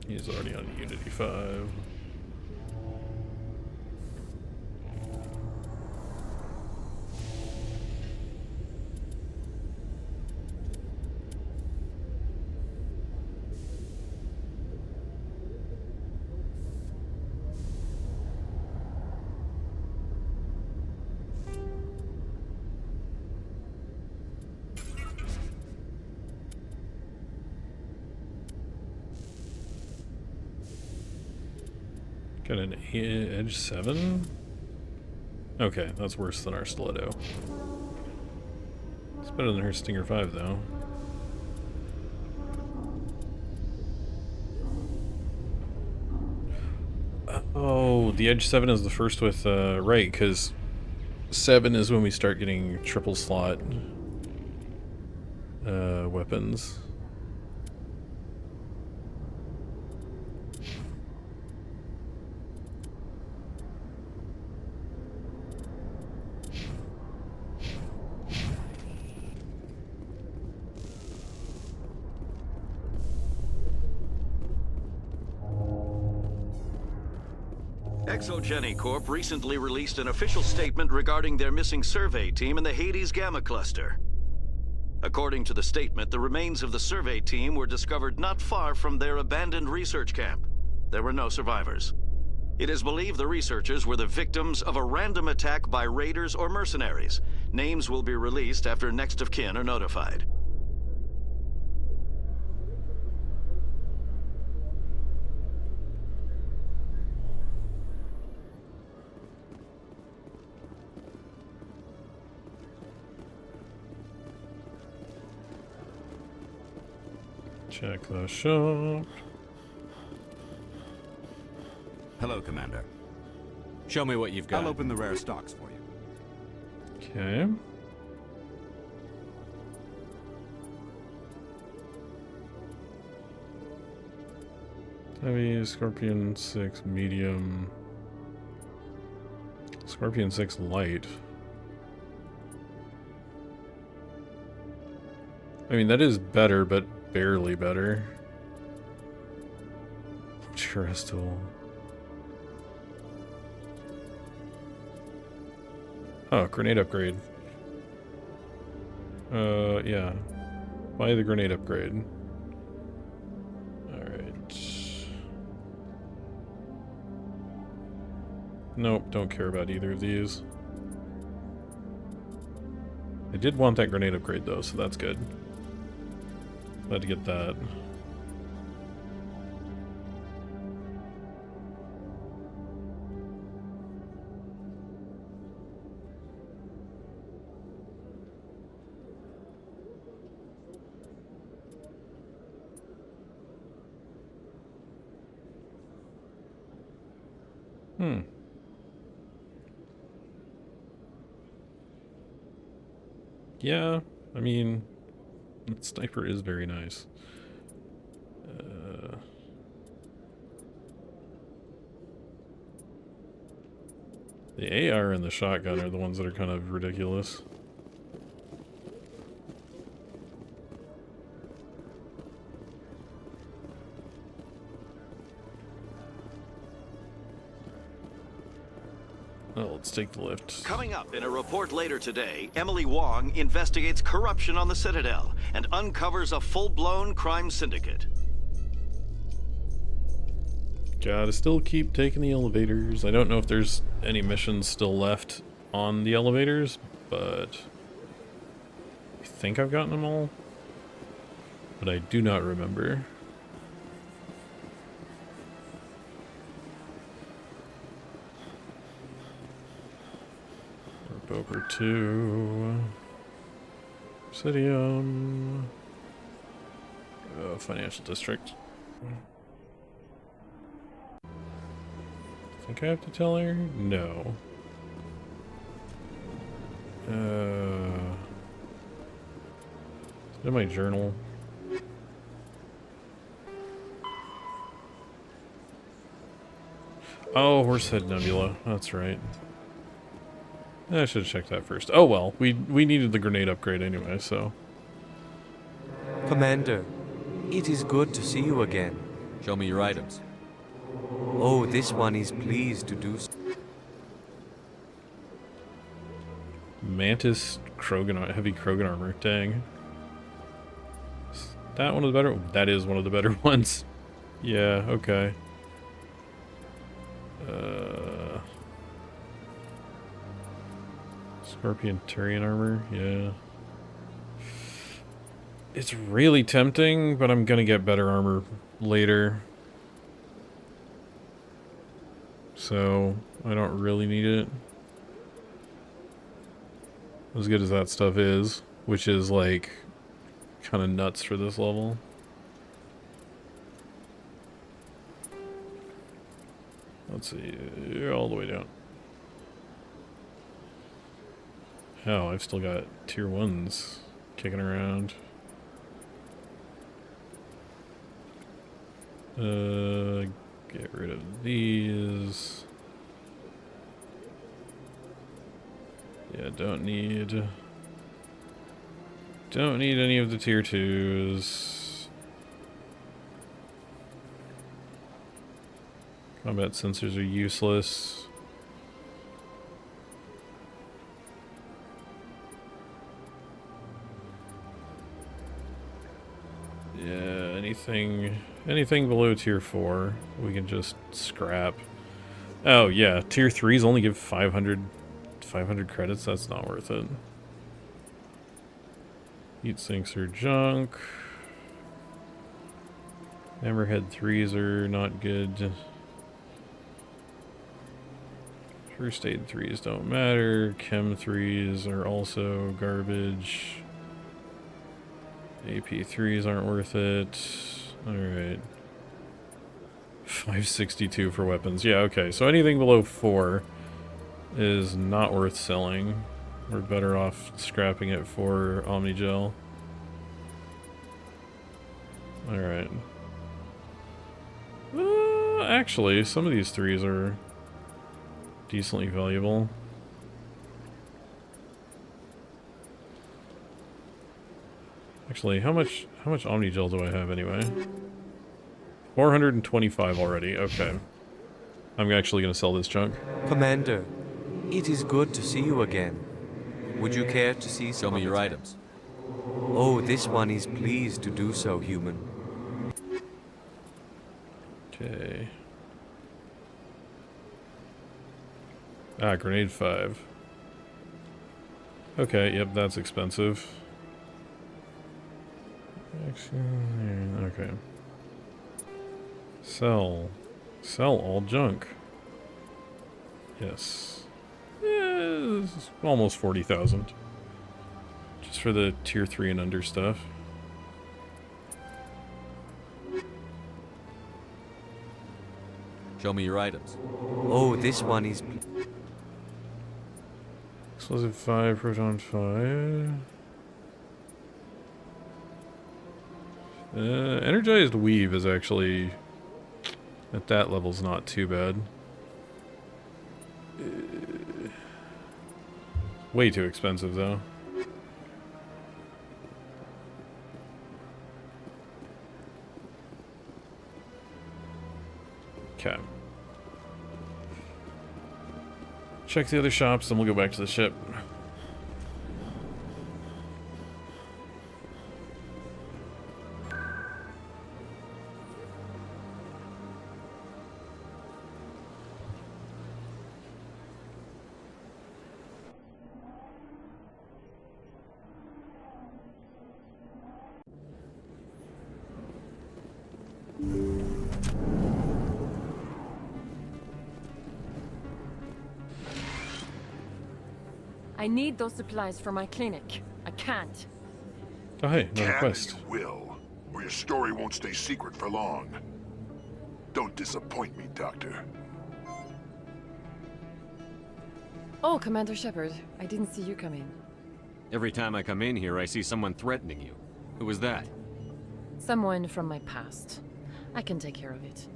He's already on Unity 5. Got an Edge 7? Okay, that's worse than our Stiletto. It's better than her Stinger 5, though. Oh, the Edge 7 is the first with, right, because 7 is when we start getting triple slot weapons. ExoGeni Corp recently released an official statement regarding their missing survey team in the Hades Gamma Cluster. According to the statement, the remains of the survey team were discovered not far from their abandoned research camp. There were no survivors. It is believed the researchers were the victims of a random attack by raiders or mercenaries. Names will be released after next of kin are notified. Check the shop. Hello, Commander. Show me what you've got. I'll open the rare stocks for you. Okay. Heavy, Scorpion 6 medium, Scorpion 6 light. I mean, that is better, but barely better. Terrestrial. Oh, grenade upgrade. Yeah. Buy the grenade upgrade. Alright. Nope, don't care about either of these. I did want that grenade upgrade though, so that's good. Glad to get that. Yeah, I mean, that sniper is very nice. The AR and the shotgun are the ones that are kind of ridiculous. Well, let's take the lift. Coming up in a report later today, Emily Wong investigates corruption on the Citadel and uncovers a full-blown crime syndicate. Gotta still keep taking the elevators. I don't know if there's any missions still left on the elevators, but I think I've gotten them all. But I do not remember. Boker 2. Obsidian. Financial district. Think I have to tell her? No. In my journal. Oh, Horsehead Nebula. That's right. I should have checked that first. Oh well, we needed the grenade upgrade anyway, so. Commander, it is good to see you again. Show me your items. Oh, this one is pleased to do so. Mantis Krogan, heavy Krogan armor. Dang. Is that one of the better? That is one of the better ones. Yeah. Okay. Scorpion Turian armor. Yeah. It's really tempting, but I'm gonna get better armor later. So I don't really need it. As good as that stuff is, which is like kind of nuts for this level. Let's see, all the way down. Hell, I've still got tier 1s kicking around. Get rid of these. Yeah, don't need any of the tier 2s. Combat sensors are useless. Yeah, anything below tier 4 we can just scrap. Oh yeah, tier 3s only give 500 credits. That's not worth it. Heat sinks are junk. Hammerhead 3s are not good. First aid 3s don't matter. Chem 3s are also garbage. AP 3s aren't worth it. Alright. 562 for weapons. Yeah, okay. So anything below 4 is not worth selling. We're better off scrapping it for Omnigel. Alright. Actually, some of these 3s are decently valuable. Actually, how much Omnigel do I have anyway? 425 already. Okay. I'm actually going to sell this junk. Commander, it is good to see you again. Would you care to see some? Show me your items. Oh, this one is pleased to do so, human. Okay. Ah, grenade 5. Okay, yep, that's expensive. Okay. Sell all junk. Yes. Almost 40,000. Just for the tier 3 and under stuff. Show me your items. Oh, this one is... Explosive 5, Proton 5. Energized Weave is actually... at that level's not too bad. Way too expensive, though. Okay. Check the other shops, then we'll go back to the ship. I need those supplies for my clinic. I can't. Oh, hey, another Can quest. and you will, or your story won't stay secret for long. Don't disappoint me, Doctor. Oh, Commander Shepard. I didn't see you come in. Every time I come in here, I see someone threatening you. Who was that? Someone from my past. I can take care of it.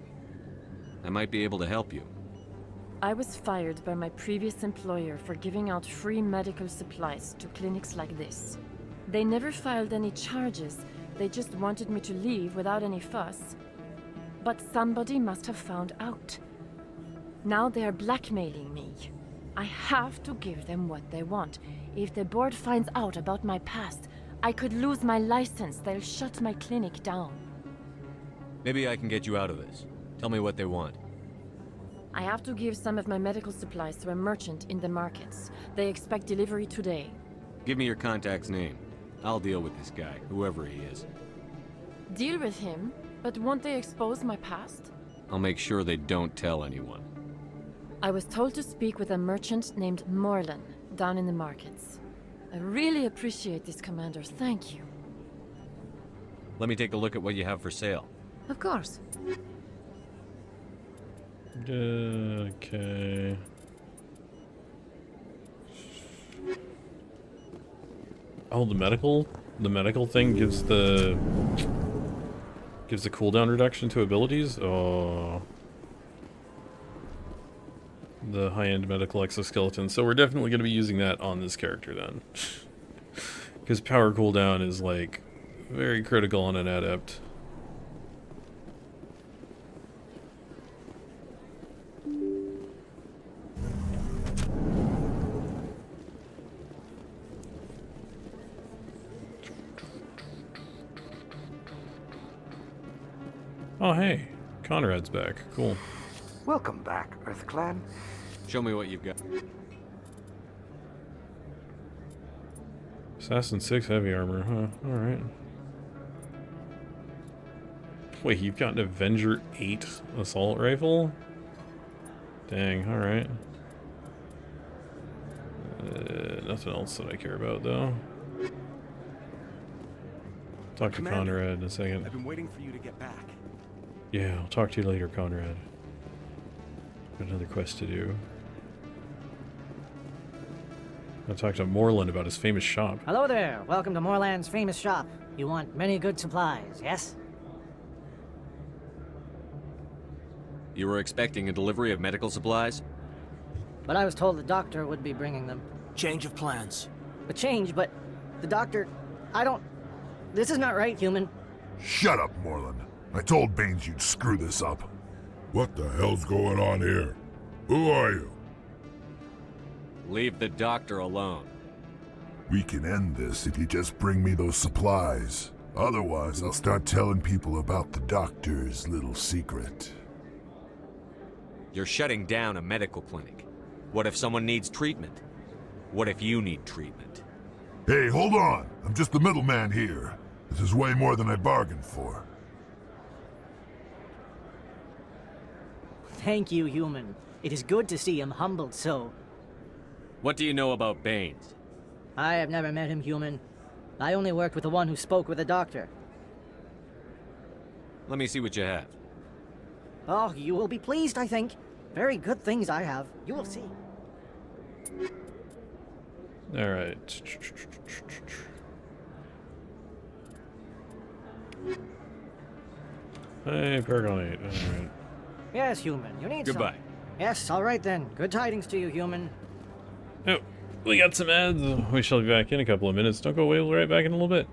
I might be able to help you. I was fired by my previous employer for giving out free medical supplies to clinics like this. They never filed any charges. They just wanted me to leave without any fuss. But somebody must have found out. Now they are blackmailing me. I have to give them what they want. If the board finds out about my past, I could lose my license. They'll shut my clinic down. Maybe I can get you out of this. Tell me what they want. I have to give some of my medical supplies to a merchant in the markets. They expect delivery today. Give me your contact's name. I'll deal with this guy, whoever he is. Deal with him? But won't they expose my past? I'll make sure they don't tell anyone. I was told to speak with a merchant named Morlan down in the markets. I really appreciate this, Commander. Thank you. Let me take a look at what you have for sale. Of course. Okay. Oh, the medical thing gives the cooldown reduction to abilities. Oh, the high-end medical exoskeleton. So we're definitely going to be using that on this character then, because power cooldown is like very critical on an adept. Oh, hey. Conrad's back. Cool. Welcome back, EarthClan. Show me what you've got. Assassin 6 heavy armor, huh? Alright. Wait, you've got an Avenger 8 assault rifle? Dang, alright. Nothing else that I care about, though. Talk to Commander, Conrad in a second. I've been waiting for you to get back. Yeah, I'll talk to you later, Conrad. Got another quest to do. I'll talk to Morland about his famous shop. Hello there. Welcome to Moorland's famous shop. You want many good supplies, yes? You were expecting a delivery of medical supplies? But I was told the doctor would be bringing them. Change of plans. A change, but the doctor... I don't... This is not right, human. Shut up, Morland. I told Baines you'd screw this up. What the hell's going on here? Who are you? Leave the doctor alone. We can end this if you just bring me those supplies. Otherwise, I'll start telling people about the doctor's little secret. You're shutting down a medical clinic. What if someone needs treatment? What if you need treatment? Hey, hold on. I'm just the middleman here. This is way more than I bargained for. Thank you, human. It is good to see him humbled so. What do you know about Baines? I have never met him, human. I only worked with the one who spoke with the doctor. Let me see what you have. Oh, you will be pleased, I think. Very good things I have. You will see. Alright. Hey, Paragonite. Alright. Yes, human. You need Goodbye. some. Yes, all right then. Good tidings to you, human. Oh, we got some ads. We shall be back in a couple of minutes. Don't go away. We'll be right back in a little bit.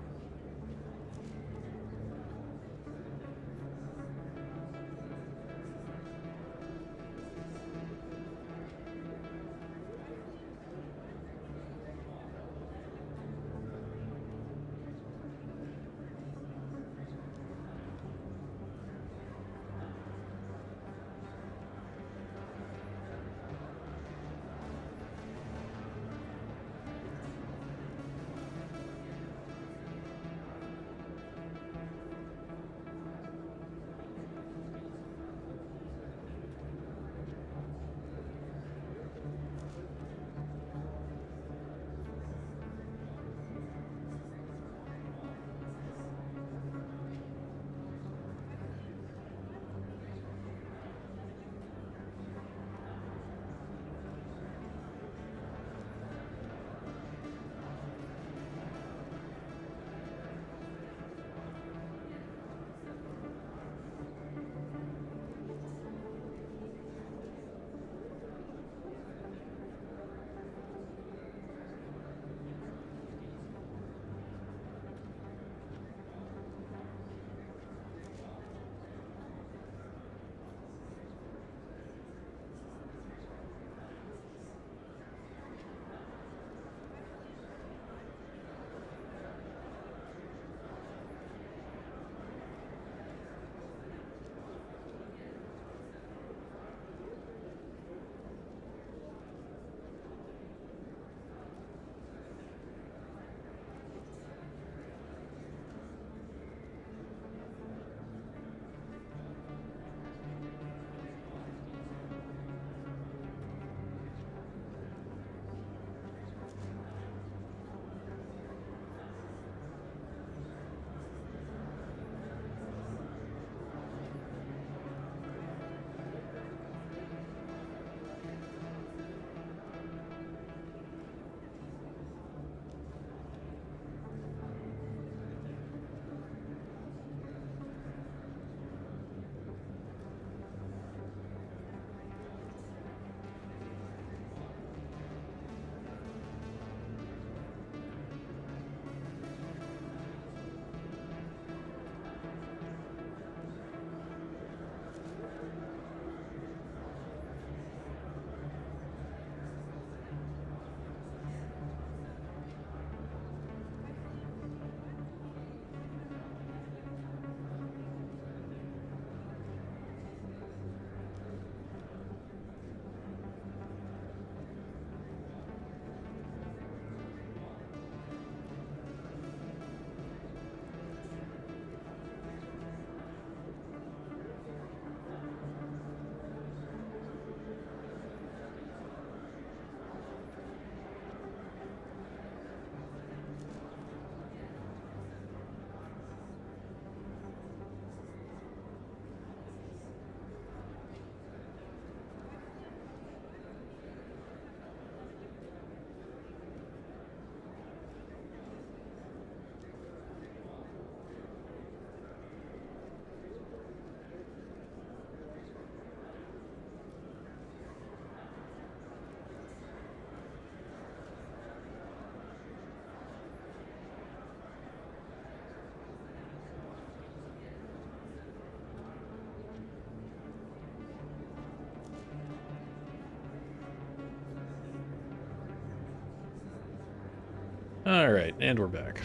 Alright, and we're back.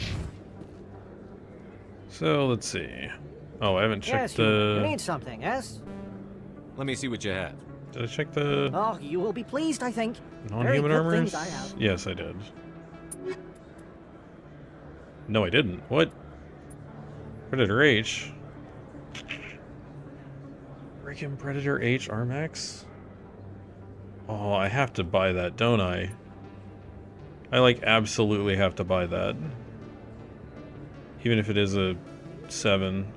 So, let's see. Oh, I haven't checked Yes, you the... need something, yes? Let me see what you have. Did I check the... Oh, you will be pleased, I think. Very non-human good armors? things I have. Yes, I did. No, I didn't. What? Predator H? Freaking Predator H Armax? Oh, I have to buy that, don't I? I, like, absolutely have to buy that. Even if it is a 7.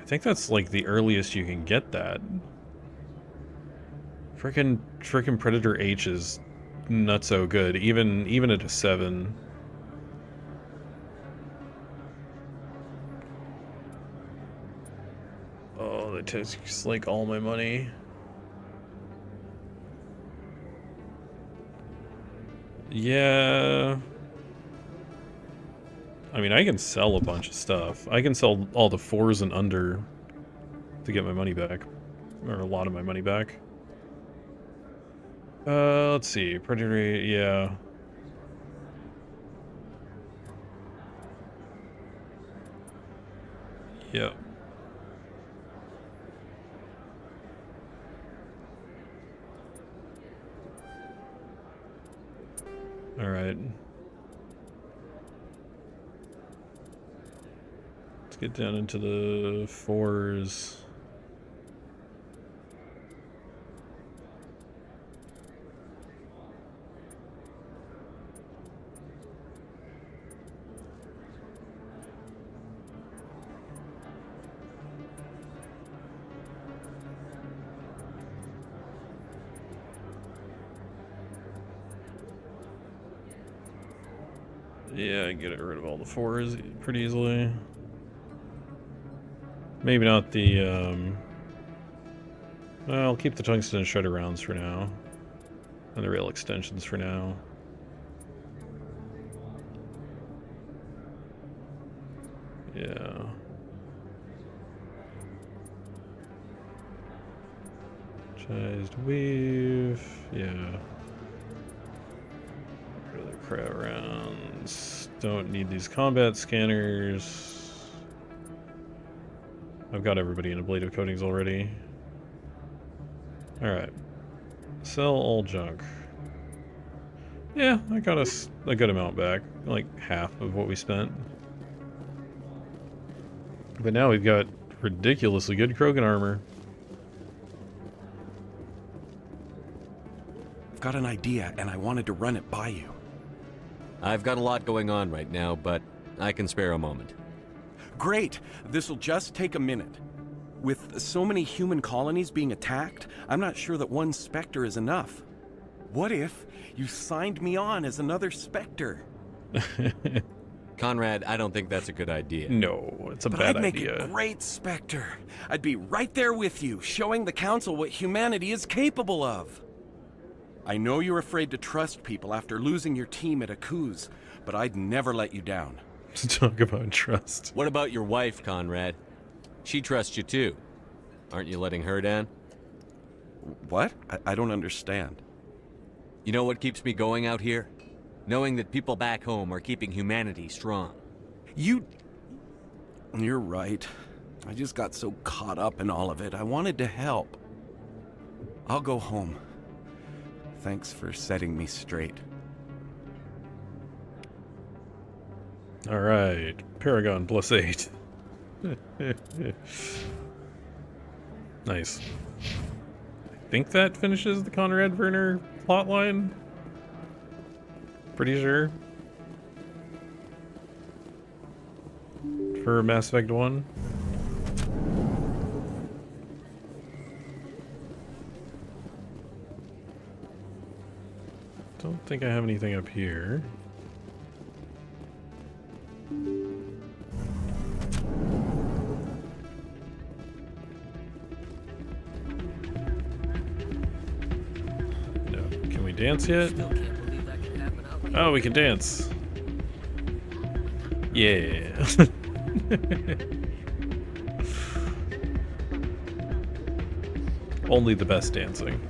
I think that's, like, the earliest you can get that. Frickin' Predator H is not so good, even at a 7. Oh, that takes, like, all my money. Yeah. I mean, I can sell a bunch of stuff. I can sell all the 4s and under to get my money back. Or a lot of my money back. Let's see. Predator, yeah. Yep. Alright. Let's get down into the 4s. Yeah, I can get rid of all the 4s pretty easily. Maybe not the, well, I'll keep the tungsten and shredder rounds for now. And the rail extensions for now. Yeah. Chized weave, yeah. Other crap rounds. Don't need these combat scanners. I've got everybody in ablative coatings already. Alright. Sell all junk. Yeah, I got us a good amount back. Like half of what we spent. But now we've got ridiculously good Krogan armor. I've got an idea, and I wanted to run it by you. I've got a lot going on right now, but I can spare a moment. Great! This'll just take a minute. With so many human colonies being attacked, I'm not sure that one Spectre is enough. What if you signed me on as another Spectre? Conrad, I don't think that's a good idea. No, it's a But bad I'd make idea. a great Spectre. I'd be right there with you, showing the Council what humanity is capable of. I know you're afraid to trust people after losing your team at Akuz, but I'd never let you down. Talk about trust. What about your wife, Conrad? She trusts you too. Aren't you letting her down? What? I don't understand. You know what keeps me going out here? Knowing that people back home are keeping humanity strong. You're right. I just got so caught up in all of it. I wanted to help. I'll go home. Thanks for setting me straight. Alright, Paragon +8. Nice. I think that finishes the Conrad Werner plotline. Pretty sure. For Mass Effect 1. Don't think I have anything up here. No. Can we dance yet? Oh, we can dance. Yeah. Only the best dancing.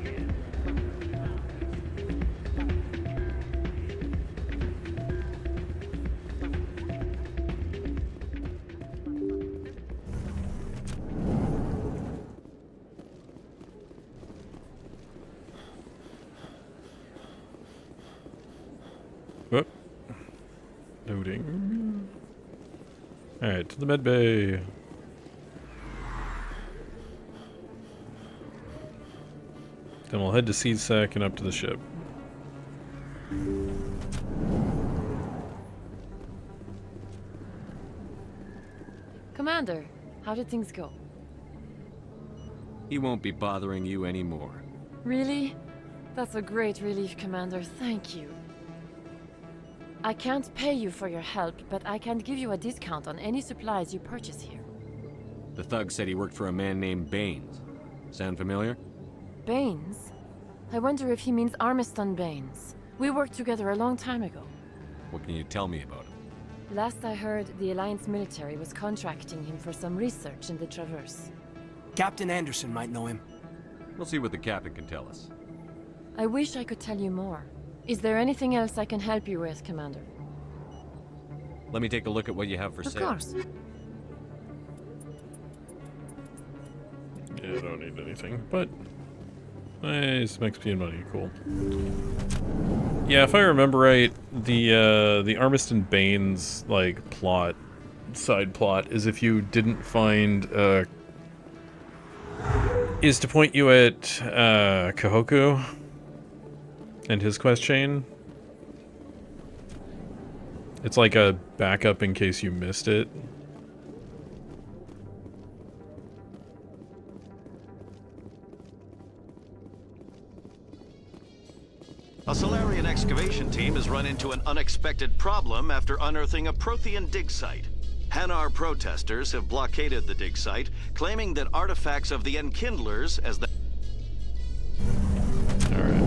Loading. Alright, to the med bay. Then we'll head to C-Sec and up to the ship. Commander, how did things go? He won't be bothering you anymore. Really? That's a great relief, Commander. Thank you. I can't pay you for your help, but I can give you a discount on any supplies you purchase here. The thug said he worked for a man named Baines. Sound familiar? Baines? I wonder if he means Armiston Baines. We worked together a long time ago. What can you tell me about him? Last I heard, the Alliance military was contracting him for some research in the Traverse. Captain Anderson might know him. We'll see what the captain can tell us. I wish I could tell you more. Is there anything else I can help you with, Commander? Let me take a look at what you have for sale. Of course. Yeah, I don't need anything, but nice XP and money, cool. Yeah, if I remember right, the Armiston Baines like side plot is if you didn't find is to point you at Kahoku and his quest chain. It's like a backup in case you missed it. A Solarian excavation team has run into an unexpected problem after unearthing a Prothean dig site. Hanar protesters have blockaded the dig site, claiming that artifacts of the Enkindlers as the... Alright.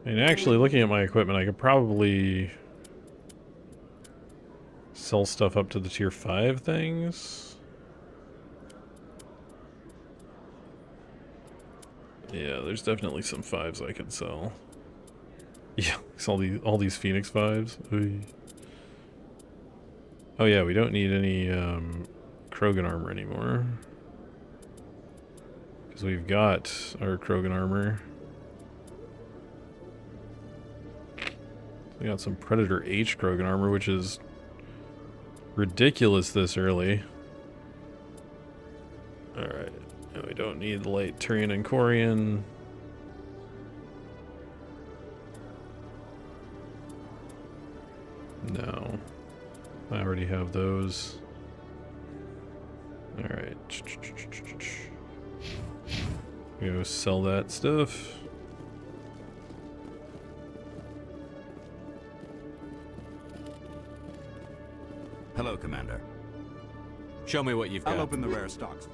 I mean, actually, looking at my equipment, I could probably sell stuff up to the tier 5 things. Yeah, there's definitely some 5s I could sell. Yeah, all these Phoenix 5s. Oy. Oh yeah, we don't need any Krogan armor anymore. Because we've got our Krogan armor. We got some Predator H Krogan armor, which is ridiculous this early. Alright. And we don't need the light Turian and Corian. No. I already have those. Alright. Go sell that stuff. Hello, Commander. Show me what you've got. I'll open the rare stocks.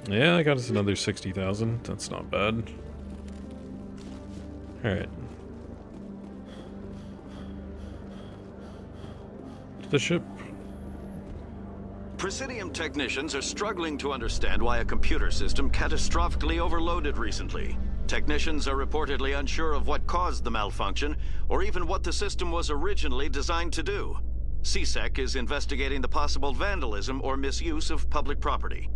Yeah, I got us another 60,000. That's not bad. Alright. To the ship. Presidium technicians are struggling to understand why a computer system catastrophically overloaded recently. Technicians are reportedly unsure of what caused the malfunction, or even what the system was originally designed to do. C-Sec is investigating the possible vandalism or misuse of public property.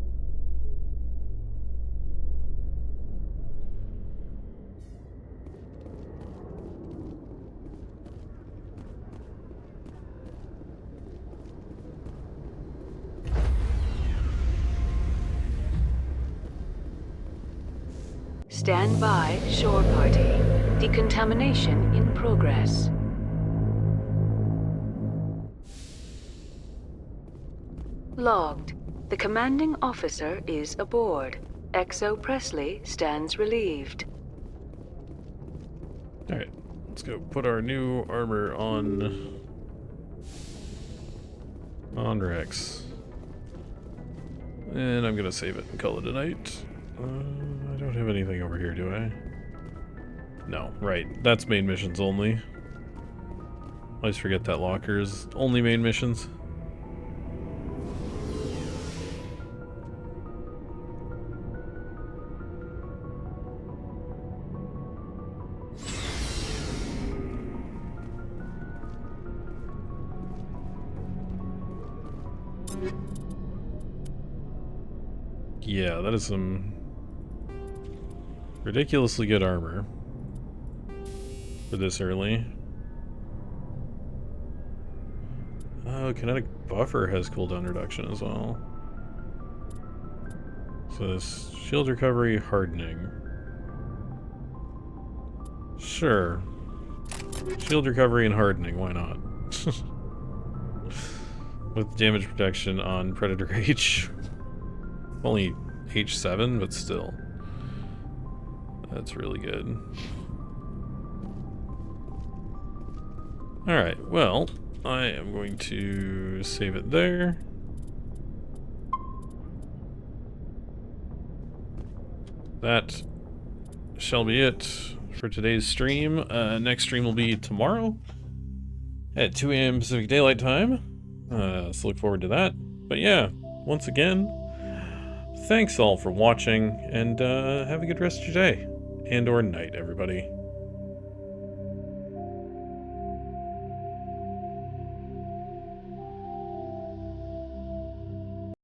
Stand by, shore party. Decontamination in progress. Logged. The commanding officer is aboard. XO Presley stands relieved. Alright, let's go put our new armor on Rex. And I'm gonna save it and call it a night. I don't have anything over here, do I? No, right. That's main missions only. I always forget that locker is only main missions. Yeah, that is some ridiculously good armor for this early. Oh, kinetic buffer has cooldown reduction as well. So this shield recovery, hardening. Sure. Shield recovery and hardening, why not? With damage protection on Predator H. Only H7, but still. That's really good. Alright, well, I am going to save it there. That shall be it for today's stream. Next stream will be tomorrow at 2 a.m. Pacific Daylight Time. So look forward to that. But yeah, once again, thanks all for watching, and have a good rest of your day. And or night, everybody.